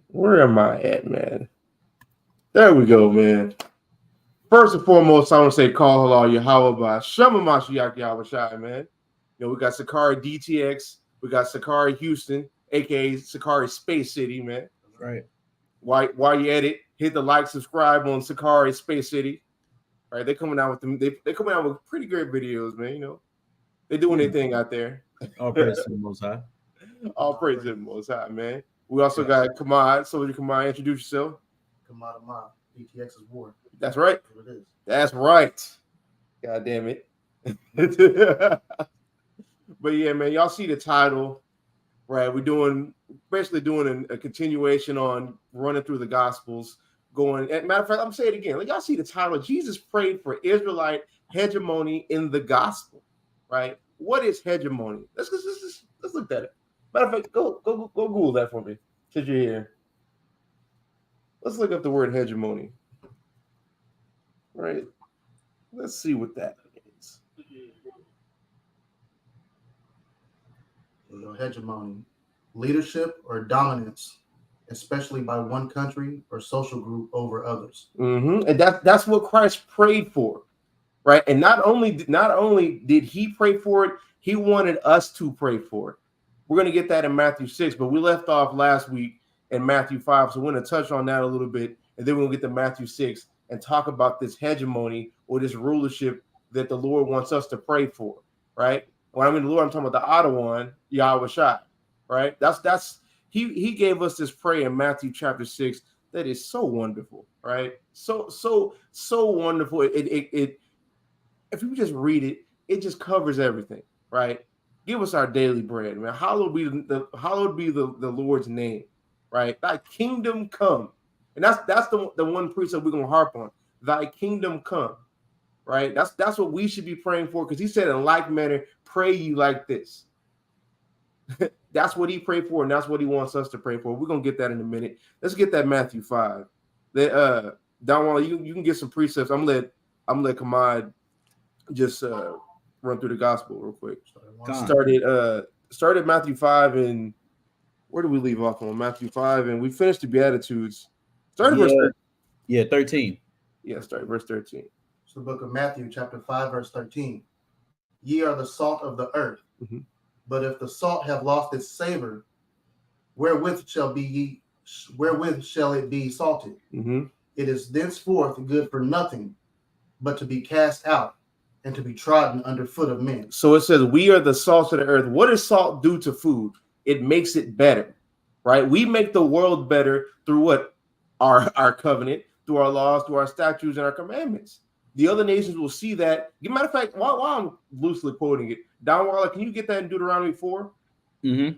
Where am I at, man? There we go, man. First and foremost, I want to say call halal Yahweh by Shema Mashiach Yahweh Shai, man. We got Sakari DTX, we got Sakari Houston, aka Sakari Space City, man. Right. While you at it, hit the like, subscribe on Sakari Space City. Right, they're coming out with them. They're coming out with pretty great videos, man. They're doing their thing out there. All praise to the Most High. All praise to the Most High, man. We also got Kamad. So, Kamad, introduce yourself. Kamad Ahmad, DTX's war. That's right. That's what it is. That's right. God damn it. But yeah, man, y'all see the title, right? We're basically doing a continuation on running through the Gospels. Matter of fact, I'm saying it again. Y'all see the title. Jesus prayed for Israelite hegemony in the gospel, right? What is hegemony? Let's look at it. Matter of fact, go Google that for me since you're here. Let's look up the word hegemony. Right. Let's see what that means. Hegemony, leadership or dominance, especially by one country or social group over others. Mm-hmm. And that's what Christ prayed for, right? And not only did he pray for it, he wanted us to pray for it. We're going to get that in Matthew 6, but we left off last week in Matthew 5, so we're going to touch on that a little bit, and then we'll get to Matthew 6 and talk about this hegemony or this rulership that the Lord wants us to pray for, right? When I mean the Lord, I'm talking about the other one, Yahweh Shai, right? He gave us this prayer in Matthew chapter 6 that is so wonderful, right? So wonderful. It if you just read it, it just covers everything, right? Give us our daily bread, man. Hallowed be the Lord's name, right? Thy kingdom come, and that's the one precept we're gonna harp on. Thy kingdom come, right? That's what we should be praying for, because he said in like manner, pray you like this. That's what he prayed for, and that's what he wants us to pray for. We're gonna get that in a minute. Let's get that Matthew 5. Don, you can get some precepts. I'm gonna let Kamad just run through the gospel real quick. Started Matthew 5, and where did we leave off on Matthew 5? And we finished the Beatitudes. Started verse 13. Yeah, 13. Yeah, started verse 13. It's the book of Matthew, chapter 5, verse 13. Ye are the salt of the earth. Mm-hmm. But if the salt have lost its savor, wherewith shall it be salted? Mm-hmm. It is thenceforth good for nothing, but to be cast out and to be trodden under foot of men. So it says, we are the salt of the earth. What does salt do to food? It makes it better, right? We make the world better through what? Our covenant, through our laws, through our statutes, and our commandments. The other nations will see that. As a matter of fact, while I'm loosely quoting it, Don Waller, can you get that in Deuteronomy 4? Mm-hmm.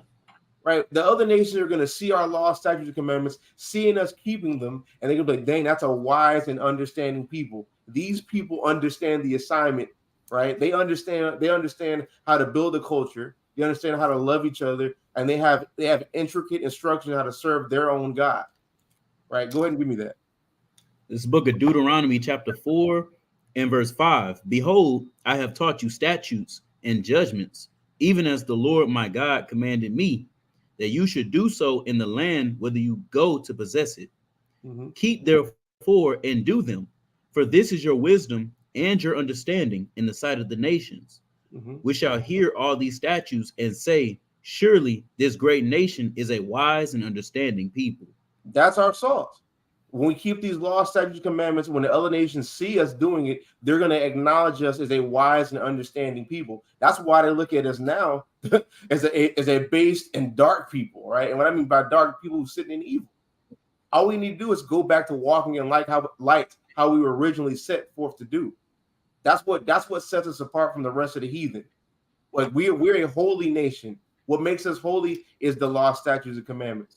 Right? The other nations are going to see our laws, statutes, and commandments, seeing us keeping them, and they're going to be like, dang, that's a wise and understanding people. These people understand the assignment, right? They understand how to build a culture. They understand how to love each other, and they have intricate instruction how to serve their own God. Right? Go ahead and give me that. This book of Deuteronomy, chapter 4, and verse 5. Behold, I have taught you statutes and judgments, even as the Lord my God commanded me, that you should do so in the land whither you go to possess it. Mm-hmm. Keep therefore and do them, for this is your wisdom and your understanding in the sight of the nations, which shall hear all these statutes and say, surely this great nation is a wise and understanding people. That's our salt. When we keep these laws, statutes, commandments, when the other nations see us doing it, they're going to acknowledge us as a wise and understanding people. That's why they look at us now as a based and dark people, right? And what I mean by dark, people who sitting in evil. All we need to do is go back to walking in light how we were originally set forth to do. That's what sets us apart from the rest of the heathen. Like we're a holy nation. What makes us holy is the law, statutes, and commandments.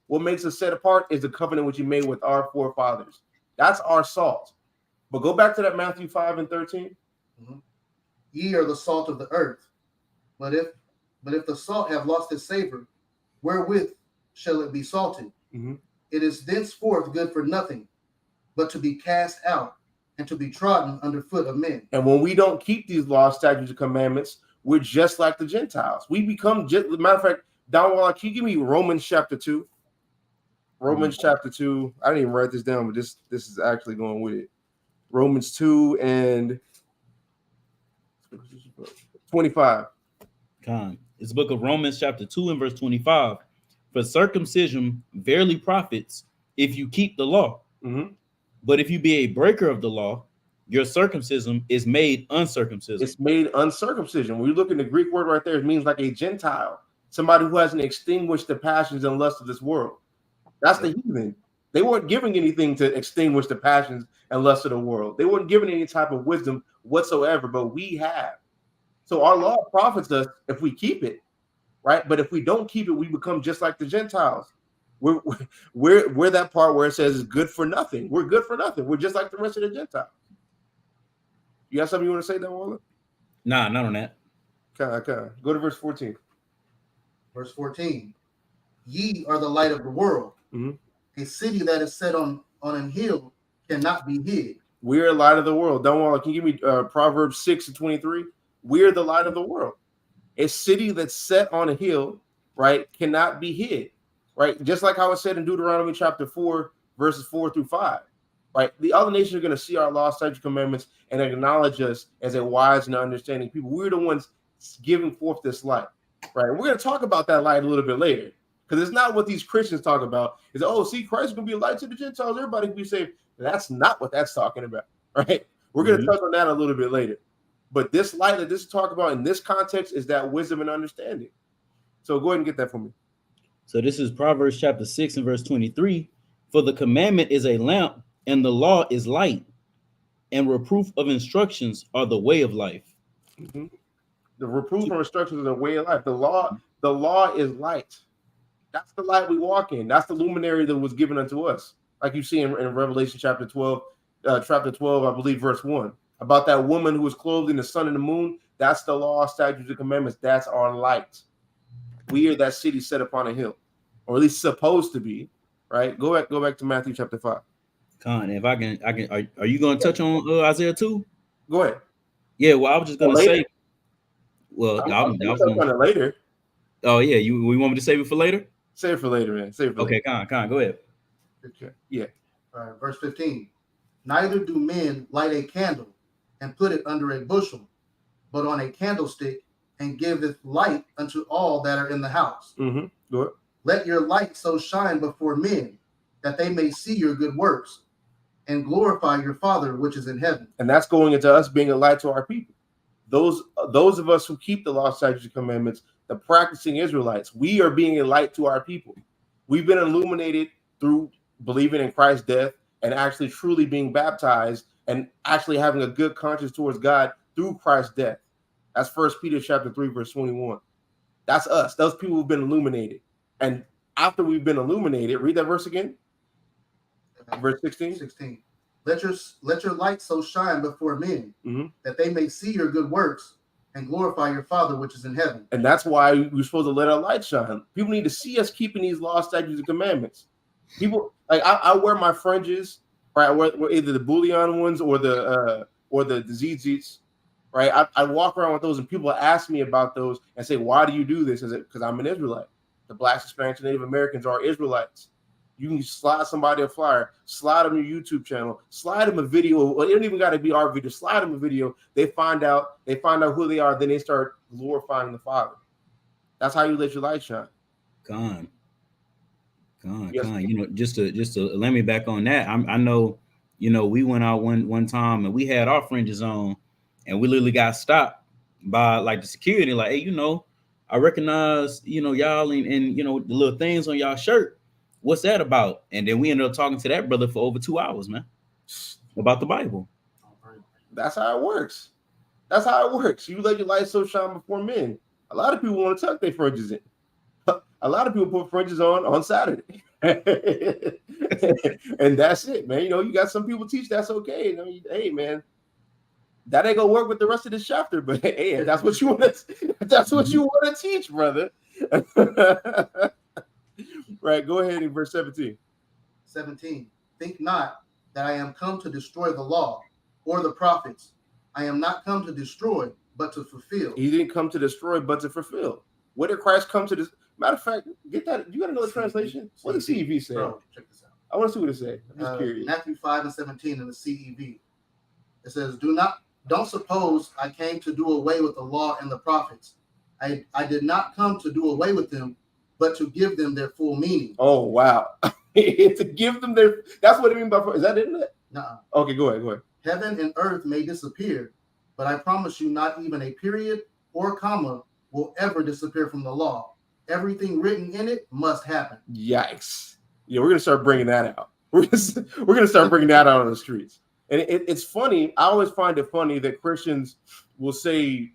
What makes us set apart is the covenant which you made with our forefathers. That's our salt. But go back to that Matthew 5 and 13. Mm-hmm. Ye are the salt of the earth. But if the salt have lost its savor, wherewith shall it be salted? Mm-hmm. It is thenceforth good for nothing, but to be cast out and to be trodden under foot of men. And when we don't keep these laws, statutes, and commandments, we're just like the Gentiles. We become, matter of fact, Don Walla, can you give me Romans chapter 2? Romans chapter 2. I didn't even write this down, but this is actually going with it. Romans 2 and 25. It's the book of Romans chapter 2 and verse 25. For circumcision verily profits if you keep the law. Mm-hmm. But if you be a breaker of the law, your circumcision is made uncircumcision. It's made uncircumcision. When you look at the Greek word right there, it means like a Gentile, somebody who hasn't extinguished the passions and lusts of this world. That's the heathen. They weren't giving anything to extinguish the passions and lusts of the world. They weren't given any type of wisdom whatsoever, but we have. So our law profits us if we keep it, right? But if we don't keep it, we become just like the Gentiles. We're that part where it says it's good for nothing. We're good for nothing. We're just like the rest of the Gentiles. You got something you want to say, Dan Waller? Nah, not on that. Okay. Go to verse 14. Verse 14. Ye are the light of the world. Mm-hmm. A city that is set on an hill cannot be hid. We are the light of the world. Dan Waller, can you give me Proverbs 6 and 23? We are the light of the world. A city that's set on a hill, right, cannot be hid, right? Just like how it said in Deuteronomy chapter 4, verses 4 through 5, right? The other nations are going to see our law, statutes, commandments, and acknowledge us as a wise and understanding people. We're the ones giving forth this light, right? And we're going to talk about that light a little bit later, because it's not what these Christians talk about. Is, oh, see, Christ is going to be a light to the Gentiles. Everybody can be saved. That's not what that's talking about, right? We're going to touch on that a little bit later. But this light that this is talking about in this context is that wisdom and understanding. So go ahead and get that for me. So this is Proverbs chapter 6 and verse 23. For the commandment is a lamp, and the law is light, and reproof of instructions are the way of life. Mm-hmm. The reproof and instructions are the way of life. The law is light. That's the light we walk in. That's the luminary that was given unto us. Like you see in Revelation chapter 12, I believe, verse 1. About that woman who was clothed in the sun and the moon. That's the law, statutes, and commandments. That's our light. We are that city set upon a hill, or at least supposed to be, right? Go back to Matthew chapter 5. If I can, are you going to touch on Isaiah 2? Go ahead. Yeah, well, I was just going to say. Well, I'll touch on it later. Oh yeah, we want me to save it for later? Save it for later, man. Save it for later. Okay, Con, go ahead. Okay. Yeah. All right, verse 15. Neither do men light a candle and put it under a bushel, but on a candlestick, and giveth light unto all that are in the house. Mm-hmm. Go ahead. Let your light so shine before men, that they may see your good works, and glorify your Father which is in heaven. And that's going into us being a light to our people. Those of us who keep the law, statutes, and commandments, the practicing Israelites, we are being a light to our people. We've been illuminated through believing in Christ's death and actually truly being baptized and actually having a good conscience towards God through Christ's death. That's 1 Peter chapter 3, verse 21. That's us. Those people who've been illuminated. And after we've been illuminated, read that verse again. Verse 16. 16. Let your light so shine before men, mm-hmm. that they may see your good works and glorify your Father which is in heaven. And that's why we're supposed to let our light shine. People need to see us keeping these laws, statutes, and commandments. People, like I wear my fringes, right? I wear either the bullion ones or the tzitzits, right? I walk around with those, and people ask me about those and say, "Why do you do this?" Is it because I'm an Israelite? The Blacks, Hispanics, and Native Americans are Israelites. You can slide somebody a flyer, slide them your YouTube channel, slide them a video. Well, it don't even got to be our video. Slide them a video. They find out who they are. Then they start glorifying the Father. That's how you let your light shine. Con. Yes. You know, just to let me back on that. I know, you know, we went out one time and we had our fringes on, and we literally got stopped by like the security. Like, hey, you know, I recognize, you know, y'all and you know the little things on y'all shirt. What's that about? And then we ended up talking to that brother for over 2 hours, man, about the Bible. That's how it works. That's how it works. You let your light so shine before men. A lot of people want to tuck their fringes in. A lot of people put fringes on Saturday. And that's it, man. You know, you got some people teach that's okay. You know, hey, man, that ain't gonna work with the rest of this chapter, but hey, if that's what you want to teach, brother. Right, go ahead in verse 17. 17. Think not that I am come to destroy the law or the prophets. I am not come to destroy, but to fulfill. He didn't come to destroy, but to fulfill. What did Christ come to this? Matter of fact, get that. You got another translation? What does CEV say? Bro, check this out. I want to see what it says. I'm just curious. Matthew 5:17 in the CEV. It says, don't suppose I came to do away with the law and the prophets. I did not come to do away with them, but to give them their full meaning. Oh, wow. To give them their, that's what it means by, is that in it? No. Okay, go ahead. Heaven and earth may disappear, but I promise you not even a period or comma will ever disappear from the law. Everything written in it must happen. Yikes. Yeah, we're going to start bringing that out. We're going to start bringing that out on the streets. And it's funny. I always find it funny that Christians will say,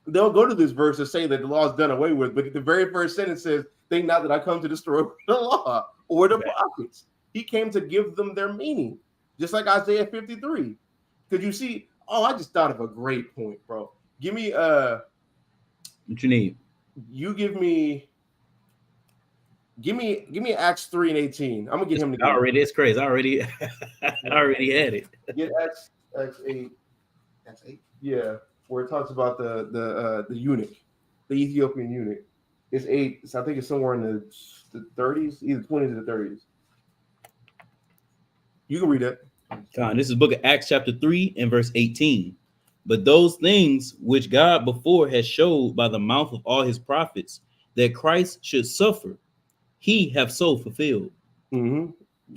they'll go to this verse and say that the law is done away with, but the very first sentence says, think not that I come to destroy the law or the prophets. He came to give them their meaning, just like Isaiah 53. Because you see, I just thought of a great point, bro. Give me what you need. You give me Acts 3:18. I'm gonna get him to it's crazy. I already had it. Get Acts 8. Acts 8. Yeah, where it talks about the eunuch, the Ethiopian eunuch. It's 8. So I think it's somewhere in the 30s, either 20s or the 30s. You can read it. This is book of Acts chapter 3 and verse 18. But those things which God before has showed by the mouth of all his prophets, that Christ should suffer, he have so fulfilled. Mm-hmm.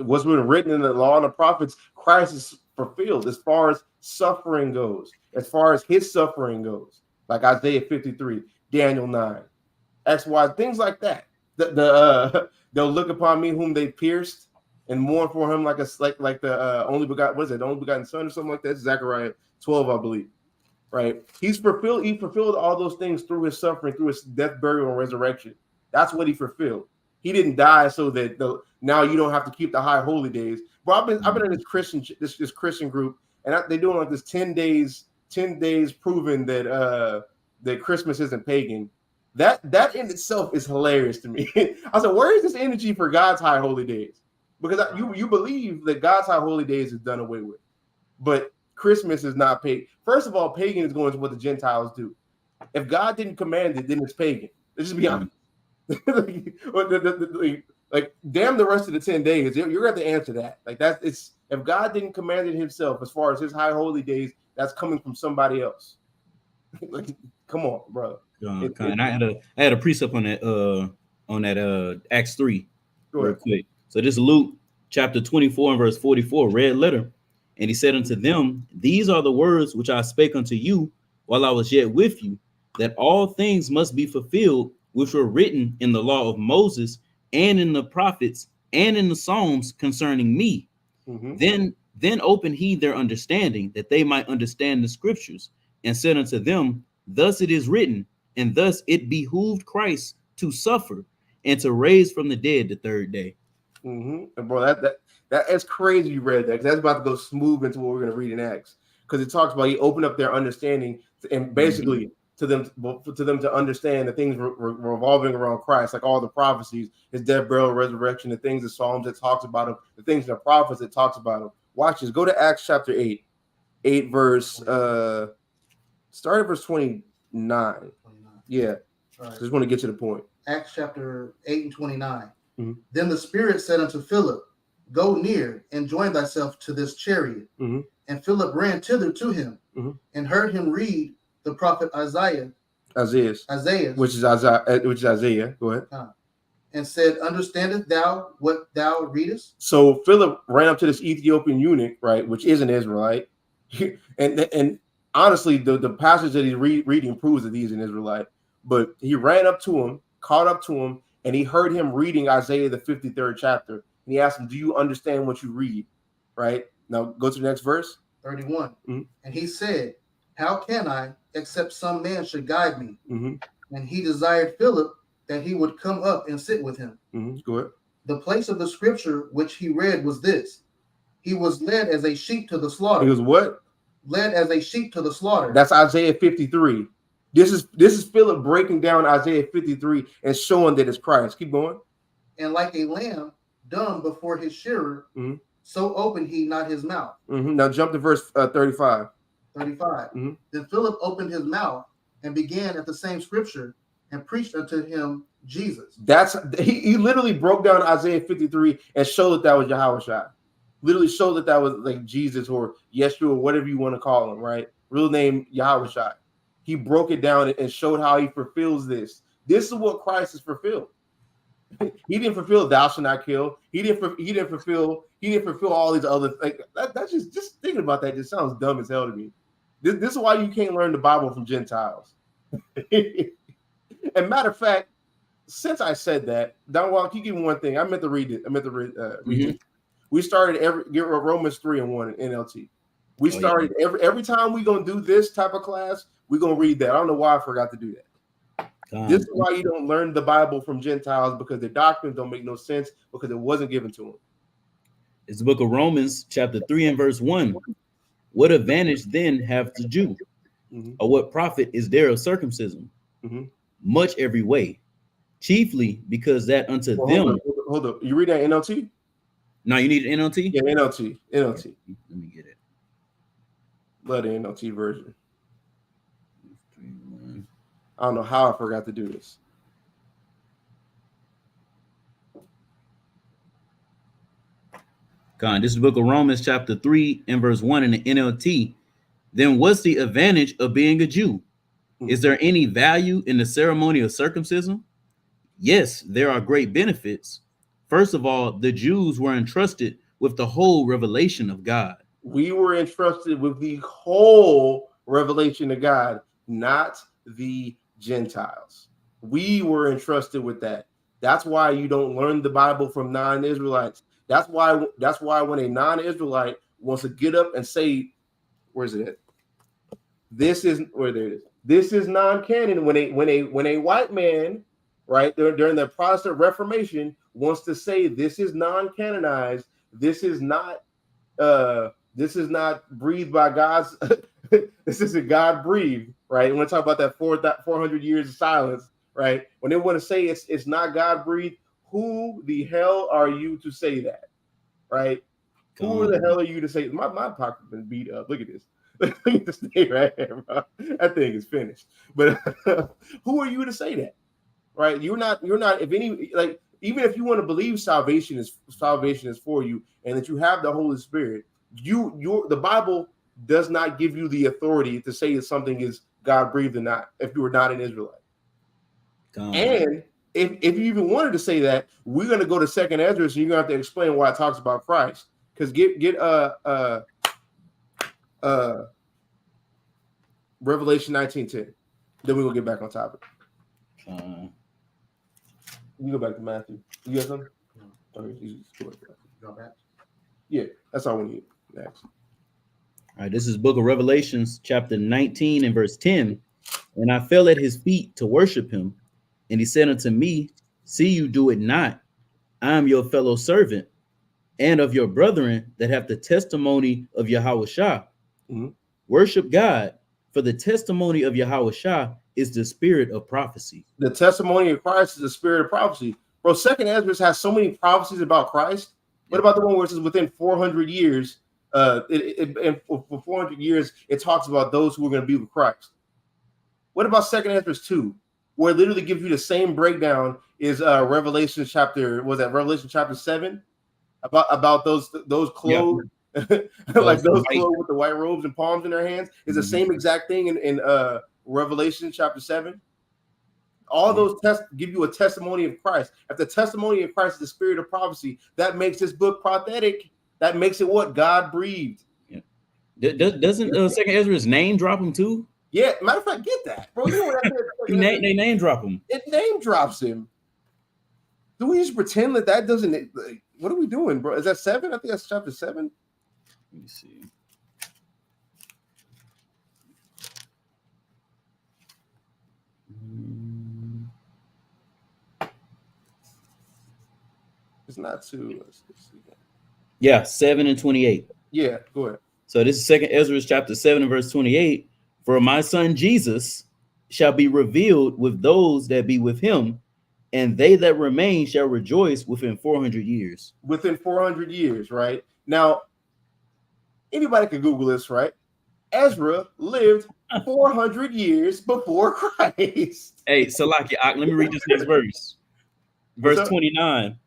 What's been written in the law and the prophets, Christ is fulfilled as far as suffering goes, as far as his suffering goes, like Isaiah 53, Daniel 9, XY, things like that. They'll look upon me whom they pierced and mourn for him like the only begotten, what is it, the only begotten son or something like that. Zechariah 12, I believe. Right? He fulfilled all those things through his suffering, through his death, burial, and resurrection. That's what he fulfilled. He didn't die so that now you don't have to keep the high holy days. But I've been in this Christian group, and they're doing like this 10 days proving that that Christmas isn't pagan. That in itself is hilarious to me. I said, where is this energy for God's high holy days? Because you believe that God's high holy days is done away with, but Christmas is not pagan. First of all, pagan is going to what the Gentiles do. If God didn't command it, then it's pagan. Let's just be honest. Like damn the rest of the 10 days. You're going to have to answer that. Like if God didn't command it himself, as far as his high holy days, that's coming from somebody else. Like, come on, bro. And I had a precept on that Acts 3 real quick. So this is Luke chapter 24 and verse 44, red letter. And he said unto them, these are the words which I spake unto you while I was yet with you, that all things must be fulfilled which were written in the law of Moses and in the prophets and in the Psalms concerning me. Mm-hmm. Then opened he their understanding, that they might understand the scriptures, and said unto them, thus it is written, and thus it behooved Christ to suffer and to raise from the dead the third day. Mm-hmm. And bro, that's crazy you read that, because that's about to go smooth into what we're going to read in Acts, because it talks about he opened up their understanding and basically to them to understand the things revolving around Christ, like all the prophecies, his death, burial, resurrection, the things, the Psalms that talks about him, the things in the prophets that talks about him. Watch this. Go to Acts chapter 8 verse start at verse 29. Yeah. Right. Just want to get to the point. Acts chapter 8 and 29. Mm-hmm. Then the Spirit said unto Philip, go near and join thyself to this chariot. Mm-hmm. And Philip ran thither to him, mm-hmm. and heard him read the prophet Isaiah, which is Isaiah. Go ahead. And said, understandest thou what thou readest? So Philip ran up to this Ethiopian eunuch, right, which is an Israelite, and honestly, the passage that he's reading proves that he's an Israelite. But he ran up to him, caught up to him, and he heard him reading Isaiah the 53rd chapter. And he asked him, do you understand what you read? Right? Now go to the next verse. 31. Mm-hmm. And he said, how can I, except some man should guide me? Mm-hmm. And he desired Philip that he would come up and sit with him. Mm-hmm. Go ahead. The place of the scripture which he read was this: he was led as a sheep to the slaughter. He was what? Led as a sheep to the slaughter. That's Isaiah 53. This is Philip breaking down Isaiah 53 and showing that it's Christ. Keep going. And like a lamb dumb before his shearer, mm-hmm. so opened he not his mouth. Mm-hmm. Now jump to verse 35. 35. Mm-hmm. Then Philip opened his mouth and began at the same scripture and preached unto him Jesus. He literally broke down Isaiah 53 and showed that was Yahushua. Literally showed that was like Jesus or Yeshua, whatever you want to call him, right? Real name Yahushua. He broke it down and showed how he fulfills this. This is what Christ has fulfilled. He didn't fulfill thou shalt not kill. He didn't fulfill all these other things. That's just thinking about that just sounds dumb as hell to me. This is why you can't learn the Bible from Gentiles. And matter of fact, since I said that, Don Juan, can you give me one thing? I meant to read it. Read it. We started Romans 3:1 in NLT. We started every time we're gonna do this type of class, we're gonna read that. I don't know why I forgot to do that. This is why you don't learn the Bible from Gentiles, because the doctrines don't make no sense because it wasn't given to them. It's the book of Romans, chapter 3 and verse 1. What advantage then have the Jew? Or what profit is there of circumcision? Much every way, chiefly because that unto them. Hold up. You read that NLT? No, you need an NLT? Yeah, NLT. Let me get it. Love the NLT version. I don't know how I forgot to do this. God, this is the book of Romans, chapter 3 and verse 1 in the NLT. Then what's the advantage of being a Jew? Is there any value in the ceremony of circumcision? Yes, there are great benefits. First of all, the Jews were entrusted with the whole revelation of God. We were entrusted with the whole revelation of God, not the Gentiles. We were entrusted with that. That's why you don't learn the Bible from non-Israelites. That's why when a non-Israelite wants to get up and say, where's it at? This is where there it is. This is non-canon. When a white man, right, during the Protestant Reformation wants to say this is non-canonized, this is not breathed by God's this isn't God breathed, right? When we talk about that 400 years of silence, right? When they want to say it's not God breathed, who the hell are you to say that, right? Who the hell are you to say? My pocket's been beat up. Look at this. Look at this thing right here, bro. That thing is finished. But who are you to say that, right? You're not. If any, like, even if you want to believe salvation is for you and that you have the Holy Spirit, the Bible does not give you the authority to say that something is God breathed or not if you are not an Israelite. And if you even wanted to say that, we're going to go to 2nd Ezra, so you're going to have to explain why it talks about Christ. Because get Revelation 19:10. Then we will get back on topic. You go back to Matthew. You got something? Go back. Yeah, that's all we need. Next. All right, this is book of Revelations, chapter 19 and verse 10. And I fell at his feet to worship him. And he said unto me, see you do it not. I am your fellow servant and of your brethren that have the testimony of Yahushua. Worship God, for the testimony of Yahushua is the spirit of prophecy. The testimony of Christ is the spirit of prophecy. Bro, 2nd Ezra has so many prophecies about Christ. What about the one where it says within 400 years, for 400 years, it talks about those who are going to be with Christ? What about 2nd Ezra 2, where it literally gives you the same breakdown is Revelation chapter 7, about those clothes, like those clothes with the white robes and palms in their hands, is the same exact thing in Revelation chapter 7. All those tests give you a testimony of Christ. If the testimony of Christ is the spirit of prophecy, that makes this book prophetic. That makes it what? God breathed. Yeah. Doesn't 2nd Ezra's name drop him too? Yeah, matter of fact, get that, bro. You know what I said? They name drop him. It name drops him. Do we just pretend that doesn't? Like, what are we doing, bro? Is that 7? I think that's chapter 7. Let me see. It's not 2. Let's see. Yeah, 7 and 28. Yeah, go ahead. So this is 2nd Ezra chapter 7 and verse 28. For my son Jesus shall be revealed with those that be with him, and they that remain shall rejoice within 400 years. Within 400 years, right? Now, anybody can Google this, right? Ezra lived 400 years before Christ. Hey, Salaki, let me read this next verse. Verse 29.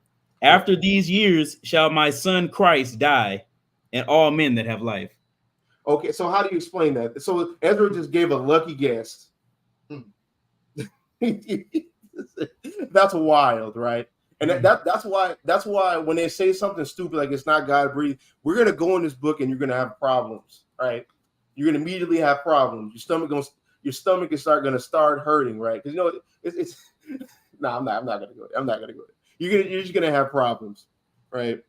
After these years shall my son Christ die, and all men that have life. Okay, so how do you explain that? So Ezra just gave a lucky guess. That's wild, right? And that's why when they say something stupid like it's not God breathed, we're gonna go in this book and you're gonna have problems, right? You're gonna immediately have problems. Your stomach is gonna start hurting, right? Because it's no, I'm not gonna go there. I'm not gonna go there. You're just gonna have problems, right?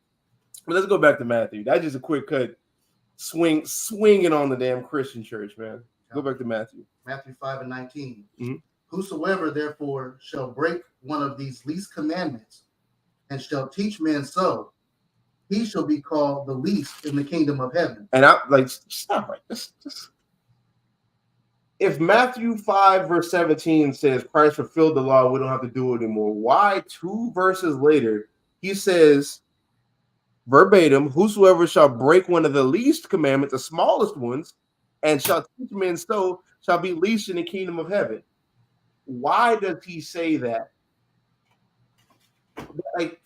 But let's go back to Matthew. That's just a quick cut, swinging on the damn Christian church, man. Go back to Matthew. Matthew 5:19. Mm-hmm. Whosoever therefore shall break one of these least commandments and shall teach men so, he shall be called the least in the kingdom of heaven. And I like stop right. Just if Matthew 5 verse 17 says Christ fulfilled the law, we don't have to do it anymore. Why 2 verses later he says verbatim, whosoever shall break one of the least commandments, the smallest ones, and shall teach men so, shall be least in the kingdom of heaven. Why does he say that? Like,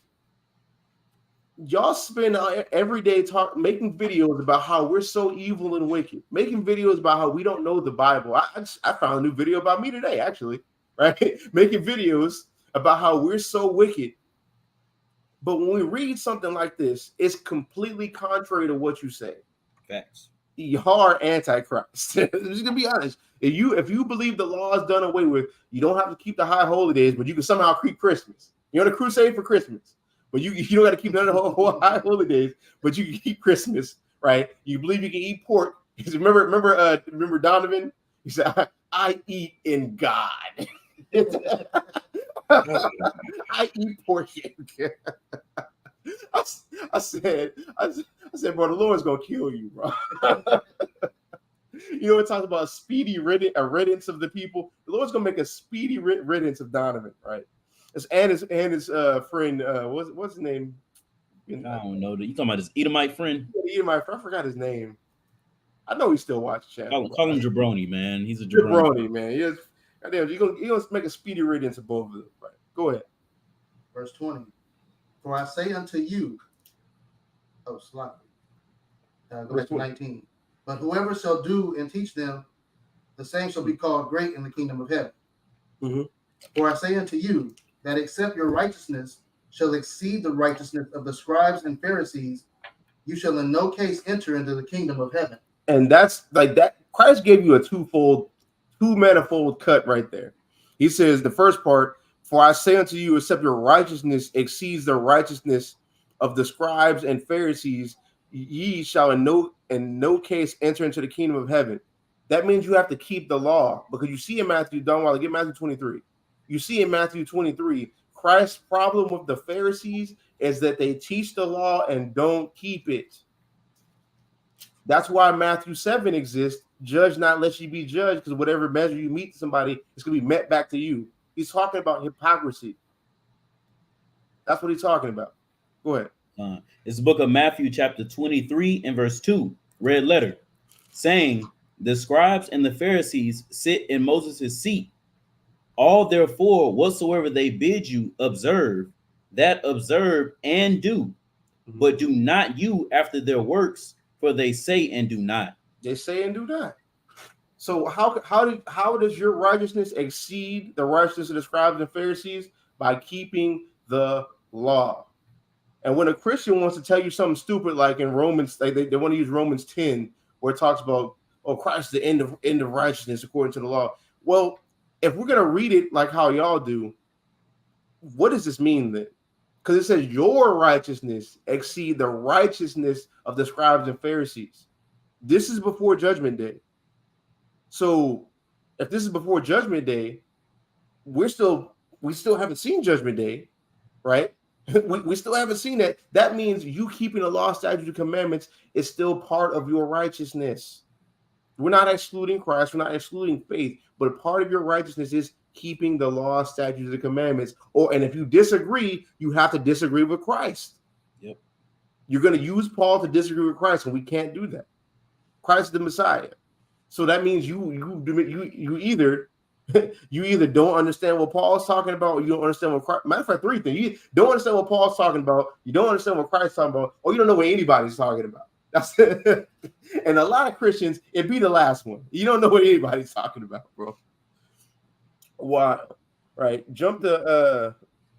y'all spend every day making videos about how we're so evil and wicked, making videos about how we don't know the Bible. I found a new video about me today, actually, right? Making videos about how we're so wicked. But when we read something like this, it's completely contrary to what you say. Facts. Y'all are antichrist. I'm just gonna be honest. If you believe the law is done away with, you don't have to keep the high holy days, but you can somehow keep Christmas. You're on a crusade for Christmas, but you don't got to keep none of the whole high holy days, but you can keep Christmas, right? You believe you can eat pork. Remember Donovan? He said, "I eat in God." I eat pork. I said, bro, the Lord's gonna kill you, bro. You know, it talks about a speedy riddance of the people. The Lord's gonna make a speedy riddance of Donovan, right? And his friend, what's his name? I don't know. You talking about his Edomite friend? Edomite friend. I forgot his name. I know he still watches channel. Call him Jabroni, man. He's a Jabroni, man. Yes, goddamn, you're gonna make a speedy riddance of both of them, right? Go ahead. Verse 20. For I say unto you, go back to 19. But whoever shall do and teach them, the same shall be called great in the kingdom of heaven. Mm-hmm. For I say unto you, that except your righteousness shall exceed the righteousness of the scribes and Pharisees, you shall in no case enter into the kingdom of heaven. And that's like that. Christ gave you a two manifold cut right there. He says the first part, for I say unto you, except your righteousness exceeds the righteousness of the scribes and Pharisees, ye shall in no case enter into the kingdom of heaven. That means you have to keep the law, because you see in Matthew 23. You see in Matthew 23, Christ's problem with the Pharisees is that they teach the law and don't keep it. That's why Matthew 7 exists. Judge not lest you be judged, because whatever measure you meet somebody, it's going to be met back to you. He's talking about hypocrisy. That's what he's talking about. Go ahead. It's the book of Matthew, chapter 23 and verse 2, red letter, saying, the scribes and the Pharisees sit in Moses' seat. All therefore, whatsoever they bid you observe, that observe and do, but do not you after their works, for they say and do not. They say and do not. So how does your righteousness exceed the righteousness of the scribes and Pharisees? By keeping the law. And when a Christian wants to tell you something stupid, like in Romans, they want to use Romans 10, where it talks about, oh, Christ, the end of righteousness according to the law. Well, if we're gonna read it like how y'all do, what does this mean then? Because it says your righteousness exceed the righteousness of the scribes and Pharisees. This is before Judgment Day. So if this is before Judgment Day, we still haven't seen Judgment Day, right? we still haven't seen that. That means you keeping the law, statutes, and commandments is still part of your righteousness. We're not excluding Christ. We're not excluding faith. But a part of your righteousness is keeping the law, statutes, and commandments. And if you disagree, you have to disagree with Christ. Yep. You're going to use Paul to disagree with Christ, and we can't do that. Christ is the Messiah. So that means you either you either don't understand what Paul's talking about, or you don't understand what Christ. Matter of fact, three things: you don't understand what Paul's talking about, you don't understand what Christ's talking about, or you don't know what anybody's talking about. That's it. And a lot of Christians, it'd be the last one. You don't know what anybody's talking about, bro. Why? Right? Jump the.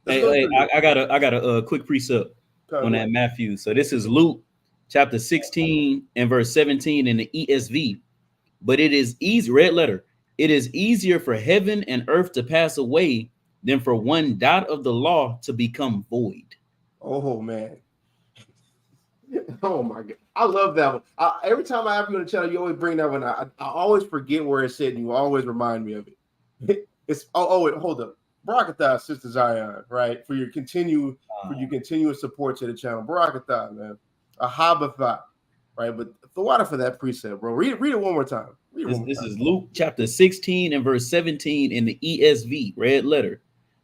I got a quick precept on that Matthew. So this is Luke chapter 16 and verse 17 in the ESV. But it is easy, red letter. It is easier for heaven and earth to pass away than for one dot of the law to become void. Oh man. Oh my God. I love that one. Every time I have you on the channel, you always bring that one. I always forget where it's said, and you always remind me of it. It's wait, hold up. Barakatah, Sister Zion, right? For your continuous support to the channel. Barakatah, man. Ahabatha, right? But the water for that precept, bro. Read it one more time. This is Luke chapter 16 and verse 17 in the ESV, red letter.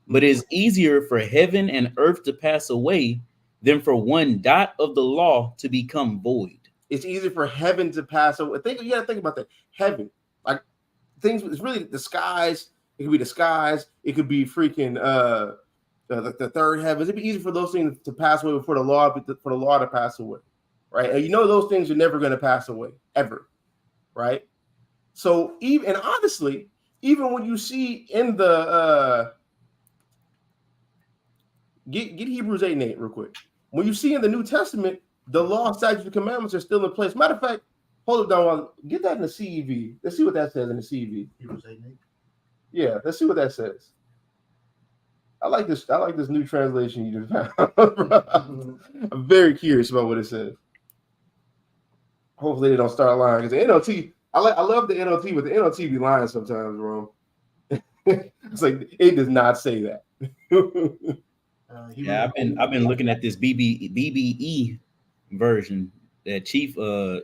But it is easier for heaven and earth to pass away than for one dot of the law to become void. It's easier for heaven to pass away. You got to think about that. Heaven, like things. It's really the skies. It could be the skies. It could be freaking the third heavens. It'd be easy for those things to pass away before the law, for the law to pass away, right? And you know those things are never going to pass away ever, right? So even honestly, even when you see in the get Hebrews 8:8 real quick. When you see in the New Testament, the law, statutes, and commandments are still in place. Matter of fact, hold it down. Get that in the CEV. Let's see what that says in the CEV. Hebrews 8:8. Yeah, let's see what that says. I like this new translation you just found. I'm very curious about what it says. Hopefully they don't start lying, because the NLT, I love the NLT, but the NLT be lying sometimes, bro. It's like it does not say that. Yeah, I've been looking at this BBE version that Chief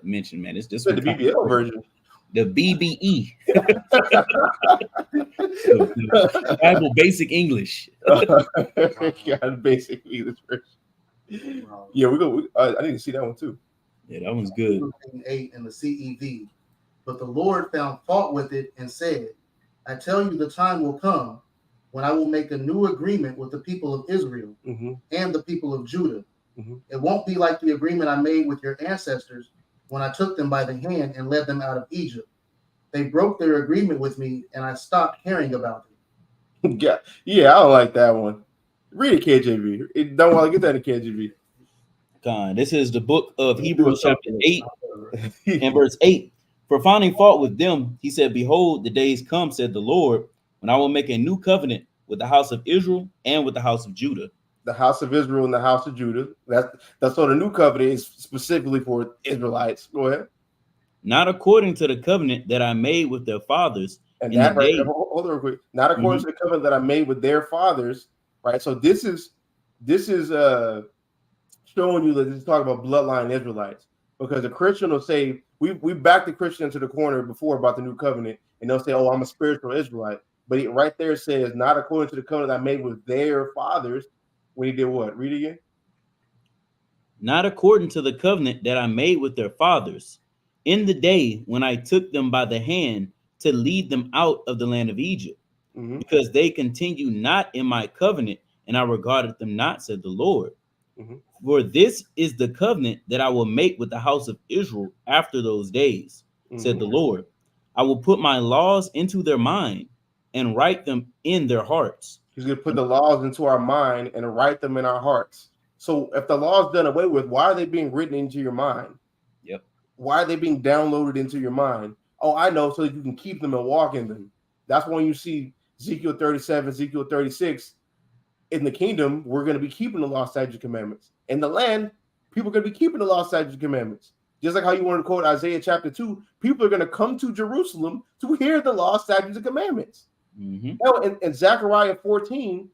mentioned, man. It's just the BBL version. The BBE. the Bible Basic English. God, basic English version. Yeah, I need to see that one too. Yeah, that one's good. 8 in the CEV. But the Lord found fault with it and said, I tell you, the time will come when I will make a new agreement with the people of Israel and the people of Judah. It won't be like the agreement I made with your ancestors when I took them by the hand and led them out of Egypt. They broke their agreement with me, and I stopped caring about it. Yeah, I don't like that one. Read it, KJV. Don't want to get that in KJV. God, this is the book of Hebrews chapter 8 and verse 8. For finding fault with them, he said, behold, the days come, said the Lord, when I will make a new covenant with the house of Israel and with the house of Judah. The house of Israel and the house of Judah. That's so the new covenant is specifically for Israelites. Go ahead. Not according to the covenant that I made with their fathers. And that right, hold on real quick. Not according to the covenant that I made with their fathers, right? So this is showing you that this is talking about bloodline Israelites, because a Christian will say we backed the Christian into the corner before about the new covenant, and they'll say, "Oh, I'm a spiritual Israelite," but it right there says not according to the covenant I made with their fathers. When he did what? Read again. Not according to the covenant that I made with their fathers, in the day when I took them by the hand to lead them out of the land of Egypt, because they continue not in my covenant, and I regarded them not, said the Lord. For this is the covenant that I will make with the house of Israel after those days, said the Lord. I will put my laws into their mind and write them in their hearts. He's going to put the laws into our mind and write them in our hearts. So if the law is done away with, why are they being written into your mind? Yep. Why are they being downloaded into your mind? Oh, I know, so that you can keep them and walk in them. That's when you see Ezekiel 37, Ezekiel 36. In the kingdom, we're going to be keeping the law, statutes, and commandments. In the land, people are going to be keeping the law, statutes, and commandments. Just like how you want to quote Isaiah chapter 2, people are going to come to Jerusalem to hear the law, statutes, and commandments. Now, in Zechariah 14,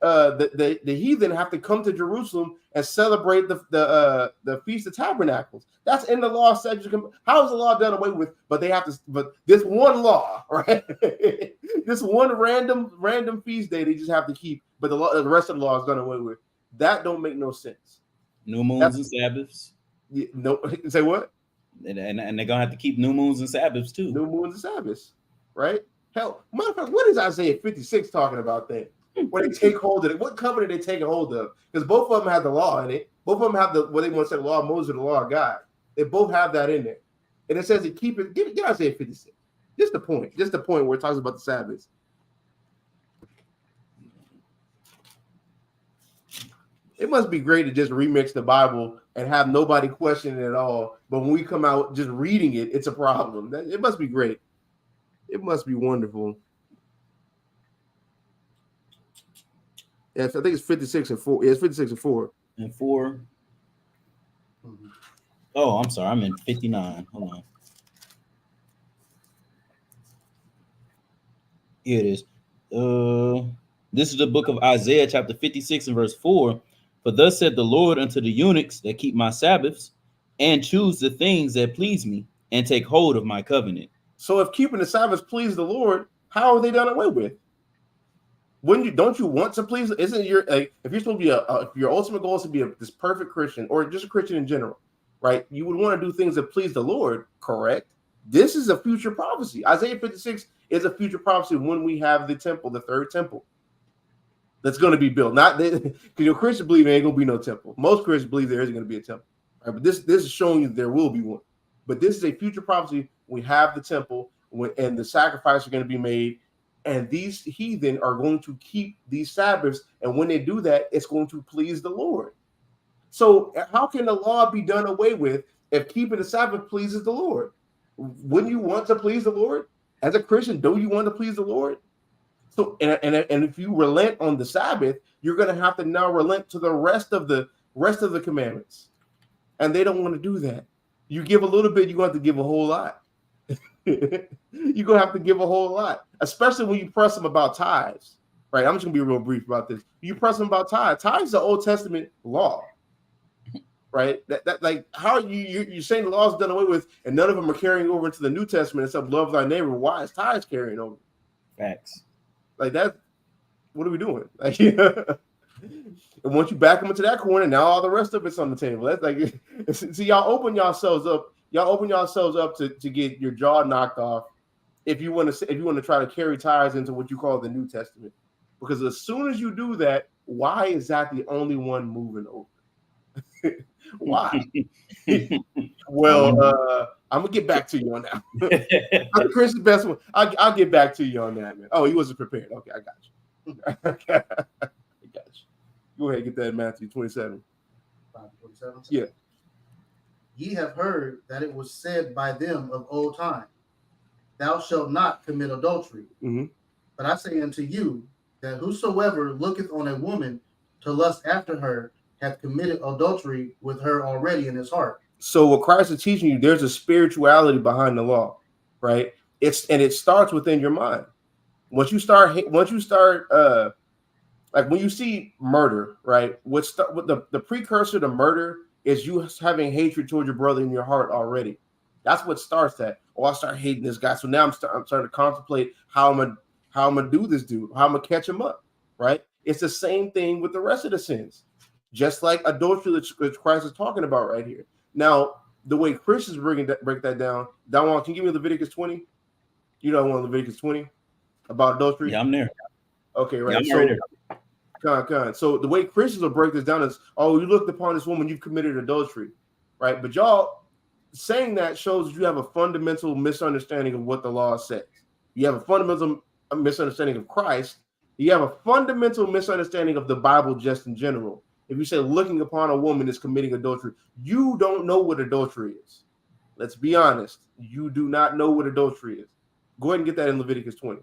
the heathen have to come to Jerusalem and celebrate the Feast of Tabernacles. That's in the law, statutes, and commandments. How is the law done away with? But they have to. But this one law, right? This one random feast day they just have to keep. But the rest of the law is done away with. That don't make no sense. No moons and Sabbaths. No, say what? And they're gonna have to keep new moons and Sabbaths too. New moons and Sabbaths, right? Hell, matter of fact, what is Isaiah 56 talking about then? When they take hold of it, what covenant they taking hold of? Because both of them have the law in it. Both of them have what they want to say, the law of Moses or the law of God. They both have that in there. And it says to keep it, get Isaiah 56. Just the point where it talks about the Sabbath. It must be great to just remix the Bible and have nobody question it at all. But when we come out just reading it, it's a problem. It must be great. It must be wonderful. Yes, I think it's 56 and 4. Yeah, it's 56 and 4. And 4. Oh, I'm sorry. I'm in 59. Hold on. Here it is. This is the book of Isaiah, chapter 56 and verse 4. For thus said the Lord unto the eunuchs that keep my Sabbaths, and choose the things that please me, and take hold of my covenant. So if keeping the Sabbath please the Lord, how are they done away with? Don't you want to please? Isn't your if you're supposed to be if your ultimate goal is to be this perfect Christian or just a Christian in general, right? You would want to do things that please the Lord, correct? This is a future prophecy. Isaiah 56 is a future prophecy when we have the temple, the third temple, that's going to be built. Not because your Christians believe there ain't going to be no temple. Most Christians believe there isn't going to be a temple, right? But this is showing you there will be one. But this is a future prophecy. We have the temple, and the sacrifices are going to be made. And these heathen are going to keep these Sabbaths. And when they do that, it's going to please the Lord. So how can the law be done away with if keeping the Sabbath pleases the Lord? Wouldn't you want to please the Lord? As a Christian, don't you want to please the Lord? So, and if you relent on the Sabbath, you're going to have to now relent to the rest of the commandments. And they don't want to do that. You give a little bit, you're going to have to give a whole lot. You're going to have to give a whole lot, especially when you press them about tithes, right? I'm just going to be real brief about this. You press them about tithes. Tithes is the Old Testament law, right? That like how you're saying the law is done away with, and none of them are carrying over into the New Testament except love thy neighbor. Why is tithes carrying over? Facts. Like that. What are we doing? Like, and once you back them into that corner, now all the rest of it's on the table. That's like, see, y'all open yourselves up. Y'all open yourselves up to get your jaw knocked off if you want to try to carry tithes into what you call the New Testament. Because as soon as you do that, why is that the only one moving over? Why? Well, I'm gonna get back to you on that. I'm Chris's best one. I'll get back to you on that, man. Oh, he wasn't prepared. Okay, I got you. I got you. Go ahead and get that in Matthew 27. 27. Yeah. Ye have heard that it was said by them of old time, thou shalt not commit adultery. Mm-hmm. But I say unto you that whosoever looketh on a woman to lust after her hath committed adultery with her already in his heart. So what Christ is teaching you, there's a spirituality behind the law, right? It starts within your mind. Once you start like when you see murder, right? What the precursor to murder is you having hatred towards your brother in your heart already. That's what starts that. Oh, I start hating this guy. So now I'm starting to contemplate how I'm gonna do this dude, how I'm gonna catch him up, right? It's the same thing with the rest of the sins, just like adultery that Christ is talking about right here. Now, the way Christians break that down, Dawan, can you give me Leviticus 20? You know, I want Leviticus 20 about adultery. Yeah, I'm there. Okay, right. Yeah, I'm right there. So the way Christians will break this down is, oh, you looked upon this woman, you've committed adultery, right? But y'all saying that shows you have a fundamental misunderstanding of what the law says. You have a fundamental misunderstanding of Christ. You have a fundamental misunderstanding of the Bible just in general. If you say looking upon a woman is committing adultery, you don't know what adultery is. Let's be honest. You do not know what adultery is. Go ahead and get that in Leviticus 20.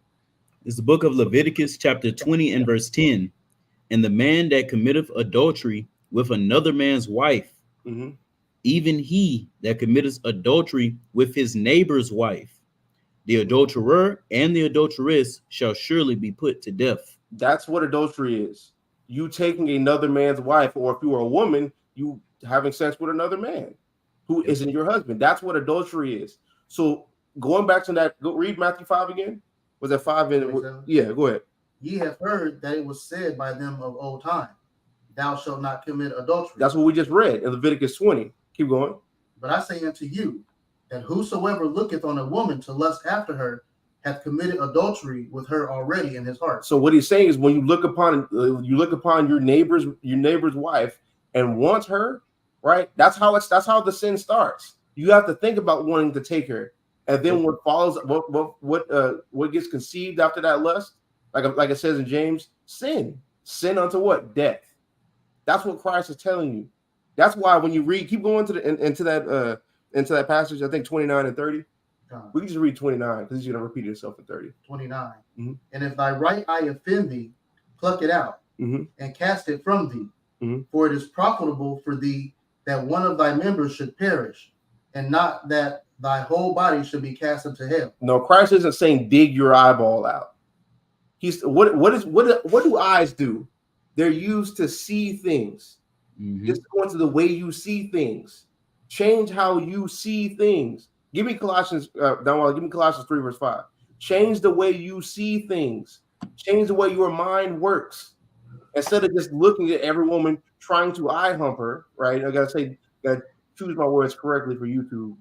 It's the book of Leviticus, chapter 20 and verse 10. And the man that committeth adultery with another man's wife, mm-hmm. even he that committeth adultery with his neighbor's wife, the adulterer and the adulteress shall surely be put to death. That's what adultery is. You taking another man's wife, or if you are a woman, you having sex with another man who isn't your husband. That's what adultery is. So going back to that, go read Matthew 5 again. Was that 5 in? Yeah, go ahead. Ye have heard that it was said by them of old time, thou shalt not commit adultery. That's what we just read in Leviticus 20. Keep going. But I say unto you that whosoever looketh on a woman to lust after her hath committed adultery with her already in his heart. So what he's saying is, when you look upon your neighbor's wife and want her, right? That's how the sin starts. You have to think about wanting to take her, and then what follows, what gets conceived after that lust, like it says in James, sin unto what? Death. That's what Christ is telling you. That's why when you read, keep going into that passage, I think 29 and 30. We can just read 29 because he's going to repeat himself in 30. 29. Mm-hmm. And if thy right eye offend thee, pluck it out, mm-hmm, and cast it from thee. Mm-hmm. For it is profitable for thee that one of thy members should perish, and not that thy whole body should be cast into hell. No, Christ isn't saying dig your eyeball out. He's what do eyes do? They're used to see things. Mm-hmm. Just go into the way you see things. Change how you see things. Give me Colossians 3 verse 5. Change the way you see things. Change the way your mind works. Instead of just looking at every woman trying to eye hump her, right? I gotta choose my words correctly for YouTube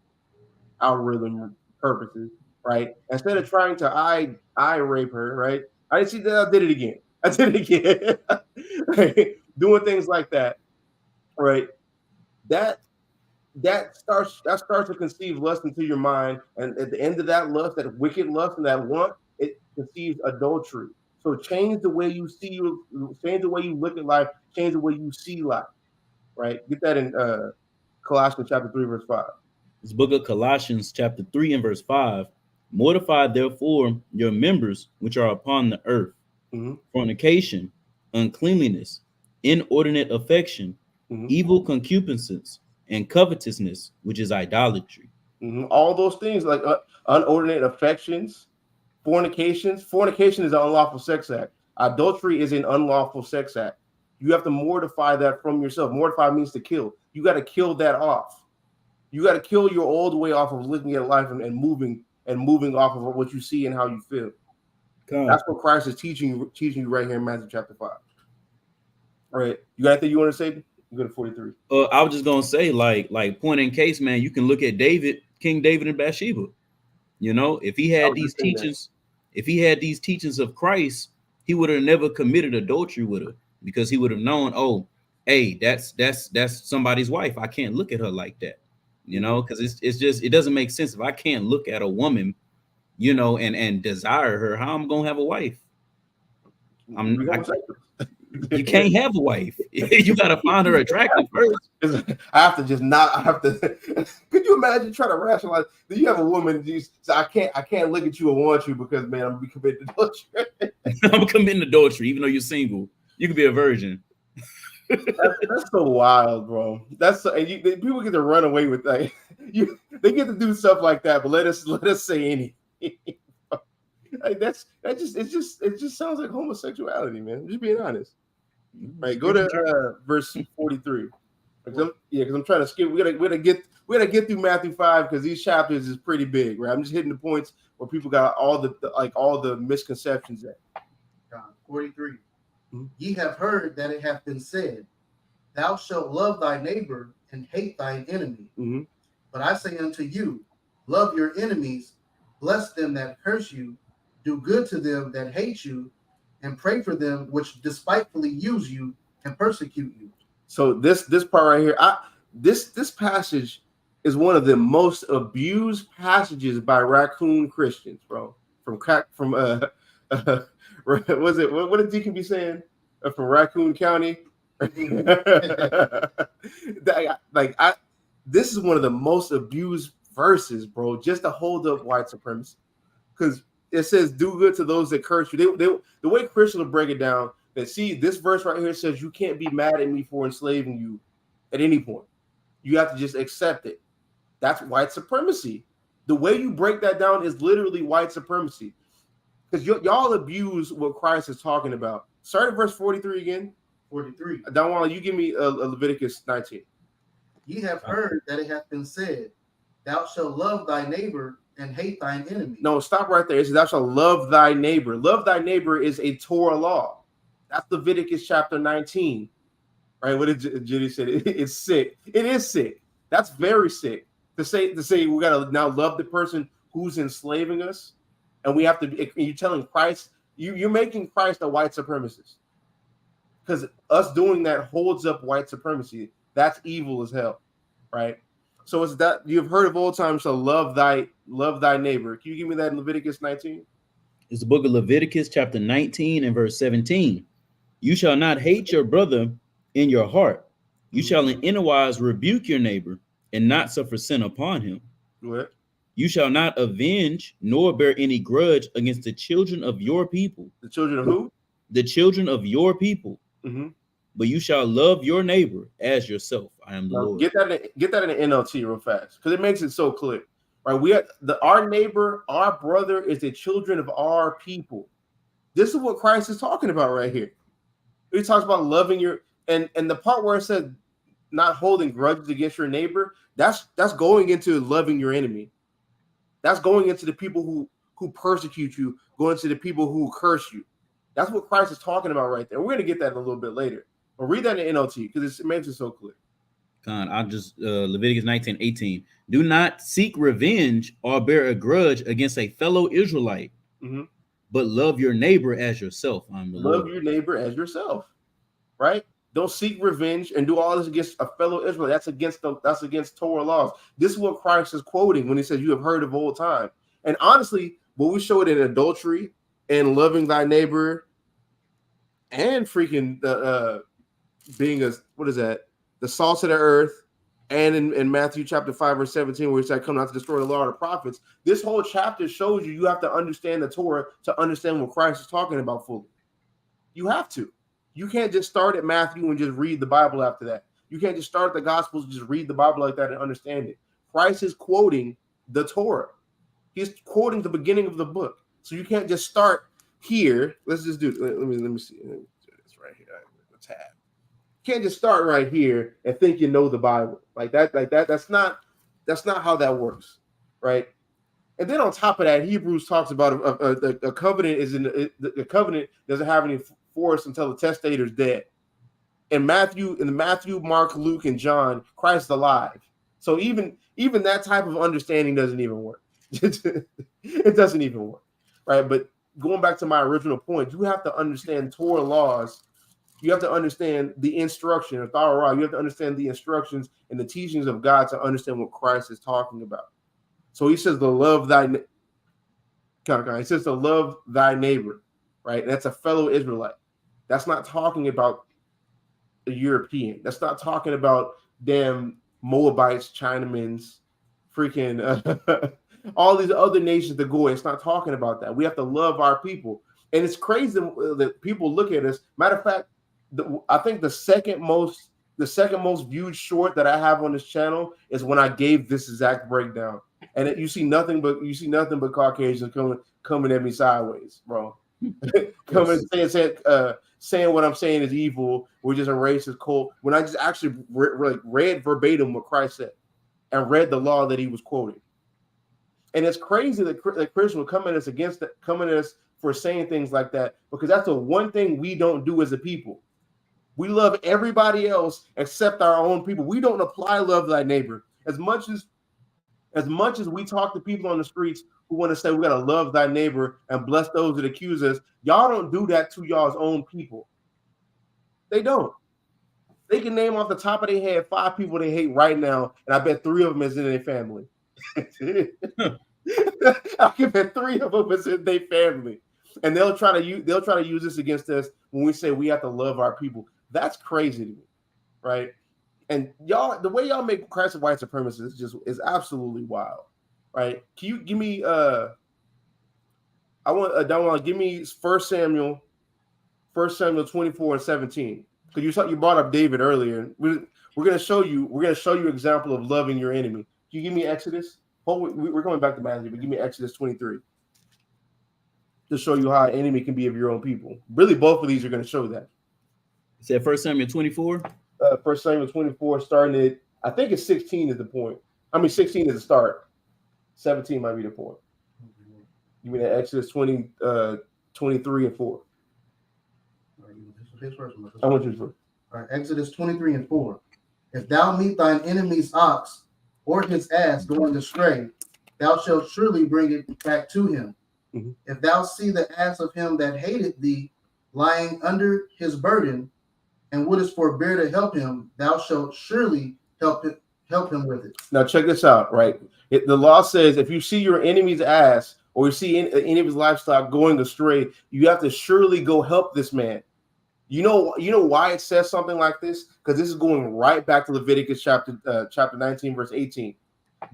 algorithm purposes, right? Instead of trying to eye rape her, right? I didn't see that. I did it again. Right? Doing things like that, right? That starts to conceive lust into your mind, and at the end of that lust, that wicked lust and that want, it conceives adultery. So change the way you see, change the way you look at life, change the way you see life, right? Get that in Colossians chapter 3 verse 5. This book of Colossians chapter 3 and verse 5. Mortify therefore your members which are upon the earth, mm-hmm, fornication, uncleanliness, inordinate affection, mm-hmm, evil concupiscence, and covetousness, which is idolatry. Mm-hmm. All those things, like unordinate affections, fornications. Fornication is an unlawful sex act. Adultery is an unlawful sex act. You have to mortify that from yourself. Mortify means to kill. You got to kill that off. You got to kill your old way off of looking at life and moving off of what you see and how you feel. God. That's what Christ is teaching you right here in Matthew chapter 5. All right. You got anything you want to say? You go to 43. I was just gonna say, like point in case, man, you can look at King David and Bathsheba. You know, if he had these teachings of Christ, he would have never committed adultery with her, because he would have known, oh, hey, that's somebody's wife. I can't look at her like that, you know, because it doesn't make sense. If I can't look at a woman, you know, and desire her, how I'm gonna have a wife? You can't have a wife. You got to find her attractive first. I have to. Could you imagine trying to rationalize? Do you have a woman? I can't look at you and want you because, man, I'm gonna be committing adultery. I'm committing adultery, even though you're single. You could be a virgin. That's so wild, bro. People get to run away with that. They get to do stuff like that, but let us say anything. Like it just sounds like homosexuality, man. Just being honest. Right, go to verse 43. Because I'm trying to skip. We gotta get through Matthew 5 because these chapters is pretty big, right? I'm just hitting the points where people got all the misconceptions at. 43. Mm-hmm. Ye have heard that it hath been said, thou shalt love thy neighbor and hate thine enemy. Mm-hmm. But I say unto you, love your enemies, bless them that curse you, do good to them that hate you, and pray for them which despitefully use you and persecute you. So this part right here, this passage is one of the most abused passages by raccoon Christians, bro. What did Deacon be saying? From Raccoon County. This is one of the most abused verses, bro, just to hold up white supremacy. Because it says, do good to those that curse you. The way Christians will break it down, that see, this verse right here says you can't be mad at me for enslaving you at any point. You have to just accept it. That's white supremacy. The way you break that down is literally white supremacy. Because y'all abuse what Christ is talking about. Start at verse 43 again. 43. Donwalla, you give me Leviticus 19. Ye have heard that it hath been said, thou shalt love thy neighbor and hate thine enemy. No, stop right there. It says, thou shalt love thy neighbor. Love thy neighbor is a Torah law. That's Leviticus chapter 19. Right? What did Judy say? It's sick. It is sick. That's very sick. To say we gotta now love the person who's enslaving us, and we have to. You're telling Christ, you're making Christ a white supremacist, because us doing that holds up white supremacy. That's evil as hell, right? So it's that you've heard of old times to love thy neighbor. Can you give me that in Leviticus 19? It's the book of Leviticus, chapter 19 and verse 17. You shall not hate your brother in your heart. You shall in anywise rebuke your neighbor and not suffer sin upon him. What? You shall not avenge nor bear any grudge against the children of your people. The children of who? The children of your people. Mm-hmm. But you shall love your neighbor as yourself. I am the Lord. Get that in the NLT real fast, because it makes it so clear. Right? We have our neighbor, our brother is the children of our people. This is what Christ is talking about right here. He talks about loving your and the part where it said not holding grudges against your neighbor, that's going into loving your enemy. That's going into the people who persecute you, going to the people who curse you. That's what Christ is talking about right there. We're going to get that in a little bit later. But read that in NLT because it makes it so clear. I'll just Leviticus 19:18. Do not seek revenge or bear a grudge against a fellow Israelite, but love your neighbor as yourself. I'm the Lord. Love your neighbor as yourself, right? Don't seek revenge and do all this against a fellow Israelite. That's against Torah laws. This is what Christ is quoting when he says, "You have heard of old time." And honestly, when we show it in adultery and loving thy neighbor, and freaking the being the salt of the earth, and in Matthew chapter 5 verse 17, where he said, "Come not to destroy the law of the prophets." This whole chapter shows you have to understand the Torah to understand what Christ is talking about fully. You have to. You can't just start at Matthew and just read the Bible after that. You can't just start the Gospels and just read the Bible like that and understand it. Christ is quoting the Torah. He's quoting the beginning of the book. So you can't just start here. Let's just do it. Let me see. Let me do this right here. The tab. You can't just start right here and think you know the Bible. Like that. That's not how that works, right? And then on top of that, Hebrews talks about a covenant the covenant doesn't have any force until the testator is dead. In Matthew, Mark, Luke, and John, Christ is alive. So even that type of understanding doesn't even work. It doesn't even work, right? But going back to my original point, you have to understand Torah laws. You have to understand the instruction of Torah. You have to understand the instructions and the teachings of God to understand what Christ is talking about. So he says to love thy neighbor, right? That's a fellow Israelite. That's not talking about a European. That's not talking about damn Moabites, Chinamans, freaking all these other nations, the Goy. It's not talking about that. We have to love our people. And it's crazy that people look at us. Matter of fact, I think the second most viewed short that I have on this channel is when I gave this exact breakdown. And you see nothing but Caucasians coming at me sideways, bro. Coming saying what I'm saying is evil. We're just a racist cult. When I just actually read verbatim what Christ said and read the law that he was quoting. And it's crazy that Christians will come at us for saying things like that, because that's the one thing we don't do as a people. We love everybody else except our own people. We don't apply love to thy neighbor. As much as we talk to people on the streets who want to say we gotta love thy neighbor and bless those that accuse us, y'all don't do that to y'all's own people. They don't. They can name off the top of their head 5 people they hate right now, and I bet 3 of them is in their family. I can bet 3 of them is in their family, and they'll try to use this against us when we say we have to love our people. That's crazy to me, right? And y'all, the way y'all make Christ a white supremacist is absolutely wild, right? Can you give me give me 1 Samuel 24 and 17. Because you brought up David earlier. We're gonna show you example of loving your enemy. Can you give me Exodus? We're going back to Matthew, but give me Exodus 23 to show you how an enemy can be of your own people. Really, both of these are going to show that. Is that 1 Samuel 24? 1 Samuel 24, starting at, I think it's 16 is the point. 16 is the start. 17 might be the point. Give me that Exodus 23 and 4. I want you to. All right, Exodus 23 and 4. If thou meet thine enemy's ox or his ass going astray, thou shalt surely bring it back to him. If thou see the ass of him that hated thee lying under his burden, and wouldest forbear to help him, thou shalt surely help him with it. Now check this out, right? The law says if you see your enemy's ass or you see any of his livestock going astray, you have to surely go help this man. You know why it says something like this? Because this is going right back to Leviticus chapter 19, verse 18.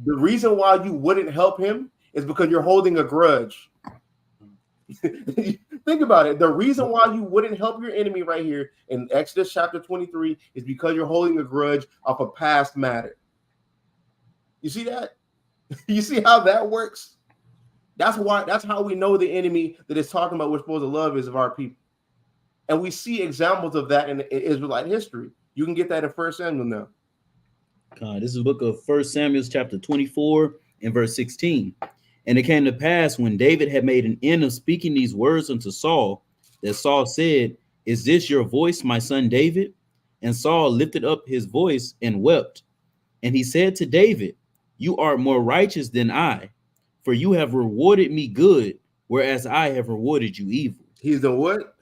The reason why you wouldn't help him is because you're holding a grudge. Think about it. The reason why you wouldn't help your enemy right here in Exodus chapter 23 is because you're holding a grudge off a past matter. You see that? You see how that works? That's how we know the enemy that it's talking about we're supposed to love is of our people. And we see examples of that in Israelite history. You can get that in 1 Samuel now. This is the book of 1 Samuel chapter 24 and verse 16. And it came to pass when David had made an end of speaking these words unto Saul, that Saul said, Is this your voice, my son David? And Saul lifted up his voice and wept. And he said to David, You are more righteous than I, for you have rewarded me good, whereas I have rewarded you evil. He's the what?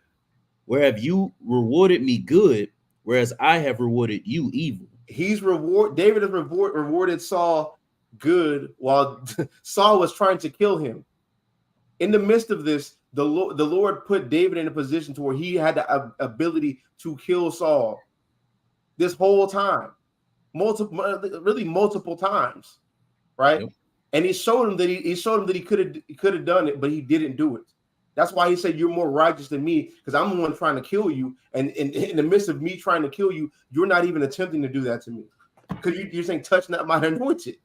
Where have you rewarded me good, whereas I have rewarded you evil? David has rewarded Saul good while Saul was trying to kill him. In the midst of this, the Lord put David in a position to where he had the ability to kill Saul this whole time, multiple times, right? Yep. And he showed him that he could have done it, but he didn't do it. That's why he said, You're more righteous than me, because I'm the one trying to kill you. And in the midst of me trying to kill you, you're not even attempting to do that to me, because you're saying, Touch not mine anointed.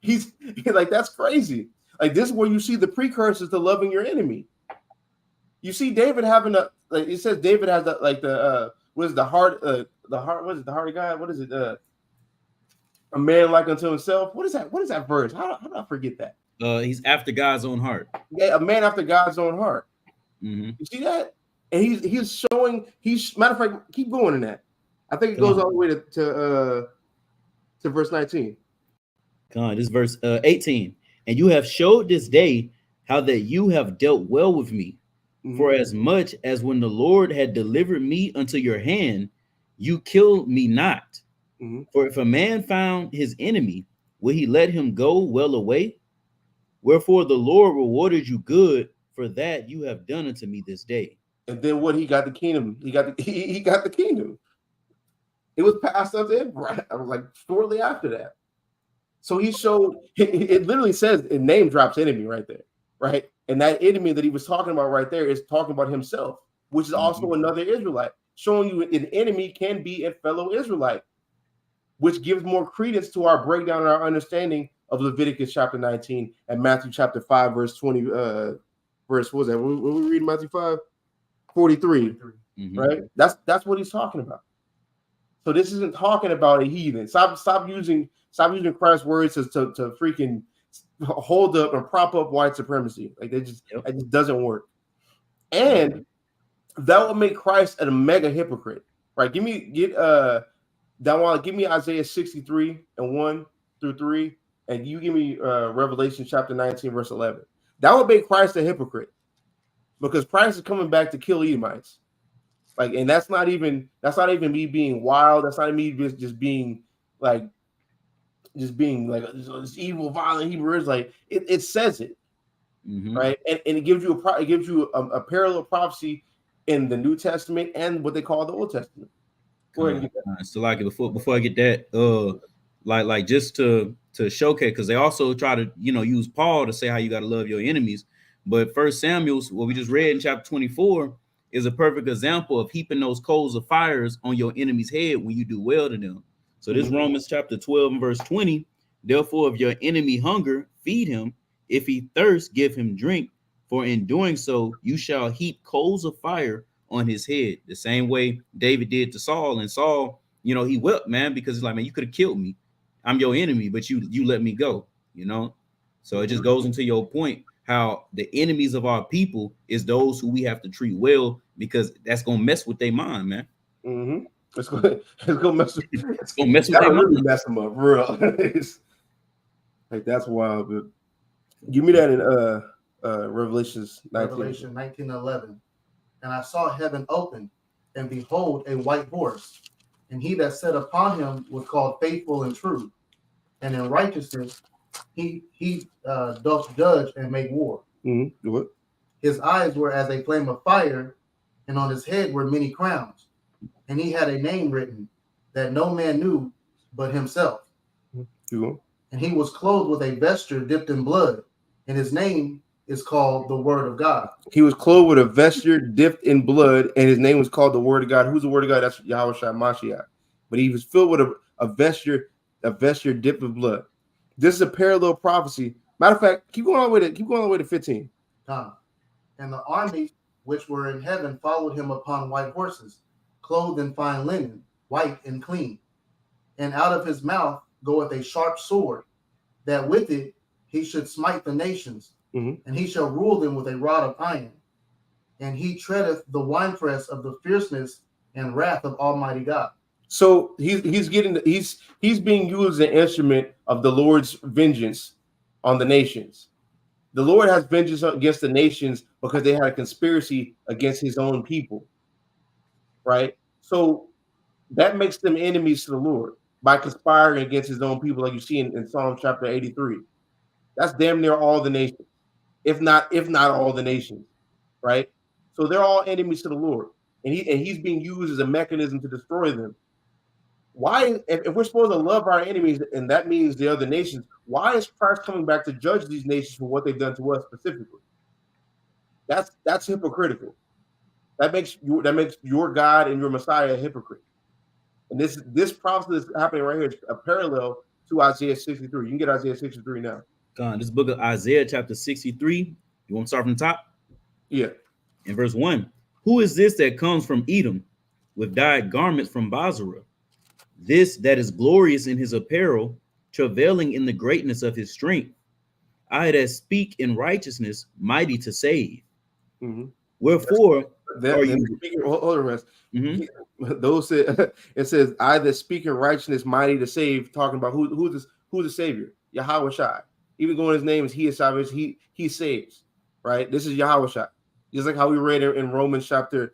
He's like, that's crazy. Like, this is where you see the precursors to loving your enemy. You see David having it says David has the heart of God? What is it? A man like unto himself. What is that? What is that verse? How do I forget that? He's after God's own heart. Yeah, a man after God's own heart. Mm-hmm. You see that? And he's showing. Matter of fact, keep going in that. I think it goes all the way to verse 19. This is verse 18. And you have showed this day how that you have dealt well with me. Mm-hmm. For as much as when the Lord had delivered me unto your hand, you killed me not. Mm-hmm. For if a man found his enemy, will he let him go well away? Wherefore the Lord rewarded you good for that you have done unto me this day. And then what? He got the kingdom. He got the kingdom. It was passed up to him, right? I was like shortly after that. So he showed. It literally says it name drops enemy right there, right? And that enemy that he was talking about right there is talking about himself, which is also another Israelite, showing you an enemy can be a fellow Israelite, which gives more credence to our breakdown and our understanding of Leviticus chapter 19 and Matthew chapter 5, verse 20, verse, what was that? When we read Matthew 5, 43, right? That's what he's talking about. So this isn't talking about a heathen. Stop using Christ's words to freaking hold up and prop up white supremacy. Like it just doesn't work. And that will make Christ a mega hypocrite, right? Give me Isaiah 63 and 1 through 3, and you give me Revelation chapter 19, verse 11. That would make Christ a hypocrite, because Christ is coming back to kill Edomites. Like, and that's not even me being wild. That's not me just being like this evil, violent Hebrew is like it says it, right? And it gives you a parallel prophecy in the New Testament and what they call the Old Testament. Go ahead and get that. So like before I get that, like just to showcase, because they also try to use Paul to say how you got to love your enemies, but 1 Samuel, what we just read in chapter 24, is a perfect example of heaping those coals of fires on your enemy's head when you do well to them. So this Romans chapter 12 and verse 20, therefore if your enemy hunger, feed him. If he thirst, give him drink. For in doing so, you shall heap coals of fire on his head. The same way David did to Saul. And Saul, he wept, man, because he's like, man, you could have killed me. I'm your enemy, but you let me go, So it just goes into your point, how the enemies of our people is those who we have to treat well, because that's going to mess with their mind, man. It's gonna mess with their mind. Mess them up, real. Like that's wild. But give me that in Revelations 19. Revelation 19:11. And I saw heaven open, and behold, a white horse, and he that sat upon him was called Faithful and True, and in righteousness he doth judge and make war. Mm-hmm. What? His eyes were as a flame of fire, and on his head were many crowns, and he had a name written that no man knew but himself. Mm-hmm. And he was clothed with a vesture dipped in blood, and his name is called the Word of God. He was clothed with a vesture dipped in blood, and his name was called the Word of God. Who's the Word of God? That's Yahweh Shai Mashiach. But he was filled with a vesture dipped in blood. This is a parallel prophecy. Matter of fact, keep going all the way to 15. And the armies which were in heaven followed him upon white horses, clothed in fine linen, white and clean. And out of his mouth goeth a sharp sword, that with it he should smite the nations, and he shall rule them with a rod of iron. And he treadeth the winepress of the fierceness and wrath of Almighty God. So he's being used as an instrument of the Lord's vengeance on the nations. The Lord has vengeance against the nations because they had a conspiracy against his own people, right? So that makes them enemies to the Lord by conspiring against his own people, like you see in Psalm chapter 83. That's damn near all the nations, if not all the nations, right? So they're all enemies to the Lord, and he's being used as a mechanism to destroy them. Why, if we're supposed to love our enemies, and that means the other nations, why is Christ coming back to judge these nations for what they've done to us specifically? That's hypocritical. That makes your God and your Messiah a hypocrite. And this prophecy that's happening right here is a parallel to Isaiah 63. You can get Isaiah 63 now. This book of Isaiah, chapter 63. You want to start from the top? Yeah. In verse 1, who is this that comes from Edom with dyed garments from Basra? This that is glorious in his apparel, travailing in the greatness of his strength. I that speak in righteousness, mighty to save. Wherefore are you? Hold on, those it says, I that speak in righteousness, mighty to save. Talking about who's the Savior? Yahweh Shai. Even going, his name is He is salvation. He saves. Right. This is Yahweh Shai. Just like how we read in Romans chapter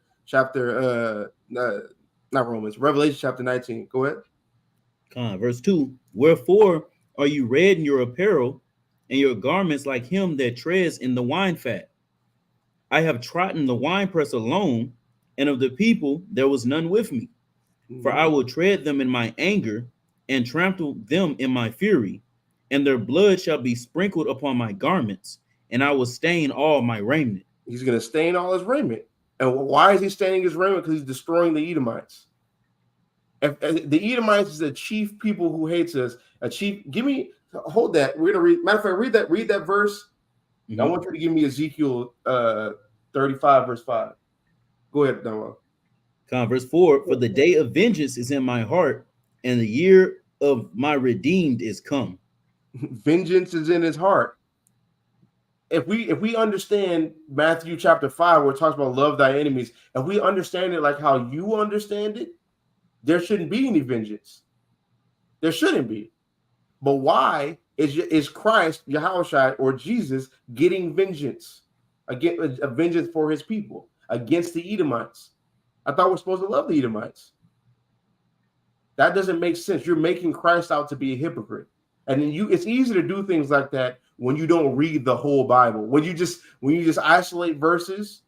not Romans, Revelation chapter 19. Go ahead. Verse 2. Wherefore are you red in your apparel, and your garments like him that treads in the wine fat? I have trodden the winepress alone, and of the people there was none with me. For I will tread them in my anger, and trample them in my fury, and their blood shall be sprinkled upon my garments, and I will stain all my raiment. He's going to stain all his raiment. And why is he staining his raiment? Because he's destroying the Edomites. The Edomites is a chief people who hates us. A chief. Hold that. We're gonna read. Matter of fact, read that verse. I want you to give me Ezekiel 35 verse 5. Go ahead, Noah. Verse 4. For the day of vengeance is in my heart, and the year of my redeemed is come. Vengeance is in his heart. If we understand Matthew chapter 5, where it talks about love thy enemies, and we understand it like how you understand it, there shouldn't be any vengeance. There shouldn't be. But why is Christ, Yahushua, or Jesus getting vengeance? Again, a vengeance for his people against the Edomites. I thought we're supposed to love the Edomites. That doesn't make sense. You're making Christ out to be a hypocrite. And then it's easy to do things like that when you don't read the whole Bible. When you just isolate verses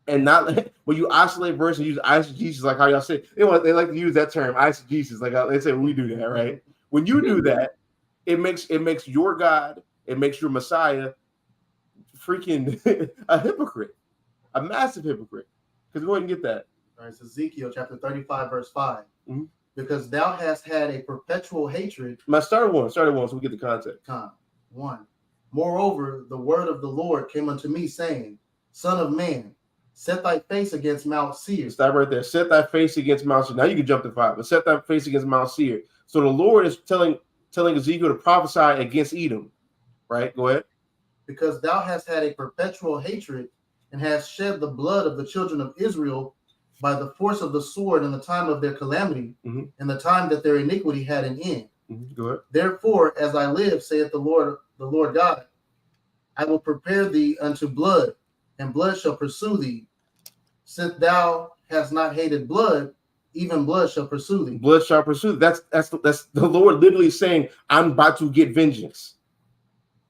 and not when you isolate verses and use eisegesis, like how y'all say they like to use that term, eisegesis, like they say we do that, right? When you do that, it makes your God, it makes your Messiah freaking a hypocrite, a massive hypocrite. Because go ahead and get that. All right, it's Ezekiel chapter 35, verse 5. Because thou hast had a perpetual hatred. Started one, so we get the context. 1. Moreover, the word of the Lord came unto me, saying, Son of man, set thy face against Mount Seir. Stop right there. Set thy face against Mount Seir. Now you can jump to 5, but set thy face against Mount Seir. So the Lord is telling Ezekiel to prophesy against Edom. Right? Go ahead. Because thou hast had a perpetual hatred, and hast shed the blood of the children of Israel by the force of the sword in the time of their calamity, in the time that their iniquity had an end. Go ahead. Therefore, as I live, saith the Lord God, I will prepare thee unto blood, and blood shall pursue thee. Since thou hast not hated blood, even blood shall pursue thee. Blood shall pursue. That's the Lord literally saying, I'm about to get vengeance.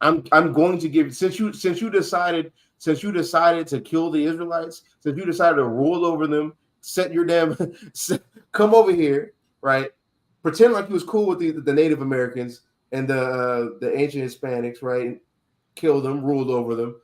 I'm going to give, since you decided to kill the Israelites, since you decided to rule over them, set your damn come over here, right? Pretend like you was cool with the Native Americans and the ancient Hispanics, right? Kill them, ruled over them.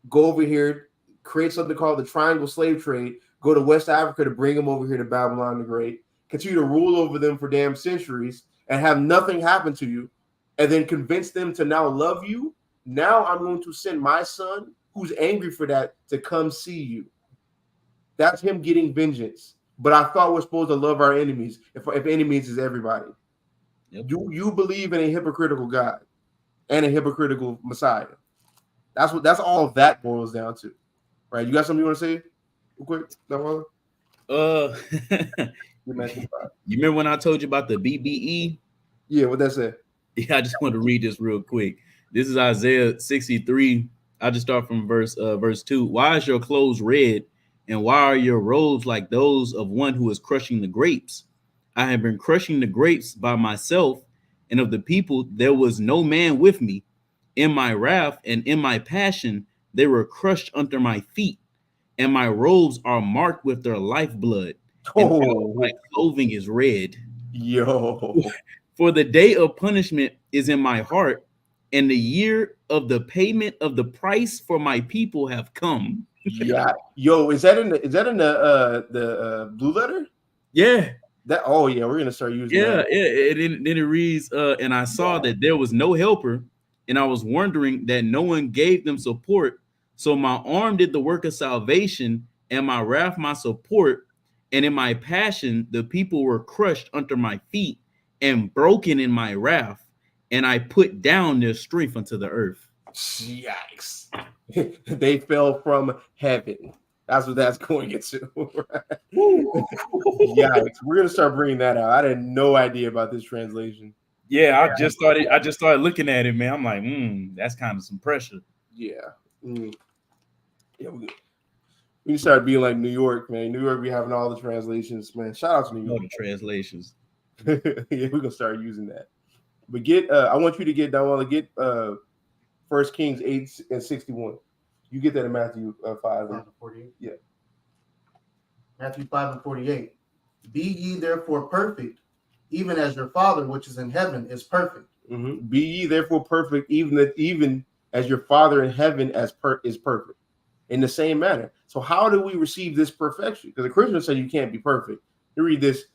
Go over here, create something called the Triangle Slave Trade. Go to West Africa to bring them over here to Babylon the Great. Continue to rule over them for damn centuries and have nothing happen to you, and then convince them to now love you. Now I'm going to send my son, who's angry for that, to come see you. That's him getting vengeance. But I thought we're supposed to love our enemies. If enemies is everybody. Yep. You believe in a hypocritical God and a hypocritical Messiah. That's all that boils down to, right? You got something you want to say real quick? You remember when I told you about the BBE? Yeah, what that say? Yeah, I just want to read this real quick. This is Isaiah 63. I just start from verse 2. Why is your clothes red, and why are your robes like those of one who is crushing the grapes? I have been crushing the grapes by myself, and of the people there was no man with me. In my wrath and in my passion, they were crushed under my feet, and my robes are marked with their lifeblood, and my clothing is red. Yo. For the day of punishment is in my heart, and the year of the payment of the price for my people have come. Yeah. Yo, is that in the blue letter? Yeah. We're gonna start using that. Then it reads, and I saw that there was no helper, and I was wondering that no one gave them support. So my arm did the work of salvation, and my wrath my support, and in my passion the people were crushed under my feet and broken in my wrath, and I put down their strength unto the earth. Yikes. They fell from heaven. That's what that's going into. Yikes. We're gonna start bringing that out. I had no idea about this translation. Yeah, I just started looking at it, man. I'm like, that's kind of some pressure. Yeah. Yeah, we started being like New York, man. New York be having all the translations, man. Shout out to New York. All the translations. Yeah, we're gonna start using that. But I want you to get down. I want to get 1 Kings 8 and 61. You get that in Matthew 5 and 48. Yeah. Matthew 5 and 48. Be ye therefore perfect, even as your Father which is in heaven is perfect. Mm-hmm. Be ye therefore perfect, even as your Father in heaven is perfect. In the same manner. So how do we receive this perfection? Because the Christians say you can't be perfect. You read this.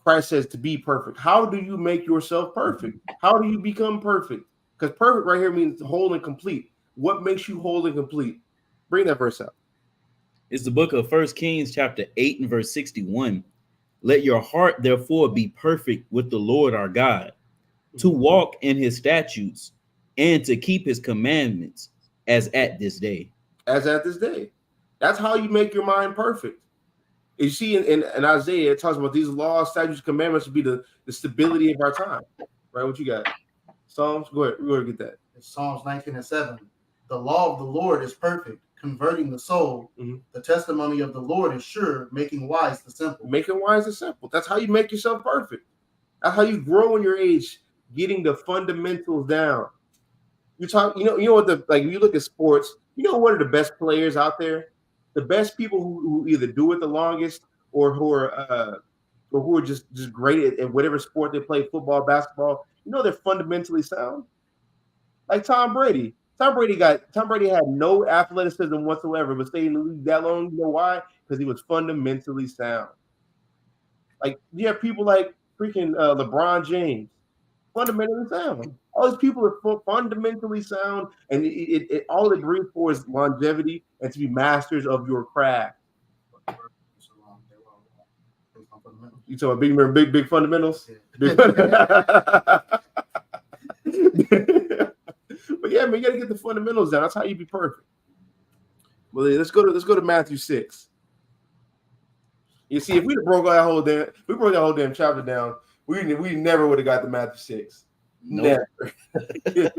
Christ says to be perfect. How do you make yourself perfect? How do you become perfect? Because perfect right here means whole and complete. What makes you whole and complete? Bring that verse out. It's the book of 1 Kings chapter 8 and verse 61. Let your heart therefore be perfect with the Lord our God, to walk in his statutes and to keep his commandments as at this day. As at this day. That's how you make your mind perfect. You see in Isaiah, it talks about these laws, statutes, commandments to be the stability of our time. Right? What you got? Psalms? Go ahead. We're going to get that. It's Psalms 19 and 7. The law of the Lord is perfect, converting the soul. Mm-hmm. The testimony of the Lord is sure, making wise the simple. Making wise the simple. That's how you make yourself perfect. That's how you grow in your age, getting the fundamentals down. You know what when you look at sports, what are the best players out there? The best people who either do it the longest or who are just great at whatever sport they play, football, basketball. They're fundamentally sound. Like Tom Brady. Tom Brady had no athleticism whatsoever, but stayed in the league that long. You know why? Because he was fundamentally sound. Like you have people like freaking LeBron James, fundamentally sound. All these people are fundamentally sound, and it all it breeds for is longevity and to be masters of your craft. You talking about big fundamentals? Yeah. But yeah, man, you gotta get the fundamentals down. That's how you be perfect. Well, let's go to Matthew 6. You see, if we broke that whole damn chapter down, we never would have got to Matthew 6. Nope. Never.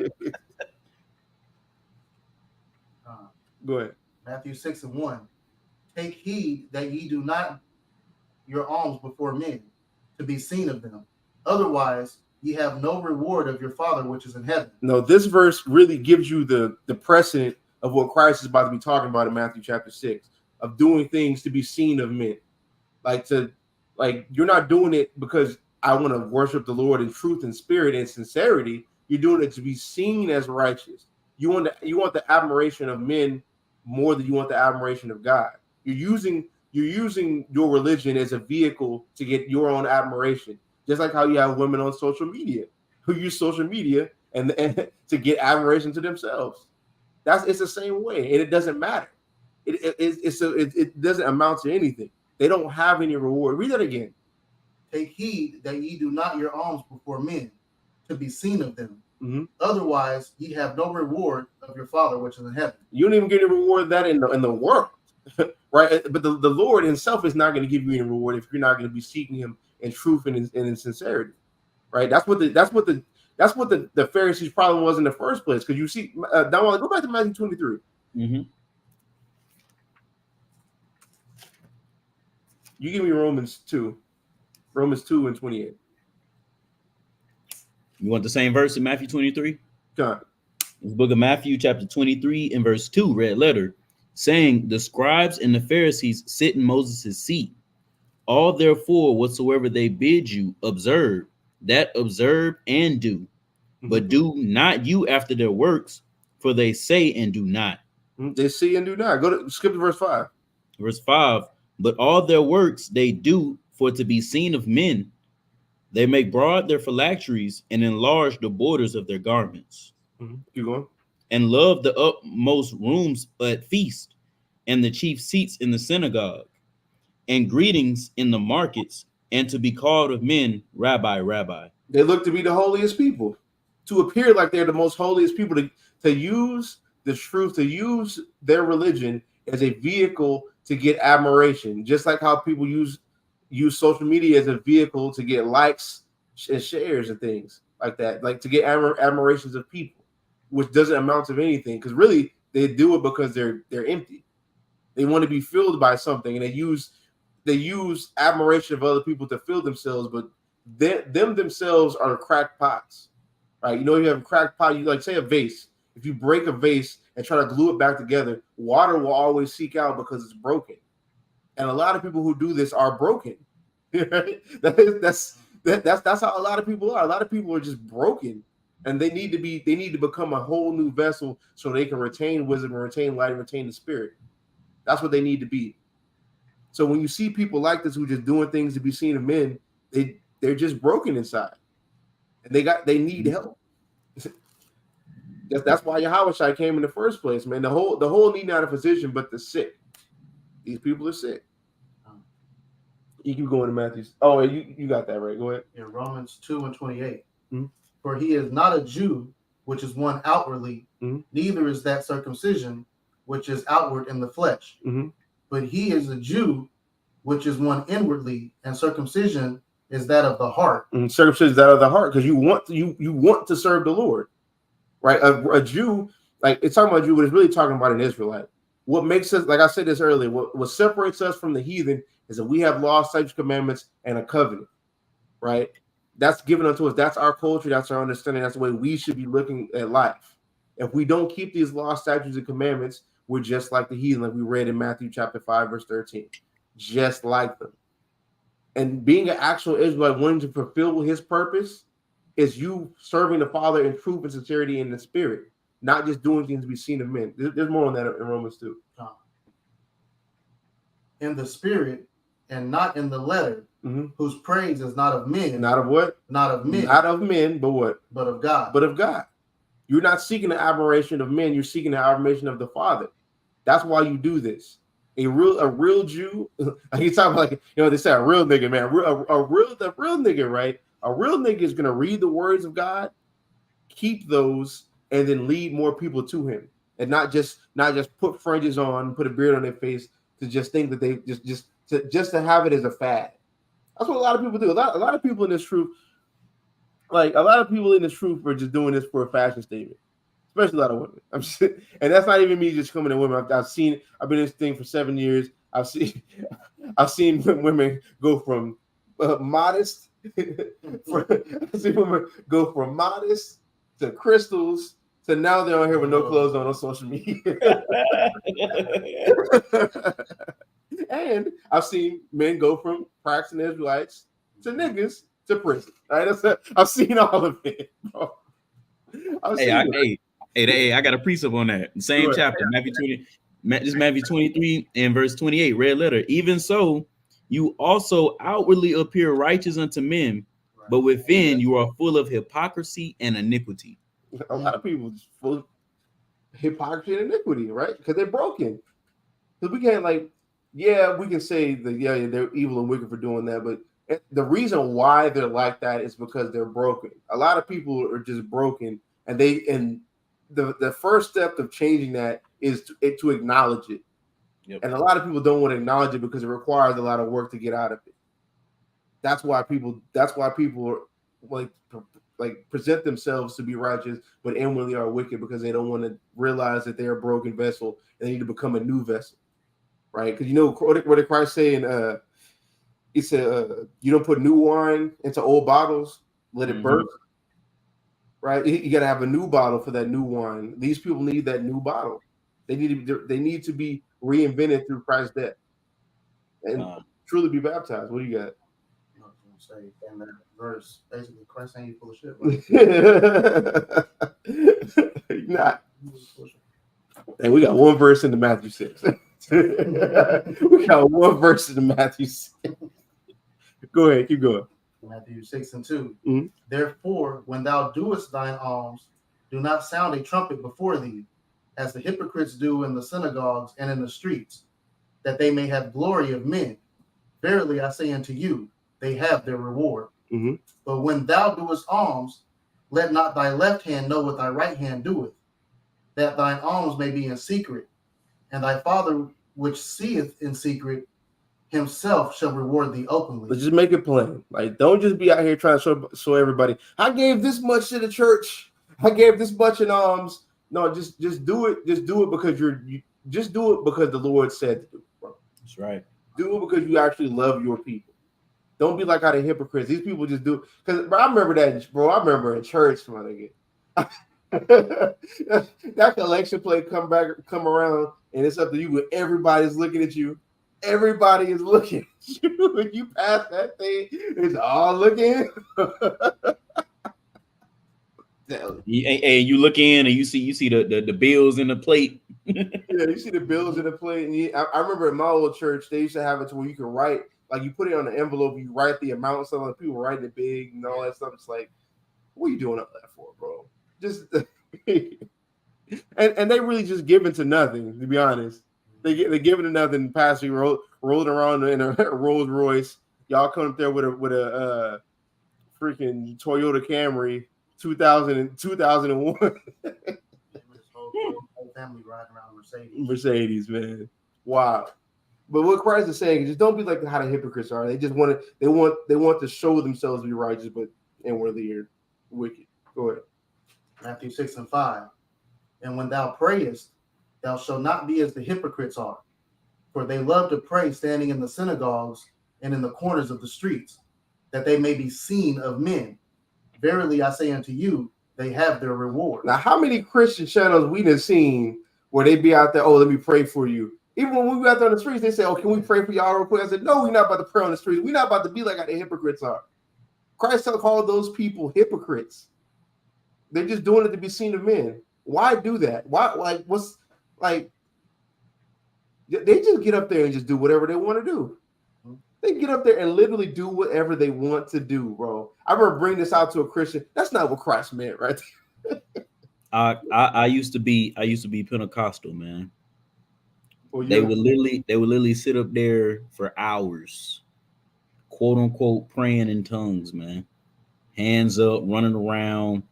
Go ahead. Matthew 6:1. Take heed that ye do not your alms before men, to be seen of them. Otherwise, ye have no reward of your Father which is in heaven. No, this verse really gives you the precedent of what Christ is about to be talking about in Matthew chapter 6, of doing things to be seen of men. Like you're not doing it because I want to worship the Lord in truth and spirit and sincerity. You're doing it to be seen as righteous. You want the admiration of men more than you want the admiration of God. You're using your religion as a vehicle to get your own admiration. Just like how you have women on social media who use social media and to get admiration to themselves. It's the same way, and it doesn't matter. It doesn't amount to anything. They don't have any reward. Read that again. Take heed that ye do not your alms before men, to be seen of them. Mm-hmm. Otherwise, ye have no reward of your Father which is in heaven. You don't even get any reward of that in the world, right? But the Lord Himself is not going to give you any reward if you're not going to be seeking Him in truth and in sincerity, right? That's what the Pharisees' problem was in the first place. Because you see, now go back to Matthew 23. Mm-hmm. You give me Romans 2 and 28. You want the same verse in Matthew 23? Come on. The book of Matthew, chapter 23, and verse 2, red letter, saying, the scribes and the Pharisees sit in Moses' seat. All therefore, whatsoever they bid you, observe, that observe and do. Mm-hmm. But do not you after their works, for they say and do not. They say and do not. Skip to verse 5. Verse 5, but all their works they do for to be seen of men. They make broad their phylacteries and enlarge the borders of their garments. Mm-hmm. Keep going. And love the upmost rooms at feast, and the chief seats in the synagogue, and greetings in the markets, and to be called of men, Rabbi, Rabbi. They look to be the holiest people, to appear like they're the most holiest people, to use the truth, to use their religion as a vehicle to get admiration, just like how people use social media as a vehicle to get likes and shares and things like that, like to get admirations of people, which doesn't amount to anything. Because really, they do it because they're empty. They want to be filled by something, and they use admiration of other people to fill themselves. But them themselves are cracked pots, right? You have a cracked pot. You like say a vase. If you break a vase and try to glue it back together, water will always seek out because it's broken. And a lot of people who do this are broken. That's how a lot of people are. A lot of people are just broken, and they need to become a whole new vessel so they can retain wisdom and retain light and retain the spirit. That's what they need to be. So when you see people like this who are just doing things to be seen of men, they're just broken inside, and they need help. That's why Yahushua came in the first place, man. The whole need not a physician, but the sick. These people are sick. You keep going to Matthew. Oh, you got that right. Go ahead. In Romans 2 and 28. Mm-hmm. For he is not a Jew, which is one outwardly, mm-hmm. neither is that circumcision, which is outward in the flesh. Mm-hmm. But he is a Jew, which is one inwardly, and circumcision is that of the heart. And circumcision is that of the heart, because you want to serve the Lord, right? A Jew, like it's talking about a Jew, but it's really talking about an Israelite. What makes us, like I said this earlier, what separates us from the heathen is that we have laws, statutes, commandments, and a covenant, right? That's given unto us. That's our culture. That's our understanding. That's the way we should be looking at life. If we don't keep these laws, statutes, and commandments, we're just like the heathen, like we read in Matthew chapter 5, verse 13. Just like them. And being an actual Israelite, wanting to fulfill his purpose, is you serving the Father in truth and sincerity in the spirit, not just doing things to be seen of men. There's more on that in Romans 2. In the spirit and not in the letter, mm-hmm. whose praise is not of men. Not of what? Not of men. Not of men, but what? But of God. But of God. You're not seeking the admiration of men. You're seeking the admiration of the Father. That's why you do this. A real Jew, he's talking like, they say a real nigga, man. A real nigga, right? A real nigga is gonna read the words of God, keep those, and then lead more people to him, and not just put fringes on, put a beard on their face to just think that they just to have it as a fad. That's what a lot of people do. A lot of people in this truth, like a lot of people in this truth, are just doing this for a fashion statement. Especially a lot of women. And that's not even me just coming to women. I've been in this thing for 7 years. I've seen women go from modest. I've seen women go from modest to crystals to now they're on here with no clothes on social media. And I've seen men go from practicing Israelites to niggas to prison. Right? I've seen all of it, bro. Hey, I got a precept on that. Same chapter, Matthew 23 and verse 28, red letter. Even so, you also outwardly appear righteous unto men, but within you are full of hypocrisy and iniquity. A lot of people just full of hypocrisy and iniquity, right? Because they're broken. Because we can't we can say that they're evil and wicked for doing that, but the reason why they're like that is because they're broken. A lot of people are just broken, and the first step of changing that is to acknowledge it. Yep. And a lot of people don't want to acknowledge it because it requires a lot of work to get out of it. That's why people present themselves to be righteous, but inwardly are wicked because they don't want to realize that they're a broken vessel and they need to become a new vessel, right? Because what did Christ say? He said, "You don't put new wine into old bottles; let it burst." Right? You got to have a new bottle for that new wine. These people need that new bottle. They need to be reinvented through Christ's death and truly be baptized. What do you got? I was gonna say in that verse, basically, Christ ain't full of shit. Right? Not. And we got one verse in the Matthew 6. We got one verse in the Matthew 6. Go ahead, keep going. Matthew 6:2. Mm-hmm. Therefore, when thou doest thine alms, do not sound a trumpet before thee, as the hypocrites do in the synagogues and in the streets, that they may have glory of men. Verily I say unto you, they have their reward. Mm-hmm. But when thou doest alms, let not thy left hand know what thy right hand doeth, that thine alms may be in secret, and thy Father which seeth in secret himself shall reward thee openly. Let's just make it plain. Like, don't just be out here trying to show everybody, I gave this much to the church. I gave this much in alms. No, just do it. Just do it because just do it because the Lord said to do it, bro. That's right. Do it because you actually love your people. Don't be like how the hypocrites. These people just do. Because I remember that, bro. I remember in church, my nigga. That collection plate come around, and it's up to you. Everybody's looking at you. Everybody is looking at you. When you pass that thing, it's all looking. Hey, you look in and you see the bills in the plate. Yeah, you see the bills in the plate. And I remember in my old church, they used to have it to where you can write, like you put it on the envelope, you write the amount and stuff. Like people writing it big and all that stuff. It's like, what are you doing up that for, bro? Just and they really just give it to nothing, to be honest. They give it to nothing. Pastor rolled around in a Rolls Royce. Y'all come up there with a freaking Toyota Camry 2001. Whole family riding around Mercedes, man. Wow. But what Christ is saying is just don't be like how the hypocrites are. They just want to show themselves to be righteous, but inwardly are wicked. Go ahead. Matthew 6:5. And when thou prayest, thou shalt not be as the hypocrites are, for they love to pray standing in the synagogues and in the corners of the streets, that they may be seen of men. Verily I say unto you, they have their reward. Now, how many Christian channels we done seen where they be out there, oh, let me pray for you. Even when we go out there on the streets, they say, oh, can we pray for y'all real quick? I said, no, we're not about to pray on the streets. We're not about to be like how the hypocrites are. Christ called those people hypocrites. They're just doing it to be seen of men. Why do that? Why? They just get up there and just do whatever they want to do. They get up there and literally do whatever they want to do, bro. I remember bringing this out to a Christian. That's not what Christ meant, right? I used to be Pentecostal, man. Well, they would literally sit up there for hours, quote unquote, praying in tongues, man. Hands up, running around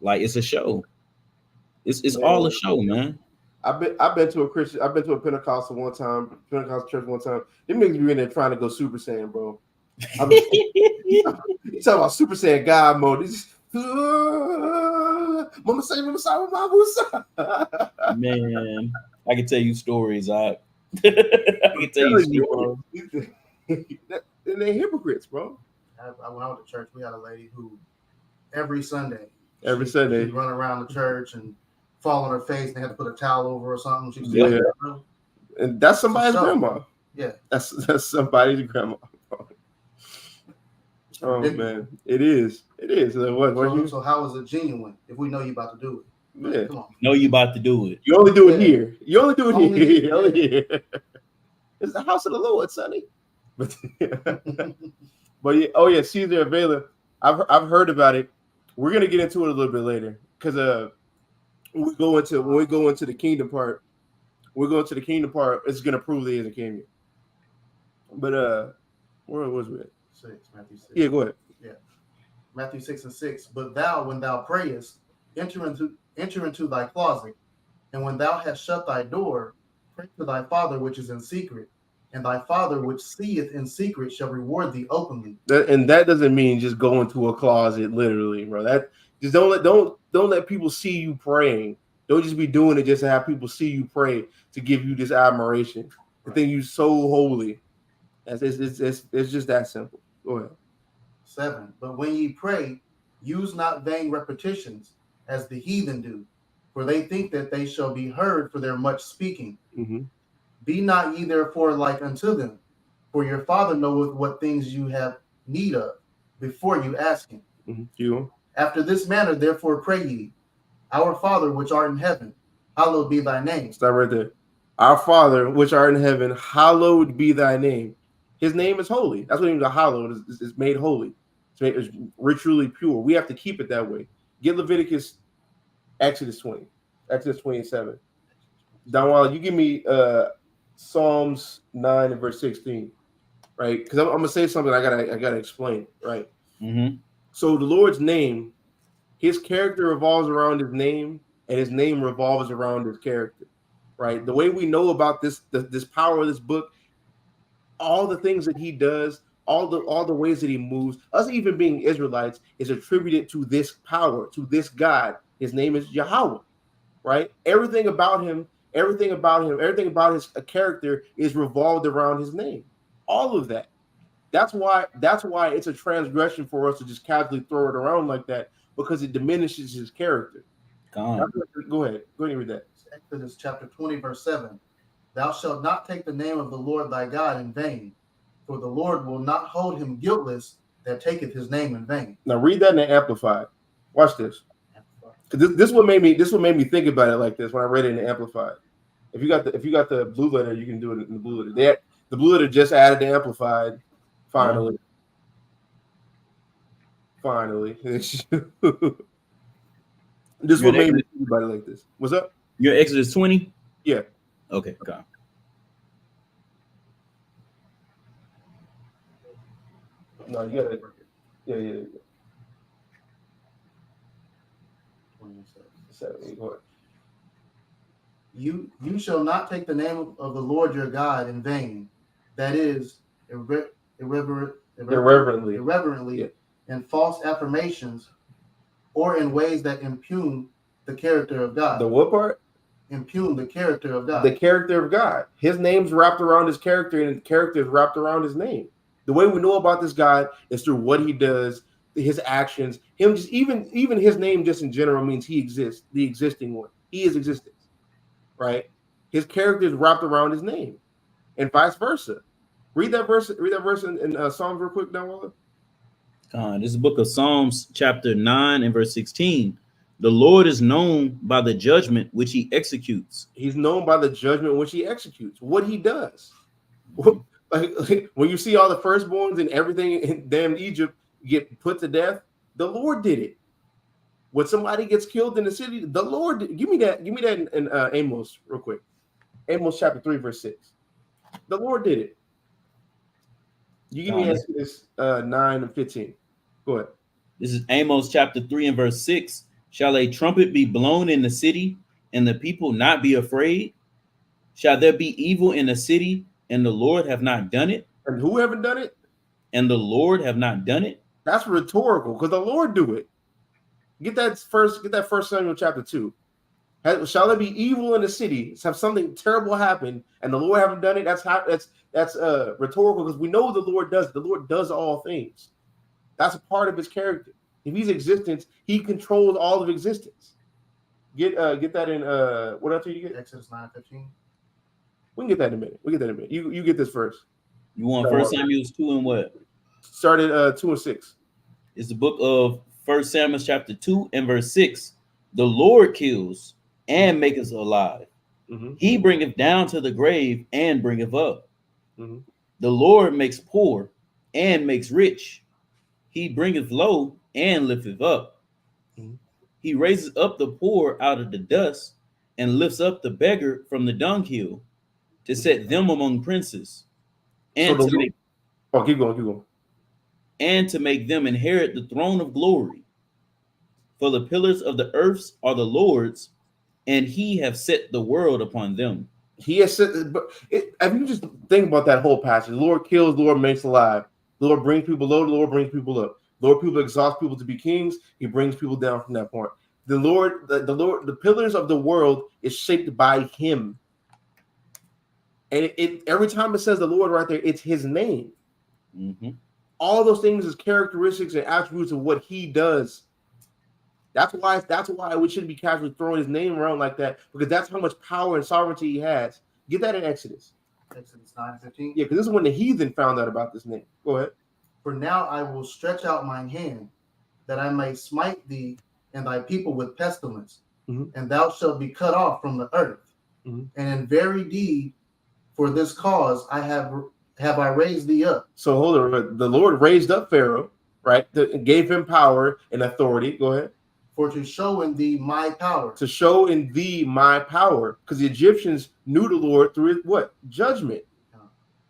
like it's a show. It's all a show, man. I've been to a Pentecostal church one time. Them niggas be in there trying to go Super Saiyan, bro. You talking about Super Saiyan God mode? This Mama say, Mama say, Mama say. Man, I can tell you stories. I can tell you stories. Bro. They're hypocrites, bro. When I went to church, we had a lady who every Sunday, Sunday, she'd run around the church and fall on her face, and they had to put a towel over or something. She's yeah, and that's somebody's grandma. Yeah, that's somebody's grandma. Oh man, it is. So how is it genuine if we know you about to do it? Yeah. Come on. No, you about to do it. You only do it here. You only do it here. Only here. It's the house of the Lord, Sonny. But yeah, oh yeah, Caesar Avila. I've heard about it. We're gonna get into it a little bit later because when we go into the kingdom part, it's gonna prove that he isn't king yet. But where was we at? Matthew 6. Yeah, go ahead. Yeah. Matthew 6:6. But thou, when thou prayest, enter into thy closet, and when thou hast shut thy door, pray to thy Father which is in secret, and thy Father which seeth in secret shall reward thee openly. And that doesn't mean just go into a closet, literally, bro. That just don't let people see you praying. Don't just be doing it just to have people see you pray to give you this admiration. The thing you so holy. It's just that simple. Go ahead. 7. But when ye pray, use not vain repetitions, as the heathen do, for they think that they shall be heard for their much speaking. Mm-hmm. Be not ye therefore like unto them, for your Father knoweth what things you have need of before you ask him. Mm-hmm. After this manner, therefore, pray ye, Our Father which art in heaven, hallowed be thy name. Stop right there. Our Father which art in heaven, hallowed be thy name. His name is holy. That's what it means. Hallowed is made holy. It's ritually pure. We have to keep it that way. Get Leviticus, Exodus 20, Exodus 27. Donwalla, you give me Psalms 9 and verse 16, right? Because I'm gonna say something I gotta explain, right? Mm-hmm. So the Lord's name, his character revolves around his name, and his name revolves around his character, right? The way we know about this power of this book, all the things that he does, all the ways that he moves, us even being Israelites, is attributed to this power, to this God. His name is Yahweh, right? Everything about his character is revolved around his name. All of that. That's why it's a transgression for us to just casually throw it around like that, because it diminishes his character. Go ahead and read that. Exodus chapter 20, verse 7. Thou shalt not take the name of the Lord thy God in vain, for the Lord will not hold him guiltless that taketh his name in vain. Now read that in the Amplified. Watch this. This what made me think about it like this when I read it in the Amplified. If you got the blue letter, you can do it in the blue letter. The blue letter just added the Amplified. Finally. This what made me think about it like this. What's up? You're Exodus 20? Yeah. Okay, go on. No, you got it. Yeah. 7, go ahead. You shall not take the name of the Lord your God in vain, that is irreverently yeah. In false affirmations, or in ways that impugn the character of God. The what part? Impugn the character of God. The character of God. His name's wrapped around his character, and the character is wrapped around his name. The way we know about this God is through what he does, his actions. Him just even his name just in general means he exists, the existing one. He is existence, right? His character is wrapped around his name, and vice versa. Read that verse in Psalms real quick, Donwalla. This is the book of Psalms, chapter 9 and verse 16. The Lord is known by the judgment which he executes. He's known by the judgment which he executes. What he does. Like when you see all the firstborns and everything in damn Egypt get put to death, the Lord did it. When somebody gets killed in the city, the Lord did. Give me that in Amos real quick. Amos chapter 3 verse 6. The Lord did it. You give me Exodus 9 and 15. Go ahead. This is Amos chapter 3 and verse 6. Shall a trumpet be blown in the city, and the people not be afraid? Shall there be evil in the city, and the Lord have not done it? And who haven't done it? and the Lord have not done it? That's rhetorical because the Lord do it. Get that first Samuel chapter 2. Shall there be evil in the city? Have something terrible happened, and the Lord haven't done it? That's rhetorical because we know the Lord does. The Lord does all things. That's a part of his character. If he's existence, he controls all of existence. Get that in what else do you get? Exodus 9:15. We can get that in a minute. You get this first. You want 1 Samuel 2 and what? Started 2 and 6. It's the book of 1 Samuel chapter 2 and verse 6. The Lord kills and maketh alive. Mm-hmm. He bringeth down to the grave and bringeth up. Mm-hmm. The Lord makes poor and makes rich. He bringeth low and lifteth up. Mm-hmm. He raises up the poor out of the dust and lifts up the beggar from the dunghill to set them among princes and keep going. And to make them inherit the throne of glory. For the pillars of the earth are the Lord's, and he have set the world upon them. He has said, but if you just think about that whole passage, the Lord kills, the Lord makes alive. The Lord brings people low, the Lord brings people up. The Lord people exalts people to be kings. He brings people down from that point. The Lord, the pillars of the world is shaped by him. And it every time it says the Lord right there, it's his name. Mm-hmm. All those things is characteristics and attributes of what he does. That's why we shouldn't be casually throwing his name around like that, because that's how much power and sovereignty he has. Get that in Exodus. Exodus 9:15. Yeah, because this is when the heathen found out about this name. Go ahead. For now I will stretch out mine hand, that I may smite thee and thy people with pestilence, and thou shalt be cut off from the earth. And in very deed, for this cause I have I raised thee up. So hold on. The Lord raised up Pharaoh, right? Gave him power and authority. Go ahead. For to show in thee my power. To show in thee my power. Because the Egyptians knew the Lord through what? Judgment.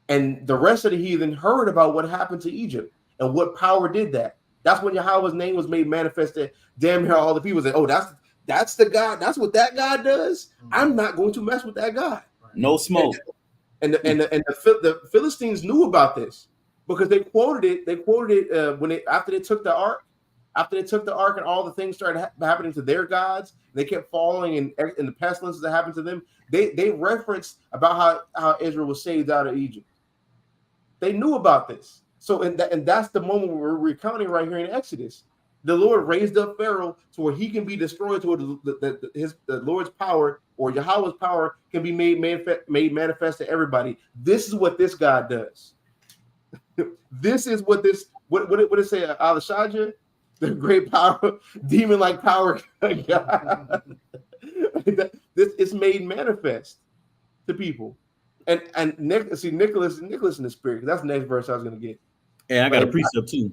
And the rest of the heathen heard about what happened to Egypt and what power did that. That's when Yahweh's name was made manifest. That damn near all the people said, "Oh, that's the God. That's what that God does. I'm not going to mess with that God." No smoke. And the Philistines knew about this because they quoted it. They quoted it after they took the ark. After they took the ark and all the things started happening to their gods, they kept falling in the pestilences that happened to them. They referenced about how Israel was saved out of Egypt. They knew about this. So and that's the moment we're recounting right here in Exodus. The Lord raised up Pharaoh to where he can be destroyed, to where the Lord's power or Yahweh's power can be made manifest to everybody. This is what this God does. This is what what did it say? Al-Shaja, the great power, demon-like power God. This is made manifest to people. And Nicholas in the spirit. That's the next verse I was going to get. Yeah, I got a precept too.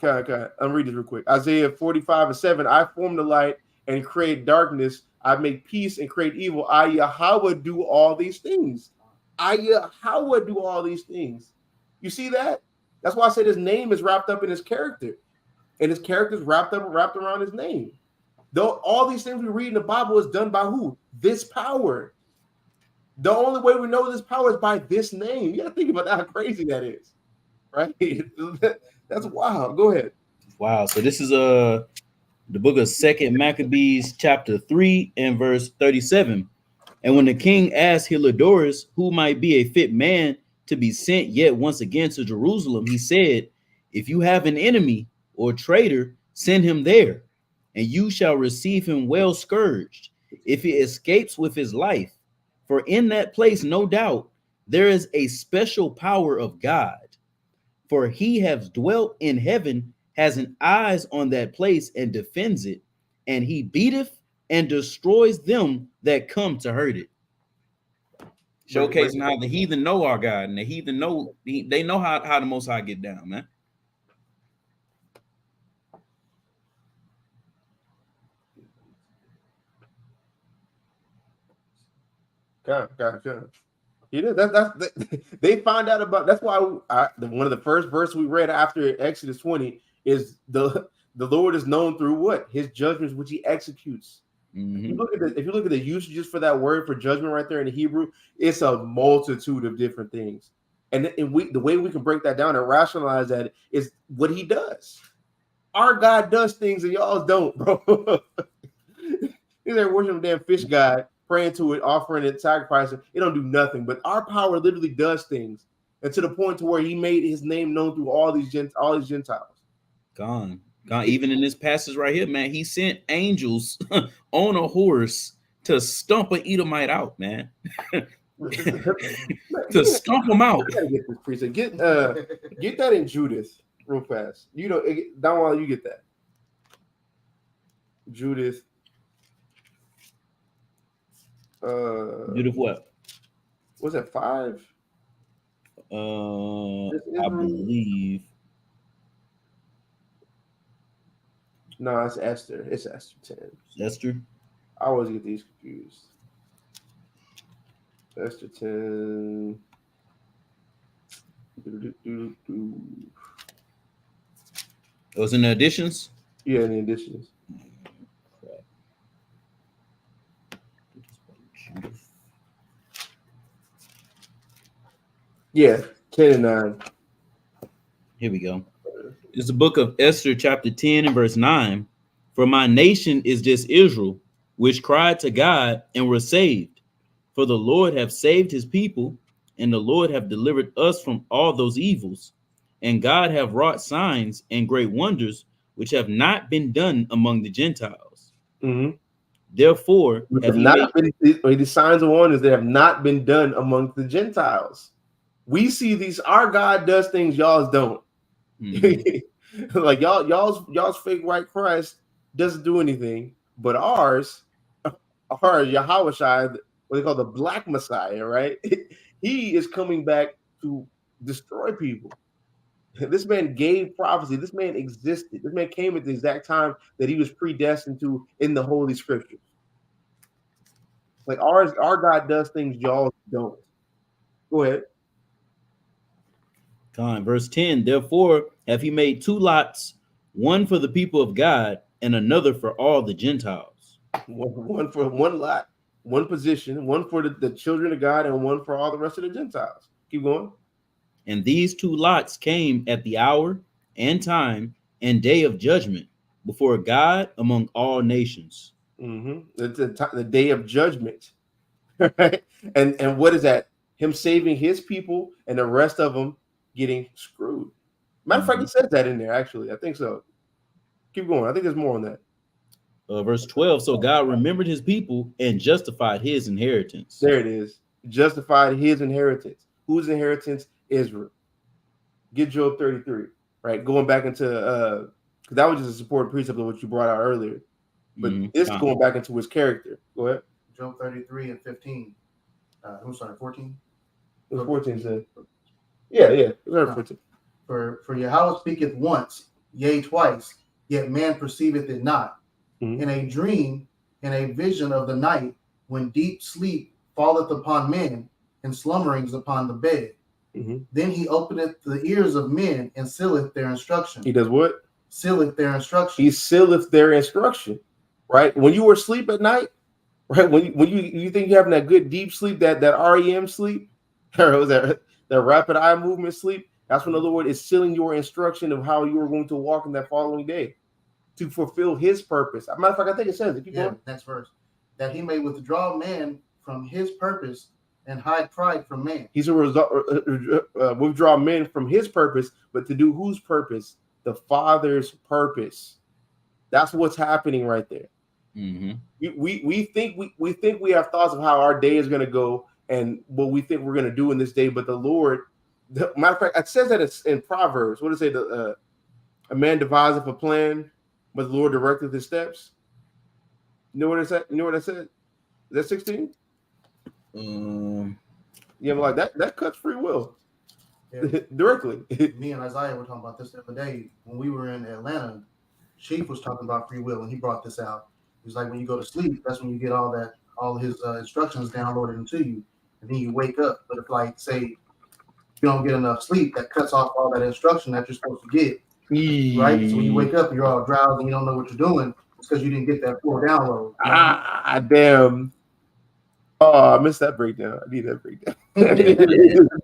Okay. I'll read this real quick. Isaiah 45:7. I form the light and create darkness. I make peace and create evil. I, Yahweh, do all these things. I, Yahweh, do all these things. You see that? That's why I said his name is wrapped up in his character. And his character is wrapped around his name. Though all these things we read in the Bible is done by who? This power. The only way we know this power is by this name. You got to think about how crazy that is, right? That's wild. Go ahead. Wow. So this is the book of 2 Maccabees chapter 3 and verse 37. And when the king asked Heliodorus who might be a fit man to be sent yet once again to Jerusalem, he said, if you have an enemy or traitor, send him there, and you shall receive him well scourged, if he escapes with his life. For in that place, no doubt, there is a special power of God. For he has dwelt in heaven, has an eyes on that place and defends it, and he beateth and destroys them that come to hurt it. Showcasing how the heathen know our God, and the heathen know they know how the Most High get down, man. God. You know, they find out about. That's why one of the first verses we read after Exodus 20 is the Lord is known through what? His judgments, which he executes. If you look at the usages for that word for judgment right there in the Hebrew, it's a multitude of different things. And the way we can break that down and rationalize that is what he does. Our God does things and y'all don't, bro. He's there worshiping damn fish god, praying to it, offering it, sacrificing. It don't do nothing. But our power literally does things, and to the point to where he made his name known through all these Gentiles. Gone. Even in this passage right here, man, he sent angels on a horse to stump an Edomite out, man. To stump him out. I gotta get this preset. Get that in Judith real fast. You know, down while you get that. Judith. Judith what? Was that 5? I believe. No, it's Esther. It's Esther 10. Esther? I always get these confused. Esther 10. It was in the additions? Yeah, in the additions. Yeah, 10 and 9. Here we go. It's the book of Esther, chapter 10 and verse 9. For my nation is this Israel, which cried to God and were saved. For the Lord have saved his people, and the Lord have delivered us from all those evils. And God have wrought signs and great wonders, which have not been done among the Gentiles. Mm-hmm. Therefore, the signs and wonders that have not been done among the Gentiles. We see these. Our God does things y'all's don't. Mm-hmm. Like y'all's fake white Christ doesn't do anything, but ours Yahushua, what they call the Black Messiah, right? He is coming back to destroy people. This man gave prophecy. This man existed. This man came at the exact time that he was predestined to in the Holy Scriptures. Like our God does things y'all don't. Go ahead. Verse 10, therefore have he made 2 lots, one for the people of God and another for all the Gentiles. One for one lot, one position, one for the children of God and one for all the rest of the Gentiles. Keep going. And these 2 lots came at the hour and time and day of judgment before God among all nations. Mm-hmm. The day of judgment. Right? And what is that? Him saving his people and the rest of them getting screwed. Matter of fact, he says that in there, actually. I think so. Keep going. I think there's more on that. Verse 12, so God remembered his people and justified his inheritance. There it is. Justified his inheritance. Whose inheritance? Israel. Get Job 33, right? Going back into, because that was just a supporting precept of what you brought out earlier. But this is going back into his character. Go ahead. Job 33 and 15. I'm sorry, 14? It was 14 said. Yeah. No. 14. For Yahweh speaketh once, yea, twice, yet man perceiveth it not. Mm-hmm. In a dream, in a vision of the night, when deep sleep falleth upon men, and slumberings upon the bed. Mm-hmm. Then he openeth the ears of men and sealeth their instruction. He does what? Sealeth their instruction. He sealeth their instruction, right? When you were asleep at night, right? When you think you're having that good deep sleep, that REM sleep, or was that rapid eye movement sleep? That's when the Lord is sealing your instruction of how you are going to walk in that following day to fulfill his purpose. Matter of fact, I think it says it. Keep going. Next verse. That he may withdraw man from his purpose and hide pride from man. He's withdraw men from his purpose, but to do whose purpose? The Father's purpose. That's what's happening right there. Mm-hmm. We think we have thoughts of how our day is going to go and what we think we're going to do in this day, but the Lord, matter of fact, it says that it's in Proverbs. What does it say? A man deviseth a plan, but the Lord directeth his steps. You know what it said? You know what I said? Is that 16? Yeah, like that cuts free will. Yeah. Directly. Me and Isaiah were talking about this the other day when we were in Atlanta. Chief was talking about free will, and he brought this out. He was like, when you go to sleep, that's when you get all his instructions downloaded into you, and then you wake up. But if, like, say, you don't get enough sleep, that cuts off all that instruction that you're supposed to get, right? So when you wake up, you're all drowsy, and you don't know what you're doing. It's because you didn't get that full download. Damn. Oh, I missed that breakdown. I need that breakdown.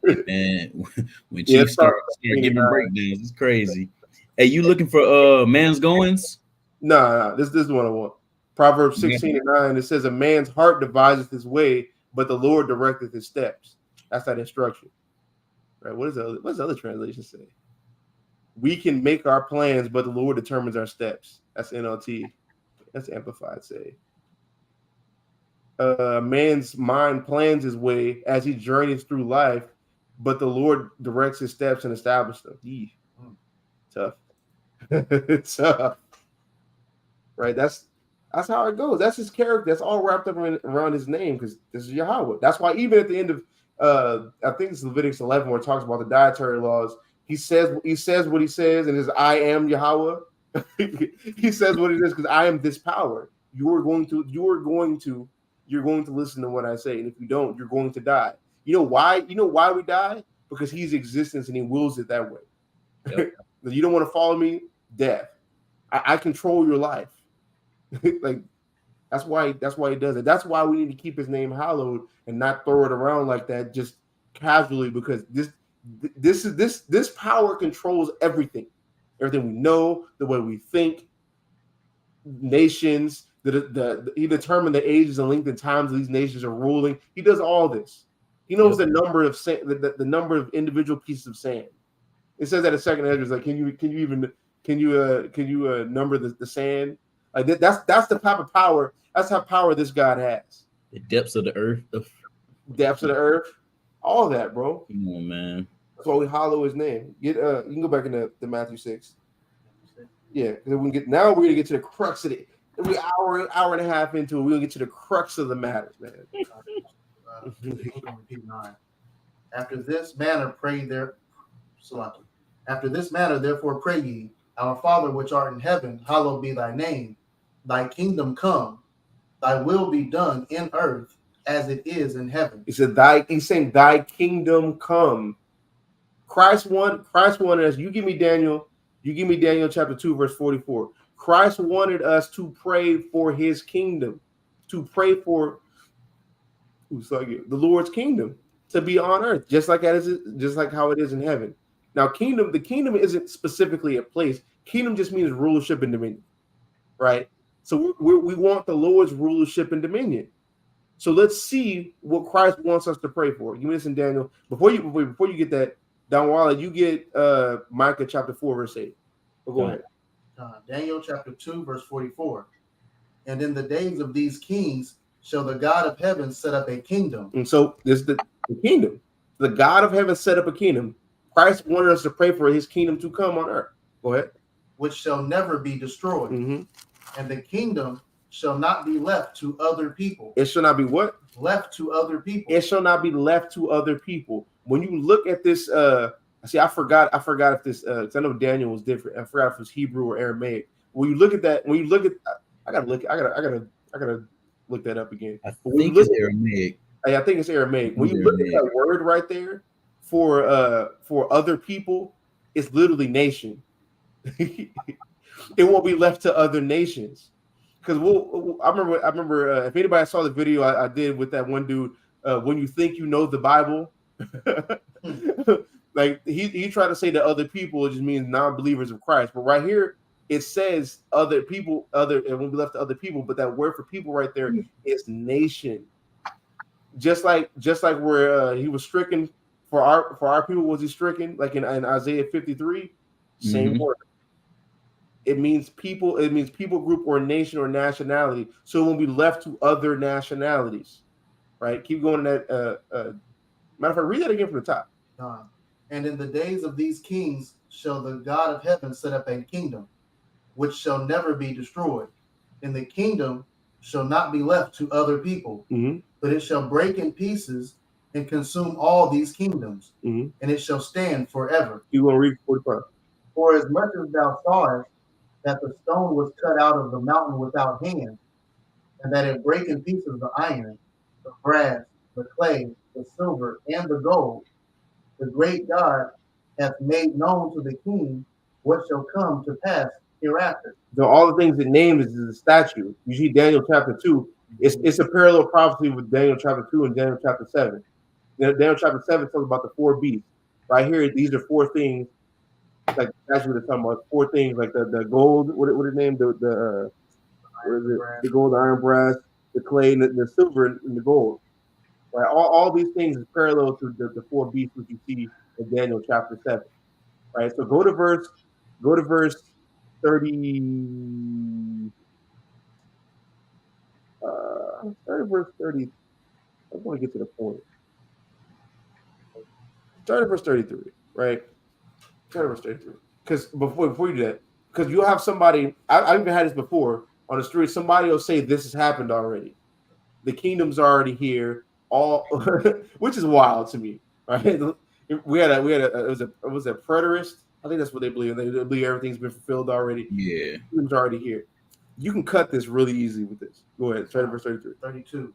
And when Yeah, Chiefs start giving breakdowns, it's crazy. Hey, you looking for man's goings? Nah, this is the one I want. Proverbs 16:9. It says, "A man's heart deviseth his way, but the Lord directeth his steps." That's that instruction, right? What does the other translation say? We can make our plans, but the Lord determines our steps. That's NLT. That's Amplified say. Man's mind plans his way as he journeys through life, but the Lord directs his steps and establishes them. Yee. Tough. Tough. Right? That's how it goes. That's his character. That's all wrapped up around his name, because this is Yahweh. That's why even at the end of I think it's Leviticus 11 where it talks about the dietary laws, he says what he says, and says, "I am Yahweh." He says what it is, because I am this power. You're going to listen to what I say, and if you don't, you're going to die. You know why? You know why we die? Because he's existence and he wills it that way. Yep. You don't want to follow me? Death. I control your life. Like that's why he does it. That's why we need to keep his name hallowed and not throw it around like that just casually, because this power controls everything we know, the way we think, nations. He determined the ages and length and times these nations are ruling. He does all this. He knows the number of the number of individual pieces of sand. It says that in Second Ezra, like, can you number the sand? Like that's the type of power. That's how power this God has. The depths of the earth. Depths of the earth. All that, bro. Come on, man. That's why we hallow his name. You can go back into the Matthew 6. Yeah, because we're gonna get to the crux of it. We hour and a half into it, we're gonna get to the crux of the matter, man. Repeat 9. After this manner therefore pray ye, our Father which art in heaven, hallowed be thy name. Thy kingdom come, thy will be done in earth as it is in heaven. He said, he's saying, thy kingdom come. Christ wanted us. You give me Daniel chapter 2, verse 44. Christ wanted us to pray for his kingdom, to pray for the Lord's kingdom to be on earth, just like how it is in heaven. Now, the kingdom isn't specifically a place. Kingdom just means rulership and dominion, right? So we want the Lord's rulership and dominion. So let's see what Christ wants us to pray for. You listen, Daniel. Before you get that, Donwala, you get Micah chapter 4, verse 8. But go ahead. Daniel chapter 2, verse 44. And in the days of these kings shall the God of heaven set up a kingdom. And so this is the kingdom. The God of heaven set up a kingdom. Christ wanted us to pray for his kingdom to come on earth. Go ahead. Which shall never be destroyed. Mm-hmm. And the kingdom shall not be left to other people. It shall not be what? Left to other people. It shall not be left to other people. When you look at this, I forgot if this, because I know Daniel was different. I forgot if it was Hebrew or Aramaic. When you look at that, I gotta look that up again. I think it's Aramaic. I think it's Aramaic. When you look at that word right there for other people, it's literally nation. It won't be left to other nations. Because I remember if anybody saw the video I did with that one dude, when you think you know the Bible, like he tried to say to other people, it just means non-believers of Christ. But right here, it says other people, it won't be left to other people. But that word for people right there is nation. Just like where he was stricken for our people, was he stricken? Like in Isaiah 53, same word. It means people. It means people group or nation or nationality. So it won't be left to other nationalities, right? Keep going. That matter of fact, read that again from the top. And in the days of these kings shall the God of heaven set up a kingdom, which shall never be destroyed. And the kingdom shall not be left to other people, but it shall break in pieces and consume all these kingdoms, and it shall stand forever. You want to read 45? For as much as thou sawest that the stone was cut out of the mountain without hand, and that it brake in pieces the iron, the brass, the clay, the silver, and the gold, the great God hath made known to the king what shall come to pass hereafter. So all the things it named is the statue. You see Daniel chapter 2. It's a parallel prophecy with Daniel chapter 2 and Daniel chapter 7. Daniel chapter 7 talks about the 4 beasts. Right here, these are 4 things. Like that's what they're talking about. 4 things, like the gold. What is it named? What is it? The gold, the iron, brass, the clay, and the silver, and the gold. Right, all these things is parallel to the 4 beasts which you see in Daniel chapter 7. Right, so go to verse 30. Start at verse 30. I want to get to the point. Start at verse 33, right? Start at verse 33. Because before you do that, because you'll have somebody, I even had this before on the street, somebody will say this has happened already. The kingdom's already here, all which is wild to me, right? It was a preterist. I think that's what they believe. They believe everything's been fulfilled already. Yeah. The kingdom's already here. You can cut this really easy with this. Go ahead. Start at verse 33. 32.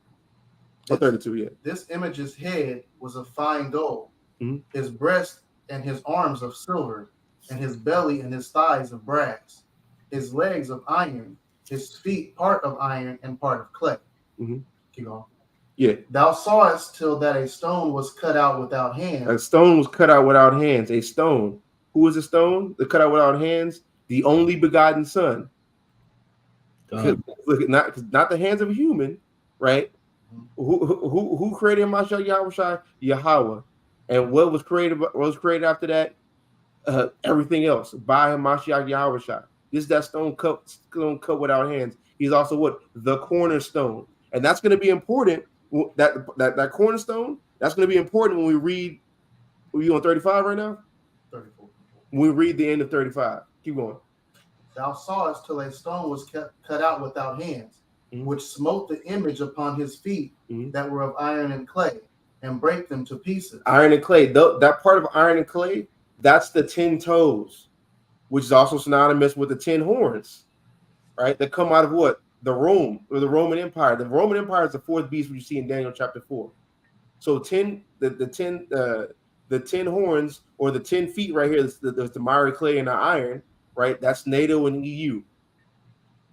Oh, 32, yeah. This image's head was of fine gold, his breast and his arms of silver, and his belly and his thighs of brass, his legs of iron, his feet part of iron and part of clay. Keep going. Yeah. Thou sawest till that a stone was cut out without hands. A stone was cut out without hands. A stone. Who is a stone? The cut out without hands? The only begotten Son. Look, not the hands of a human, right? Who created Mashiach Yahweh? And what was created after that? Everything else by Mashiach Yahweh. This is that stone cut without hands. He's also what? The cornerstone. And that's going to be important. That cornerstone, that's going to be important when we read. Are you on 35 right now? 34. When we read the end of 35. Keep going. Thou sawest till a stone was cut out without hands, which smote the image upon his feet that were of iron and clay, and break them to pieces. Iron and clay. That part of iron and clay, that's the 10 toes, which is also synonymous with the 10 horns, right? That come out of what? The Roman Empire. The Roman Empire is the 4th beast we see in Daniel chapter 4. So the 10 horns, or the 10 feet right here, there's the miry clay and the iron, right? That's NATO and EU.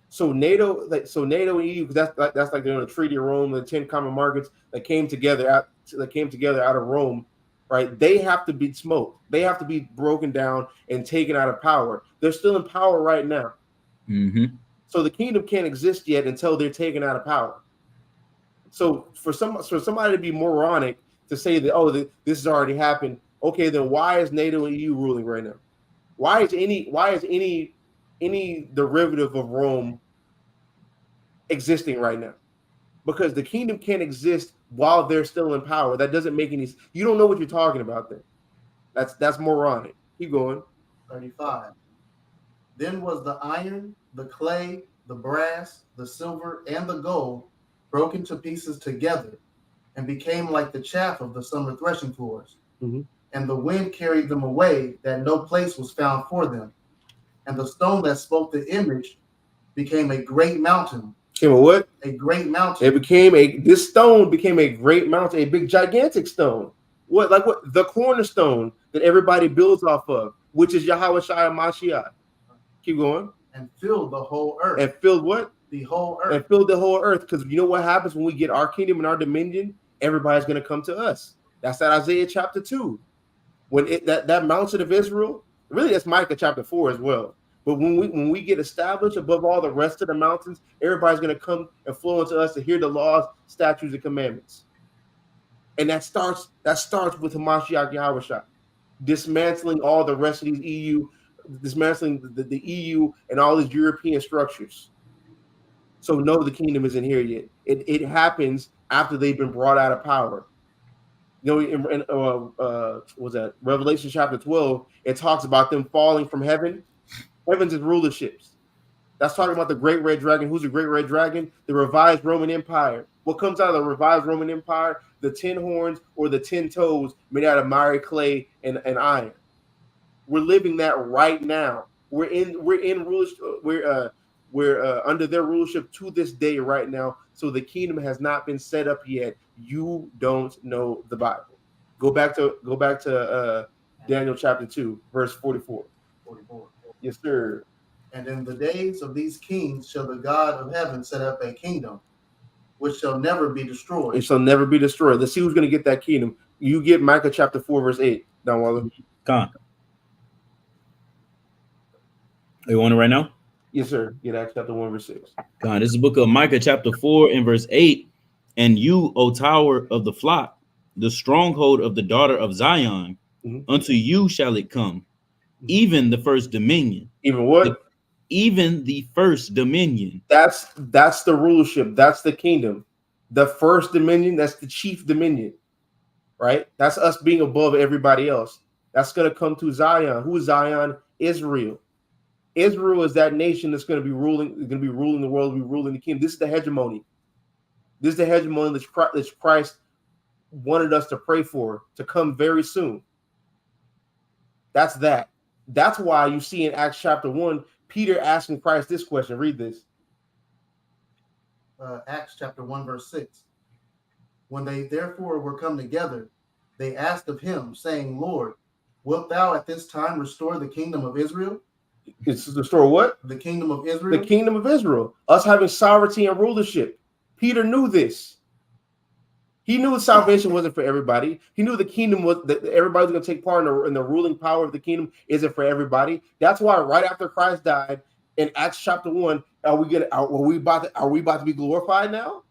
So NATO and EU, because that's like the Treaty of Rome, the 10 common markets that came together out of Rome, right? They have to be smoked. They have to be broken down and taken out of power. They're still in power right now. So the kingdom can't exist yet until they're taken out of power. So for somebody to be moronic to say that this has already happened, okay, then why is NATO and EU ruling right now? Why is any derivative of Rome existing right now? Because the kingdom can't exist while they're still in power. That doesn't make any. You don't know what you're talking about then. That's moronic. Keep going. 35. Then was the iron, the clay, the brass, the silver, and the gold broken to pieces together, and became like the chaff of the summer threshing floors. And the wind carried them away, that no place was found for them. And the stone that spoke the image became a great mountain. Became a what? A great mountain. This stone became a great mountain, a big gigantic stone. What? The cornerstone that everybody builds off of, which is Yahweh Shai Mashiach. Keep going. And filled the whole earth. And filled what? The whole earth. And filled the whole earth. Because you know what happens when we get our kingdom and our dominion? Everybody's going to come to us. That's at Isaiah chapter 2. When that mountain of Israel, really that's Micah chapter 4 as well. But when we get established above all the rest of the mountains, everybody's going to come and flow into us to hear the laws, statutes, and commandments. And that starts with Hamashiach Yahweh, dismantling all the rest of these EU, dismantling the EU and all these European structures. So no, the kingdom isn't here yet. It happens after they've been brought out of power. You know, was that Revelation chapter 12? It talks about them falling from heaven. Heavens is rulerships. That's talking about the great red dragon. Who's the great red dragon? The revised Roman Empire. What comes out of the revised Roman Empire? The 10 horns or the 10 toes made out of miry clay and iron. We're living that right now. We're under their rulership to this day right now. So the kingdom has not been set up yet. You don't know the Bible. Go back to Daniel chapter 2, verse 44. 44. Yes, sir. And in the days of these kings shall the God of heaven set up a kingdom which shall never be destroyed. It shall never be destroyed. Let's see who's going to get that kingdom. You get Micah chapter 4, verse 8. Don Waller. Con. You want it right now? Yes, sir. Get Acts chapter 1, verse 6. God, this is the book of Micah, chapter 4, and verse 8. And you, O tower of the flock, the stronghold of the daughter of Zion, unto you shall it come, even the first dominion. Even what? Even the first dominion. That's the rulership. That's the kingdom. The first dominion, that's the chief dominion, right? That's us being above everybody else. That's going to come to Zion. Who is Zion? Israel. Israel is that nation that's going to be ruling the world, be ruling the kingdom. This is the hegemony. This is the hegemony that Christ wanted us to pray for to come very soon. That's that. That's why you see in Acts chapter 1, Peter asking Christ this question. Read this. Acts chapter 1, verse 6. When they therefore were come together, they asked of him, saying, Lord, wilt thou at this time restore the kingdom of Israel? It's the story what? The kingdom of Israel. The kingdom of Israel. Us having sovereignty and rulership. Peter knew this. He knew salvation wasn't for everybody. He knew the kingdom was that everybody was going to take part in the ruling power of the kingdom isn't for everybody. That's why right after Christ died in Acts chapter 1, are we about to be glorified now?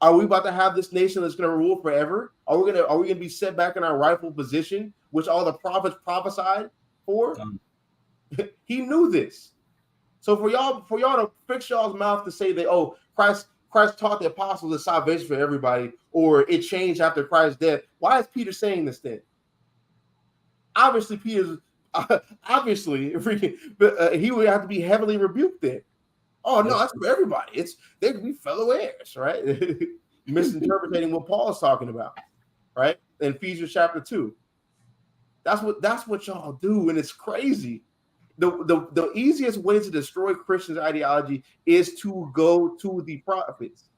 Are we about to have this nation that's going to rule forever? Are we going to be set back in our rightful position, which all the prophets prophesied for? He knew this. So for y'all to fix y'all's mouth to say that, oh, Christ taught the apostles that salvation for everybody, or it changed after Christ's death. Why is Peter saying this then? Obviously, he would have to be heavily rebuked then. Oh no, that's for everybody. They could be fellow heirs, right? Misinterpreting what Paul is talking about, right? In Ephesians chapter 2. That's what y'all do, and it's crazy. The easiest way to destroy Christians' ideology is to go to the prophets.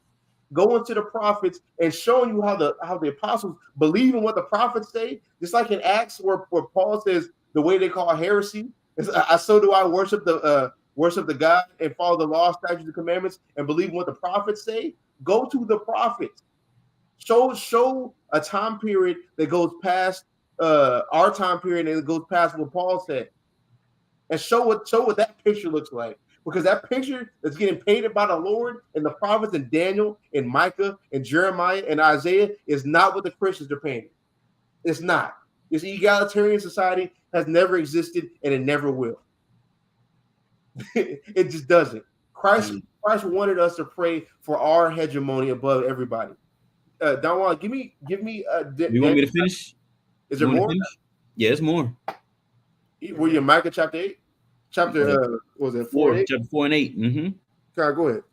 Go into the prophets and showing you how the apostles believe in what the prophets say. Just like in Acts where Paul says the way they call heresy is, so do I worship the God and follow the law, statutes, and commandments and believe in what the prophets say. Go to the prophets. Show a time period that goes past our time period and it goes past what Paul said. And show what that picture looks like. Because that picture that's getting painted by the Lord and the prophets and Daniel and Micah and Jeremiah and Isaiah is not what the Christians are painting. It's not. This egalitarian society has never existed and it never will. It just doesn't. Christ wanted us to pray for our hegemony above everybody. Don Juan, give me. You want me to finish? Is there more? Yeah, it's more. Were you in Micah chapter 8? Chapter was it 4 and 8? Chapter 4 and 8. Mm-hmm. God, go ahead.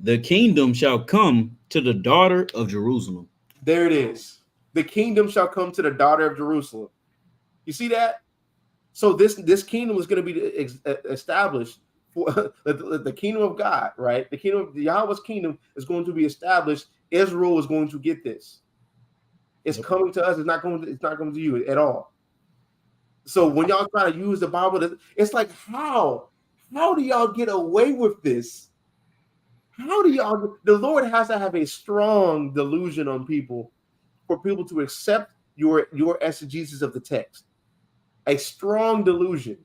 The kingdom shall come to the daughter of Jerusalem. There it is. The kingdom shall come to the daughter of Jerusalem. You see that? So this kingdom is going to be established for the kingdom of God, right? The kingdom of Yahweh's kingdom is going to be established. Israel is going to get this. It's coming to us. It's not coming to you at all. So when y'all try to use the Bible, it's like, how do y'all get away with this? The Lord has to have a strong delusion on people for people to accept your exegesis of the text. A strong delusion.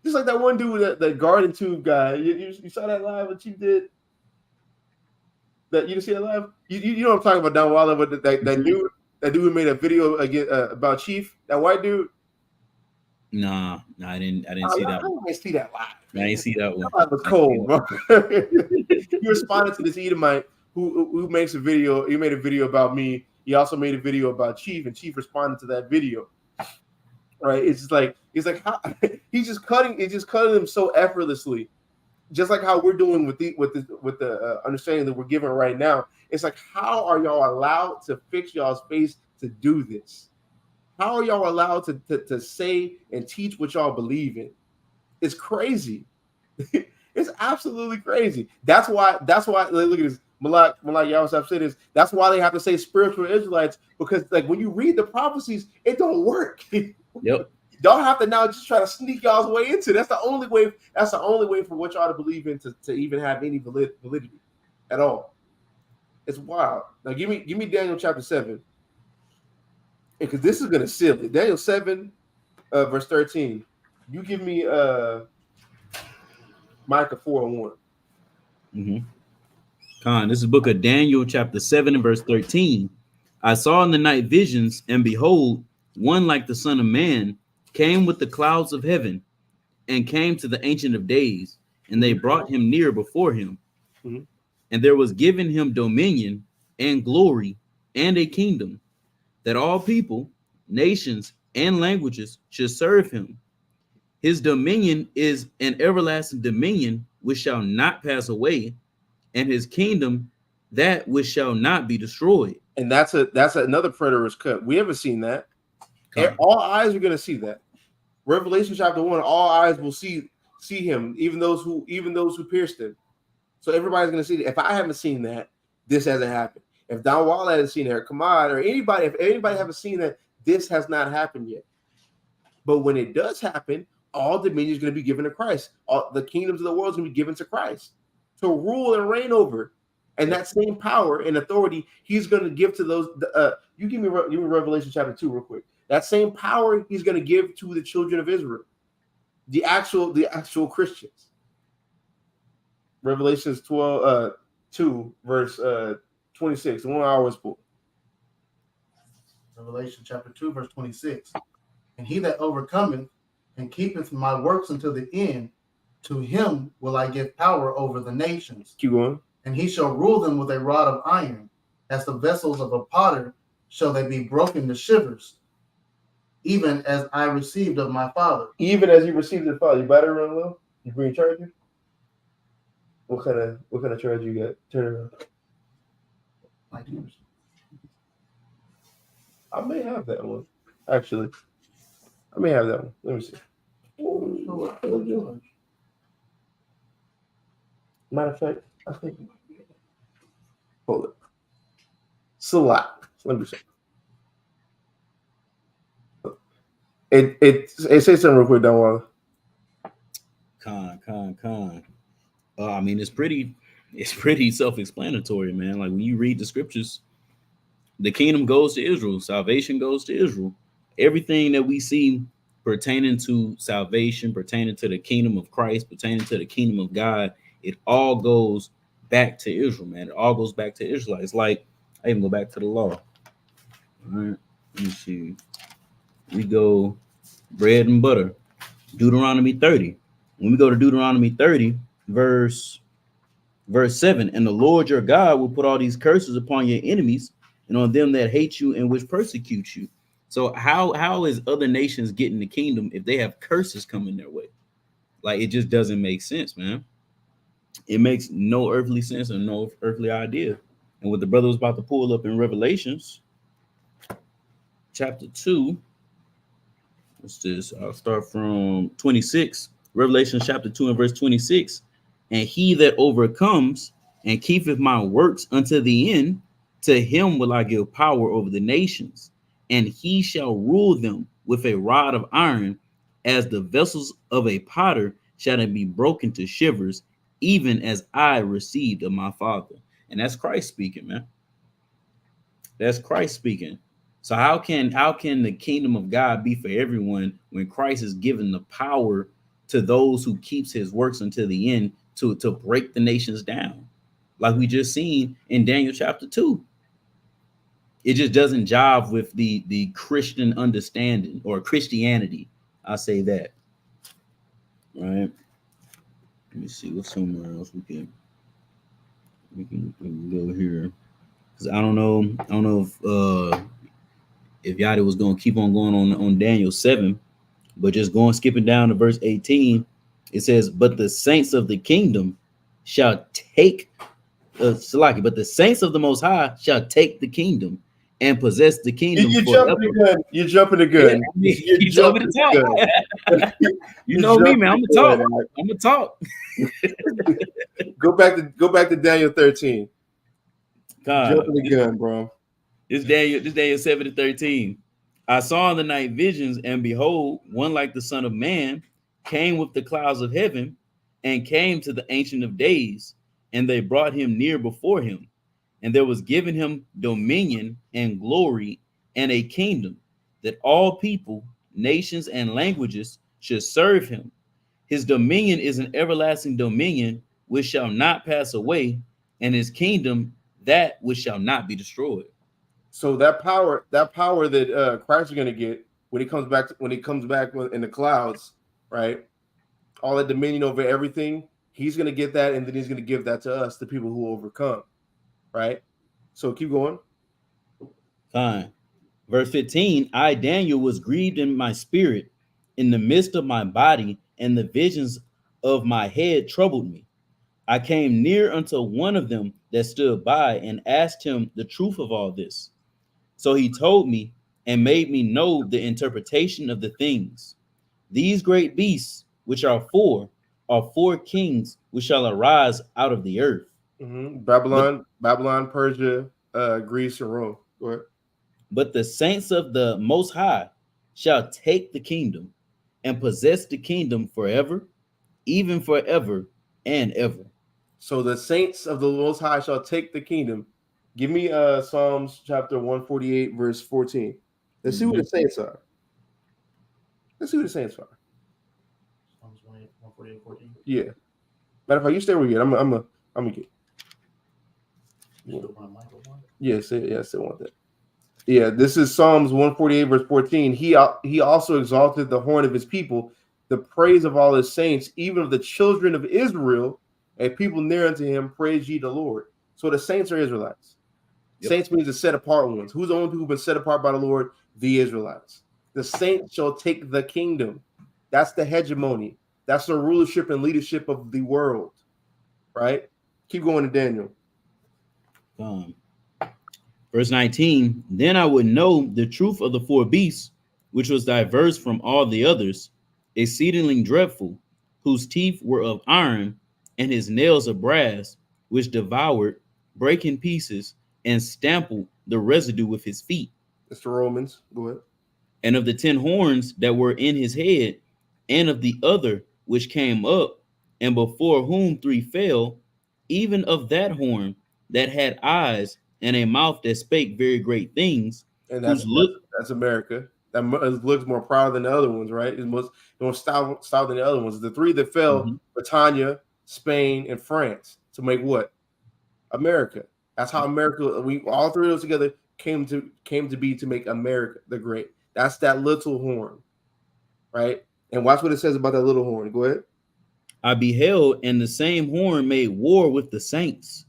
Just like that one dude, the garden tube guy. You saw that live what you did? That you didn't see that live? You know what I'm talking about, Don Waller, but that dude who made a video again about Chief, that white dude. Nah, I didn't see that. I didn't see that live. I didn't see that one. That was cold, bro. He responded to this Edomite who makes a video. He made a video about me. He also made a video about Chief, and Chief responded to that video. Right? It's just like he's just cutting them so effortlessly, just like how we're doing with the understanding that we're given right now. It's like, how are y'all allowed to fix y'all's face to do this? How are y'all allowed to say and teach what y'all believe in? It's crazy. It's absolutely crazy. That's why. Look at this. Malak Yawasab said this. That's why they have to say spiritual Israelites, because like when you read the prophecies, it don't work. Yep. Y'all have to now just try to sneak y'all's way into it. That's the only way for what y'all to believe in to even have any validity at all. It's wild. Now give me Daniel chapter 7. because this is gonna seal it. Daniel 7, verse 13. You give me Micah 4:1. Con, this is book of Daniel, chapter 7 and verse 13. I saw in the night visions, and behold, one like the Son of Man came with the clouds of heaven, and came to the Ancient of Days, and they brought him near before him. Mhm. And there was given him dominion and glory and a kingdom, that all people, nations, and languages should serve him. His dominion is an everlasting dominion which shall not pass away, and his kingdom that which shall not be destroyed. And that's another preterist cut. We haven't seen that. Come. All eyes are going to see that. Revelation chapter 1, all eyes will see him, even those who pierced him. So everybody's going to see that. If I haven't seen that, this hasn't happened. If Don Wall hasn't seen it, or Kamad, or anybody, if anybody haven't seen that, this has not happened yet. But when it does happen, all dominion is going to be given to Christ. All the kingdoms of the world is going to be given to Christ to rule and reign over. And that same power and authority he's going to give to those. You give me Revelation chapter 2 real quick. That same power he's going to give to the children of Israel, the actual Christians. Revelations 2 verse 26. The one I always pull. Revelation chapter 2 verse 26. And he that overcometh and keepeth my works until the end, to him will I give power over the nations. Keep going. And he shall rule them with a rod of iron, as the vessels of a potter shall they be broken to shivers, even as I received of my Father. Even as you received the Father. Your battery run low? You bring a charger? What kind of charger you got? Turn it around. Like yours. I may have that one. Actually. I may have that one. Let me see. Matter of fact, I think. Hold it. Salat. Let me see. It says something real quick, Don Con. I mean, it's pretty self-explanatory, man. Like when you read the scriptures, the kingdom goes to Israel, salvation goes to Israel. Everything that we see pertaining to salvation, pertaining to the kingdom of Christ, pertaining to the kingdom of God, it all goes back to Israel, man. It all goes back to Israelites. Like, I even go back to the law. All right, let me see. We go bread and butter, Deuteronomy 30. When we go to Deuteronomy 30, verse 7, and the Lord your God will put all these curses upon your enemies and on them that hate you and which persecute you. So how is other nations getting the kingdom if they have curses coming their way? Like, it just doesn't make sense, man. It makes no earthly sense and no earthly idea. And what the brother was about to pull up in Revelations chapter 2, what's this? I'll start from 26. Revelation chapter 2 and verse 26. And he that overcomes and keepeth my works unto the end, to him will I give power over the nations, and he shall rule them with a rod of iron, as the vessels of a potter shall they be broken to shivers, even as I received of my Father. And that's Christ speaking, man. That's Christ speaking. So how can the kingdom of God be for everyone when Christ is given the power to those who keeps his works until the end to break the nations down, like we just seen in Daniel chapter 2? It just doesn't jive with the Christian understanding or Christianity. I say that. All right. Let me see what's somewhere else we can go here, because I don't know if Yadi was gonna keep on going on Daniel 7, but just skipping down to verse 18, it says, "But the saints of the kingdom shall take Salaki, but the saints of the Most High shall take the kingdom and possess the kingdom forever." You're jumping the gun. Yeah, you told me to talk. You know me, man. I'm gonna talk. Go back to Daniel 13. God, Jumping the gun, bro. This Daniel 7 to 13. I saw in the night visions, and behold, one like the Son of Man came with the clouds of heaven, and came to the Ancient of Days, and they brought him near before him. And there was given him dominion and glory and a kingdom, that all people, nations, and languages should serve him. His dominion is an everlasting dominion which shall not pass away, and his kingdom that which shall not be destroyed. So that power that Christ is going to get when he comes back in the clouds, right? All that dominion over everything, he's going to get that, and then he's going to give that to us, the people who overcome, right? So keep going. Fine. Verse 15, I, Daniel, was grieved in my spirit in the midst of my body, and the visions of my head troubled me. I came near unto one of them that stood by and asked him the truth of all this. So he told me and made me know the interpretation of the things. These great beasts, which are four kings which shall arise out of the earth. Babylon, Persia, Greece, and Rome. Go ahead. But the saints of the Most High shall take the kingdom and possess the kingdom forever, even forever and ever. So the saints of the Most High shall take the kingdom. Give me Psalms chapter 148, verse 14. Let's see who the saints are. Let's see who the saints are. Psalms 148, 14. Yeah. Matter of fact, you stay where you're at. I'm gonna get. Yes, I still want that. Yeah, this is Psalms 148, verse 14. He also exalted the horn of his people, the praise of all his saints, even of the children of Israel, and people near unto him, praise ye the Lord. So the saints are Israelites. Yep. Saints means the set apart ones. Who's the only people who've been set apart by the Lord? The Israelites. The saints shall take the kingdom. That's the hegemony. That's the rulership and leadership of the world. Right? Keep going to Daniel. Verse 19, then I would know the truth of the four beasts, which was diverse from all the others, exceedingly dreadful, whose teeth were of iron, and his nails of brass, which devoured, break in pieces, and stampled the residue with his feet. That's the Romans. Go ahead. And of the 10 horns that were in his head, and of the other which came up, and before whom 3 fell, even of that horn that had eyes and a mouth that spake very great things, and that's America. That looks more proud than the other ones, right? It's more style than the other ones. The 3 that fell: Britannia, Spain, and France, to make what? America. That's how America. We all 3 of those together came to be, to make America the great. That's that little horn, right? And watch what it says about that little horn. Go ahead. I beheld, and the same horn made war with the saints,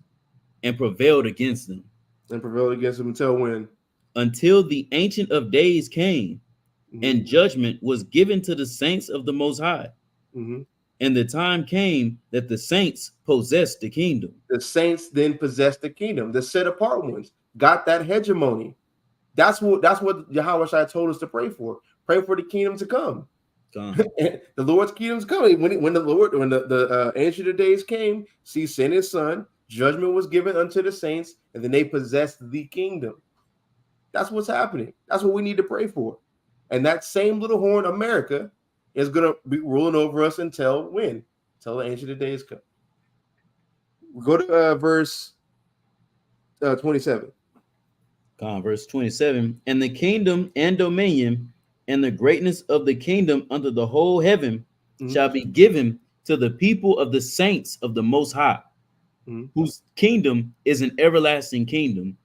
and prevailed against them. And prevailed against them until when? Until the Ancient of Days came, and judgment was given to the saints of the Most High. And the time came that the saints possessed the kingdom. The saints then possessed the kingdom. The set apart ones got that hegemony. That's what Yahweh told us to pray for. Pray for the kingdom to come. The Lord's kingdom is coming. When the Ancient of Days came, he sent his son. Judgment was given unto the saints, and then they possessed the kingdom. That's what's happening. That's what we need to pray for. And that same little horn, America, is going to be ruling over us until when? Until the Ancient of Days come. We go to verse 27. Verse 27. And the kingdom and dominion and the greatness of the kingdom under the whole heaven shall be given to the people of the saints of the Most High, whose kingdom is an everlasting kingdom,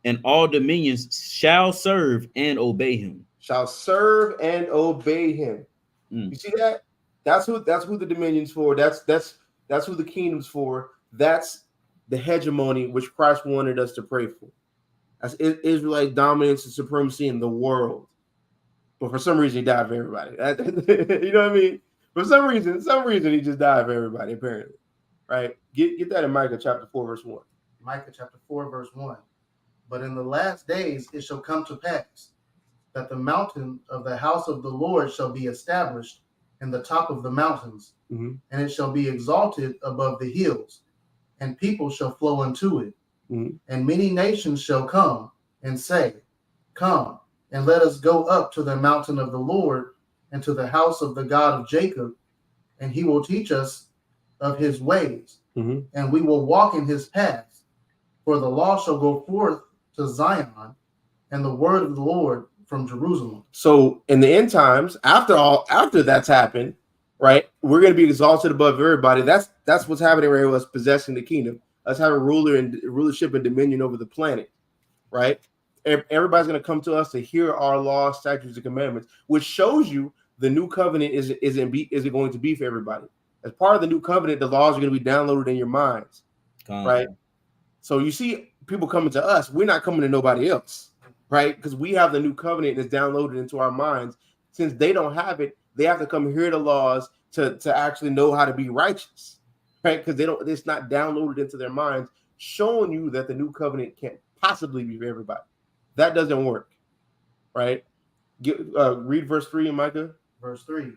and all dominions shall serve and obey him. Shall serve and obey him. You see that? That's who the dominion's for. That's who the kingdom's for. That's the hegemony which Christ wanted us to pray for. That's Israelite dominance and supremacy in the world. But for some reason, he died for everybody. You know what I mean? For some reason, he just died for everybody, apparently. Right? Get that in Micah chapter 4, verse 1. Micah chapter 4, verse 1. But in the last days it shall come to pass that the mountain of the house of the Lord shall be established in the top of the mountains, and it shall be exalted above the hills, and people shall flow unto it. And many nations shall come and say, Come, and let us go up to the mountain of the Lord, and to the house of the God of Jacob, and he will teach us of his ways, and we will walk in his paths. For the law shall go forth to Zion, and the word of the Lord from Jerusalem. So in the end times, after that's happened, right, we're going to be exalted above everybody. That's what's happening right with us possessing the kingdom, us having rulership and dominion over the planet, right? Everybody's going to come to us to hear our laws, statutes, and commandments, which shows you the new covenant is it going to be for everybody. As part of the new covenant, the laws are going to be downloaded in your minds, right? So you see people coming to us. We're not coming to nobody else, right? Because we have the new covenant that's downloaded into our minds. Since they don't have it, they have to come hear the laws to actually know how to be righteous, right? Because it's not downloaded into their minds, showing you that the new covenant can't possibly be for everybody. That doesn't work, right? Read verse 3 in Micah. Verse 3.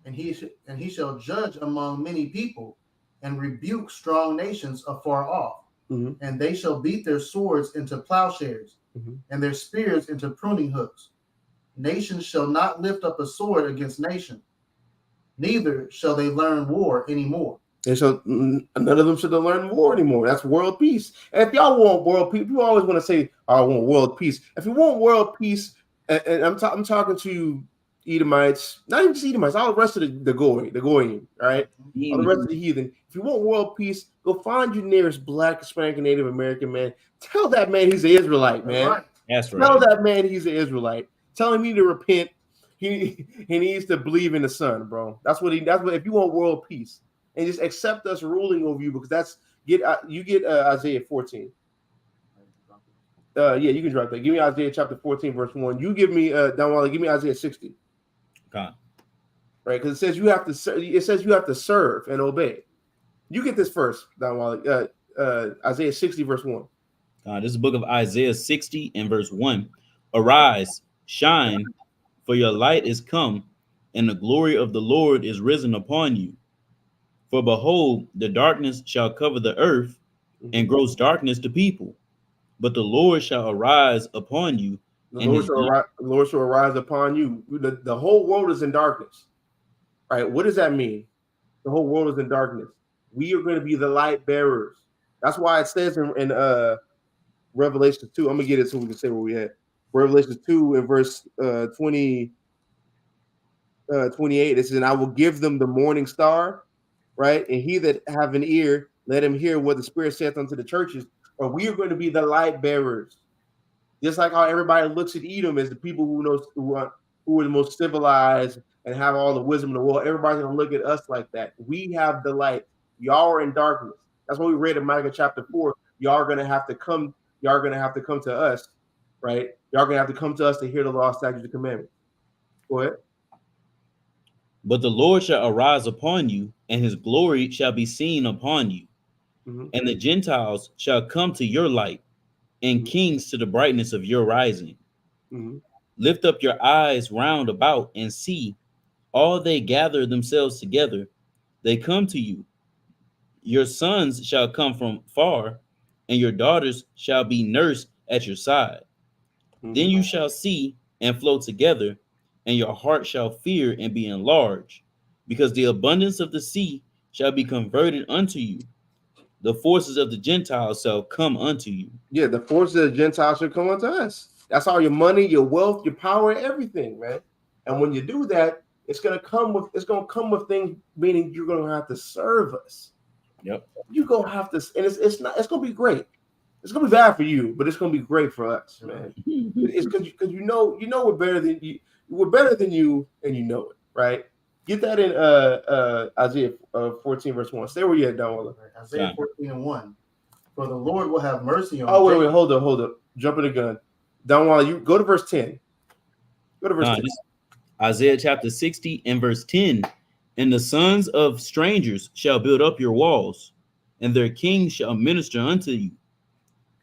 And he shall judge among many people and rebuke strong nations afar off. Mm-hmm. And they shall beat their swords into plowshares, mm-hmm, and their spears into pruning hooks. Nations shall not lift up a sword against nation, neither shall they learn war anymore. And so none of them should learn war anymore. That's world peace. And if y'all want world peace, people always want to say, "I want world peace." If you want world peace, and I'm talking to Edomites, not even just Edomites, all the rest of the Goyim, right? All the rest of the heathen. If you want world peace, go find your nearest Black, Hispanic, and Native American man. Tell that man he's an Israelite, man. That's right. Tell that man he's an Israelite. Tell him he need to repent. He needs to believe in the Son, bro. That's what if you want world peace, and just accept us ruling over you, because you get Isaiah 14. Yeah, you can drop that. Give me Isaiah chapter 14, verse 1. You give me give me Isaiah 60. God. Right, because it says you have to serve and obey. You get this first, Isaiah 60, verse 1. This is the book of Isaiah 60 and verse 1. Arise, shine, for your light is come, and the glory of the Lord is risen upon you. For behold, the darkness shall cover the earth, and gross darkness to people. But the Lord shall arise upon you. The Lord shall arise upon you. The whole world is in darkness. Right? What does that mean? The whole world is in darkness. We are going to be the light bearers. That's why it says in Revelation 2. I'm going to get it so we can say where we at. Revelation 2 in verse 28. It says, "And I will give them the morning star," right? "And he that have an ear, let him hear what the Spirit saith unto the churches." Or we are going to be the light bearers. Just like how everybody looks at Edom as the people who are the most civilized and have all the wisdom in the world. Everybody's going to look at us like that. We have the light. Y'all are in darkness. That's what we read in Micah chapter 4. Y'all are going to have to come to us, right? Y'all are going to have to come to us to hear the law, statutes, and commandments. Go ahead. But the Lord shall arise upon you, and his glory shall be seen upon you. Mm-hmm. And the Gentiles shall come to your light, and mm-hmm, kings to the brightness of your rising. Mm-hmm. Lift up your eyes round about and see, all they gather themselves together, they come to you. Your sons shall come from far, and your daughters shall be nursed at your side. Mm-hmm. Then you shall see and flow together, and your heart shall fear and be enlarged, because the abundance of the sea shall be converted unto you. The forces of the Gentiles shall come unto you. Yeah, the forces of the Gentiles shall come unto us. That's all your money, your wealth, your power, everything, man. And when you do that, it's gonna come with things, meaning you're gonna have to serve us. Yep. You're gonna have to, and it's gonna be great. It's gonna be bad for you, but it's gonna be great for us, man. It's because you know we're better than you. We're better than you, and you know it, right? Get that in Isaiah 14, verse 1. Stay where you at, Donwalla. Isaiah 14 and 1. For the Lord will have mercy on. Oh, wait, hold up. Jumping the gun. Donwalla, you go to verse 10. Go to verse 10. Isaiah chapter 60 and verse 10. And the sons of strangers shall build up your walls, and their kings shall minister unto you.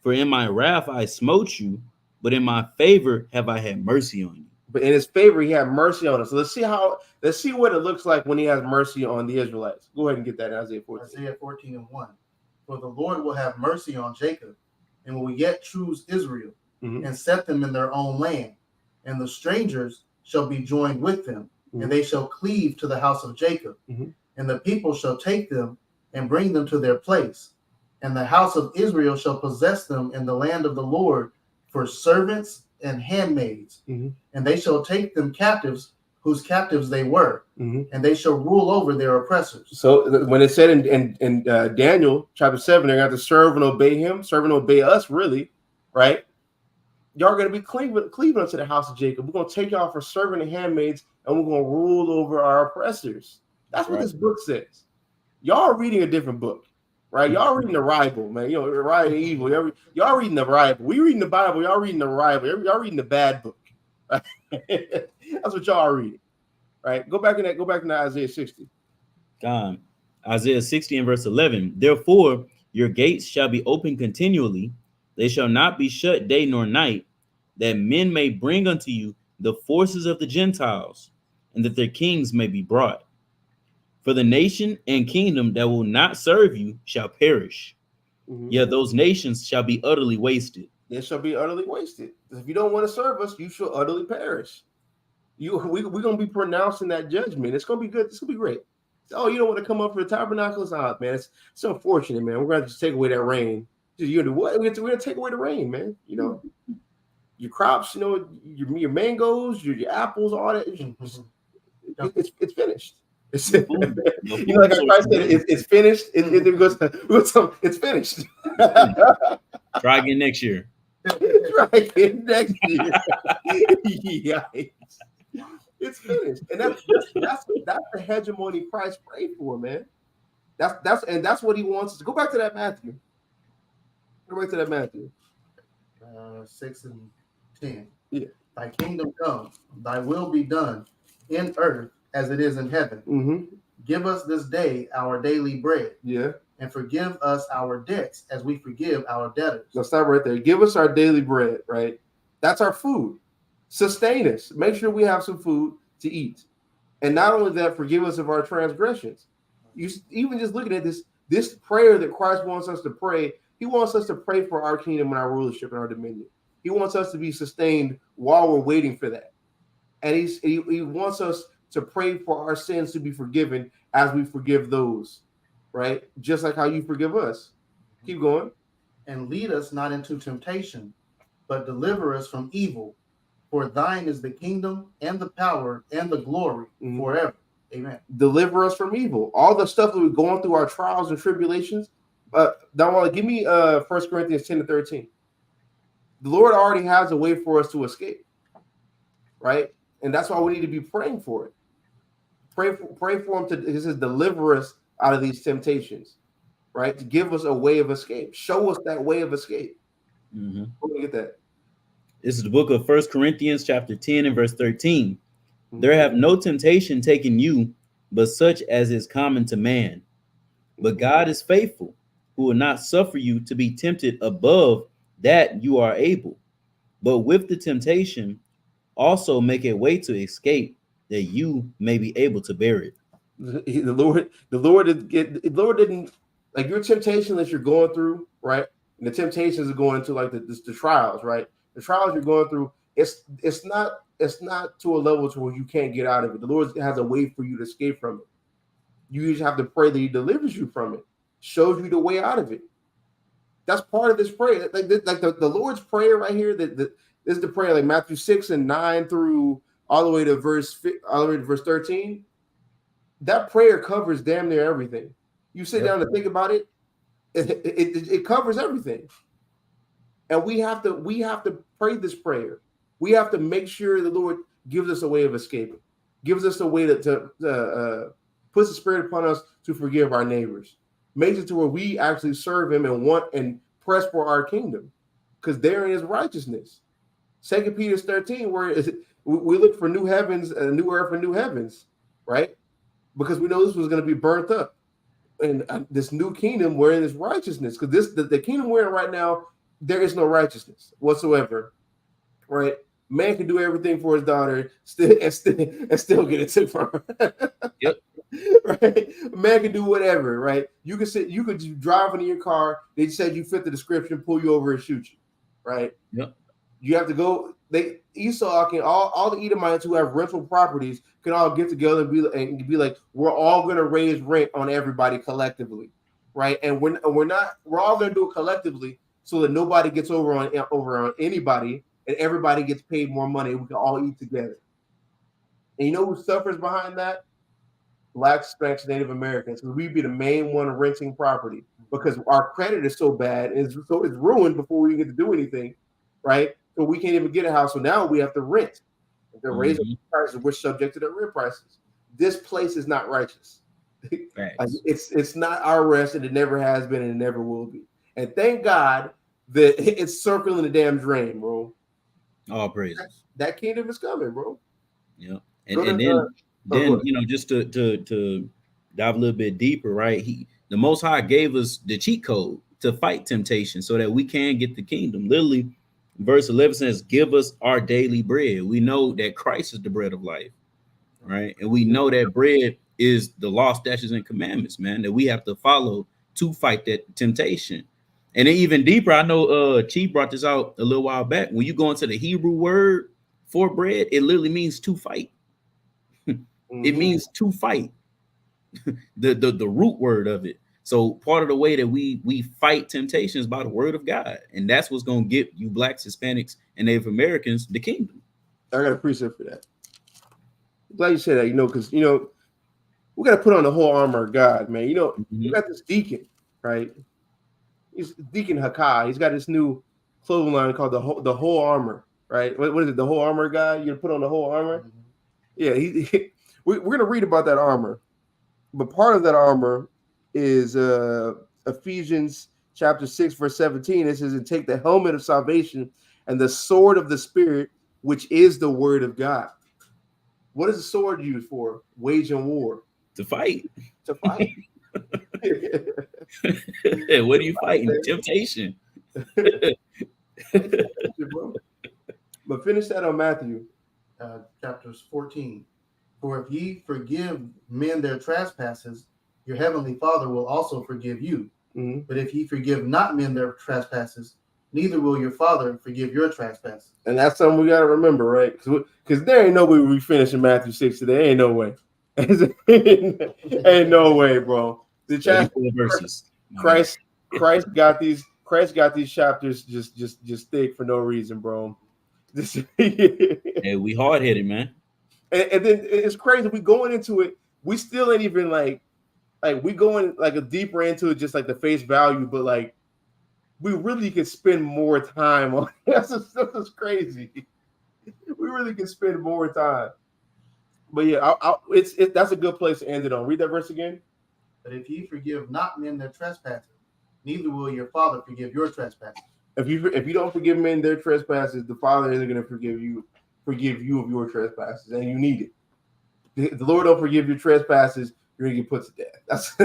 For in my wrath I smote you, but in my favor have I had mercy on you. But in his favor, he had mercy on us. So let's see what it looks like when he has mercy on the Israelites. Go ahead and get that in Isaiah 14. Isaiah 14 and 1. For the Lord will have mercy on Jacob, and will yet choose Israel, mm-hmm, and set them in their own land. And the strangers shall be joined with them, mm-hmm, and they shall cleave to the house of Jacob. Mm-hmm. And the people shall take them and bring them to their place. And the house of Israel shall possess them in the land of the Lord for servants and handmaids, and they shall take them captives, whose captives they were, and they shall rule over their oppressors. So when it said in Daniel chapter 7, they're going to have to serve and obey him, serve and obey us, really, right? Y'all are going to be cleaving unto the house of Jacob. We're going to take y'all for servant and handmaids, and we're going to rule over our oppressors. That's what this book says. Y'all are reading a different book, right? Y'all reading the Bible, man. You know, right and evil. Y'all reading the Bible. We reading the Bible. Y'all reading the Bible. Y'all reading the bad book. Right? That's what y'all are reading, right? Go back into Isaiah 60. Isaiah 60 and verse 11. Therefore, your gates shall be open continually; they shall not be shut day nor night, that men may bring unto you the forces of the Gentiles, and that their kings may be brought. For the nation and kingdom that will not serve you shall perish. Yeah, those nations shall be utterly wasted. They shall be utterly wasted. If you don't want to serve us, you shall utterly perish. We're going to be pronouncing that judgment. It's going to be good. It's going to be great. Oh, you don't want to come up for the tabernacles? Man, it's unfortunate, man. We're going to just take away that rain. You're going to what? We're going to take away the rain, man. You know, your crops, you know, your mangoes, your apples, all that. It's finished. It's, you know, like Christ said, it's finished. It's finished. Try again next year. Try again next year. Yikes. It's finished, and that's the hegemony Christ prayed for, man. That's what he wants us to go back to that Matthew. Go back to that Matthew. 6 and 10. Yeah. Thy kingdom come, thy will be done in earth as it is in heaven. Give us this day our daily bread. Yeah. And forgive us our debts as we forgive our debtors. So stop right there. Give us our daily bread, right? That's our food. Sustain us. Make sure we have some food to eat. And not only that, forgive us of our transgressions. You even just looking at this prayer that Christ wants us to pray, he wants us to pray for our kingdom and our rulership and our dominion. He wants us to be sustained while we're waiting for that. And he wants us to pray for our sins to be forgiven as we forgive those, right? Just like how you forgive us. Keep going. And lead us not into temptation, but deliver us from evil. For thine is the kingdom and the power and the glory forever. Amen. Deliver us from evil. All the stuff that we're going through, our trials and tribulations. Give me 1 Corinthians 10 to 13. The Lord already has a way for us to escape, right? And that's why we need to be praying for it. Pray for him to just deliver us out of these temptations, right? To give us a way of escape. Show us that way of escape. We're gonna get that. This is the book of 1 Corinthians chapter 10 and verse 13. There have no temptation taken you, but such as is common to man. But God is faithful, who will not suffer you to be tempted above that you are able, but with the temptation also make a way to escape, that you may be able to bear it. The Lord didn't, like, your temptation that you're going through, right? And the temptations are going to, like, the trials, right? The trials you're going through, it's not to a level to where you can't get out of it. The Lord has a way for you to escape from it. You just have to pray that he delivers you from it, shows you the way out of it. That's part of this prayer. Like the Lord's prayer right here, this is the prayer, like Matthew 6 and 9 through all the way to verse 13. That prayer covers damn near everything. You sit down and think about it, it covers everything. And we have to pray this prayer. We have to make sure the Lord gives us a way of escaping, gives us a way to puts the Spirit upon us to forgive our neighbors, makes it to where we actually serve him and want and press for our kingdom, because therein is righteousness. 2 Peter 13, where we look for new heavens, a new earth and new heavens, right? Because we know this was going to be burnt up. And this new kingdom wherein is righteousness, because the kingdom we're in right now, there is no righteousness whatsoever, right? Man can do everything for his daughter, still get it took from her. Yep. Right? Man can do whatever, right? You could drive into your car. They said you fit the description, pull you over and shoot you, right? Yep. You have to go. Esau can all the Edomites who have rental properties can all get together and be like, we're all going to raise rent on everybody collectively, right? And we're all going to do it collectively so that nobody gets over on anybody, and everybody gets paid more money. We can all eat together. And you know who suffers behind that? Black, Hispanics, Native Americans. So we'd be the main one renting property because our credit is so bad, and so it's ruined before we get to do anything, right? So we can't even get a house. So now we have to rent. If they're raising prices, we're subject to their rent prices. This place is not righteous. It's not our rest, and it never has been, and it never will be. And thank God that it's circling the damn drain, bro. All praises. That kingdom is coming, bro. Yeah, and then you know, just to dive a little bit deeper, right? The Most High gave us the cheat code to fight temptation, so that we can get the kingdom. Literally, verse 11 says, "Give us our daily bread." We know that Christ is the bread of life, right? And we know that bread is the law, statutes, and commandments, man, that we have to follow to fight that temptation. And then even deeper, I know Chief brought this out a little while back. When you go into the Hebrew word for bread, it literally means to fight. It means to fight. the root word of it. So part of the way that we fight temptation is by the word of God, and that's what's gonna get you Blacks, Hispanics, and Native Americans the kingdom. I got a precept for that. I'm glad you said that. You know, because you know we got to put on the whole armor of God, man. You know, you got this deacon, right? He's Deacon Hakai. He's got this new clothing line called the whole armor, right? What is it? The whole armor guy? You gonna put on the whole armor? Yeah, we're gonna read about that armor, but part of that armor is Ephesians chapter 6 verse 17. It says, "And take the helmet of salvation and the sword of the Spirit, which is the word of God." What is the sword used for? Waging war. To fight. To fight. What are you fighting? Temptation. But finish that on Matthew. Chapters 14. For if ye forgive men their trespasses, your heavenly Father will also forgive you. Mm-hmm. But if ye forgive not men their trespasses, neither will your Father forgive your trespasses. And that's something we got to remember, right? Because there ain't no way we finish in Matthew 6 today. Ain't no way. Ain't no way, bro. The chapter verses. Christ got these chapters just thick for no reason, bro. Hey, we hard headed, man. And then it's crazy. We going into it, we still ain't even like we going like a deeper into it, just like the face value, but like we really could spend more time on that's crazy. We really can spend more time. But yeah, that's a good place to end it on. Read that verse again. But if ye forgive not men their trespasses, neither will your Father forgive your trespasses. If you don't forgive men their trespasses, the Father isn't going to forgive you of your trespasses, and you need it. The Lord don't forgive your trespasses, you're going to get put to death. That's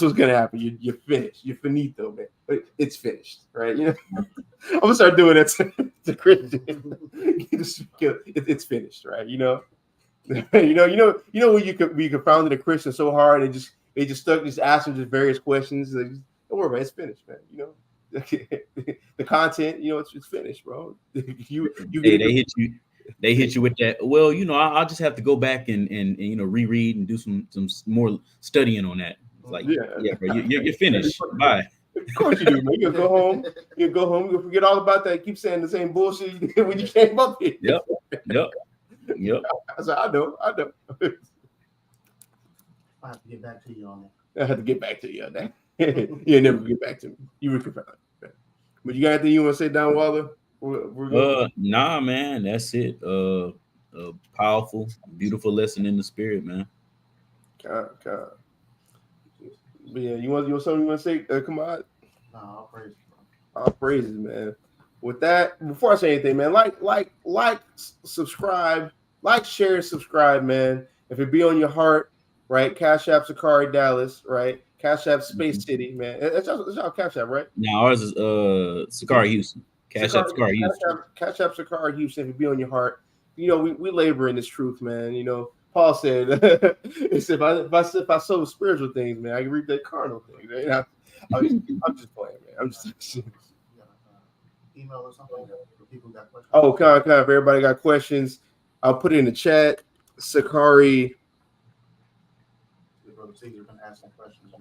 what's going to happen. You're finished. You're finito, man. But it's finished, right? You know, I'm going to start doing that to Christians. It's finished, right? You know. you know when you confounded a Christian so hard and they just stuck just asking just various questions. Like, don't worry, man, it's finished, man. You know, the content, you know, it's finished, bro. They hit you with that. Well, you know, I'll just have to go back and you know reread and do some more studying on that. It's like, yeah, bro, you're finished. Bye. Of course you do, man. You go home. You forget all about that. Keep saying the same bullshit you did when you came up here. Yep. I said, I know. I have to get back to you on that. I have to get back to you on that. You'll never get back to me. You were confounded. But you got anything you want to say, Don Waller? Nah, man, that's it. A powerful, beautiful lesson in the spirit, man. God. But yeah, you want something you want to say? Come on. No, all praises, bro. All praises, man. With that, before I say anything, man, like, subscribe, share, subscribe, man. If it be on your heart, right? Cash App Sakari Dallas, right? Cash App Space City, man. That's our Cash App, right? Now ours is Sakari Houston. Cash App Sakari Houston. Cash App Sakari Houston. If it be on your heart, you know we labor in this truth, man. You know, Paul said, if I sow spiritual things, man, I can reap that carnal thing. Right? I'm just playing, man. I'm just. Email or something for people who got questions. Oh, kind of. Everybody got questions. I'll put it in the chat. Sakari. Brother Caesar can ask some questions.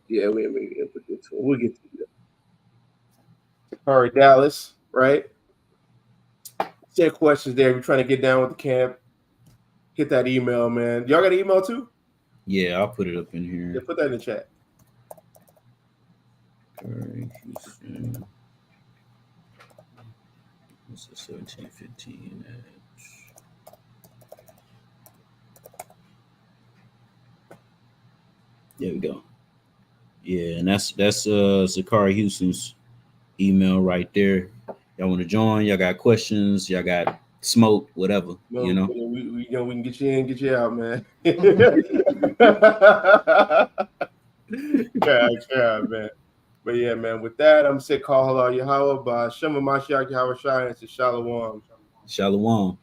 You know, we we'll get to that. Sakari Dallas, right? Send questions there. We're trying to get down with the camp. Hit that email, man. Y'all got an email too? Yeah, I'll put it up in here. Yeah, put that in the chat. This is 1715. There we go. Yeah, and that's Zakari Houston's email right there. Y'all want to join? Y'all got questions? Y'all got smoke? Whatever, you know. We can get you in, get you out, man. yeah, man. But yeah, man. With that, I'm saying call Allah Yahweh by Shema Mashiach Yahweh Shai and Shalom. Shalom.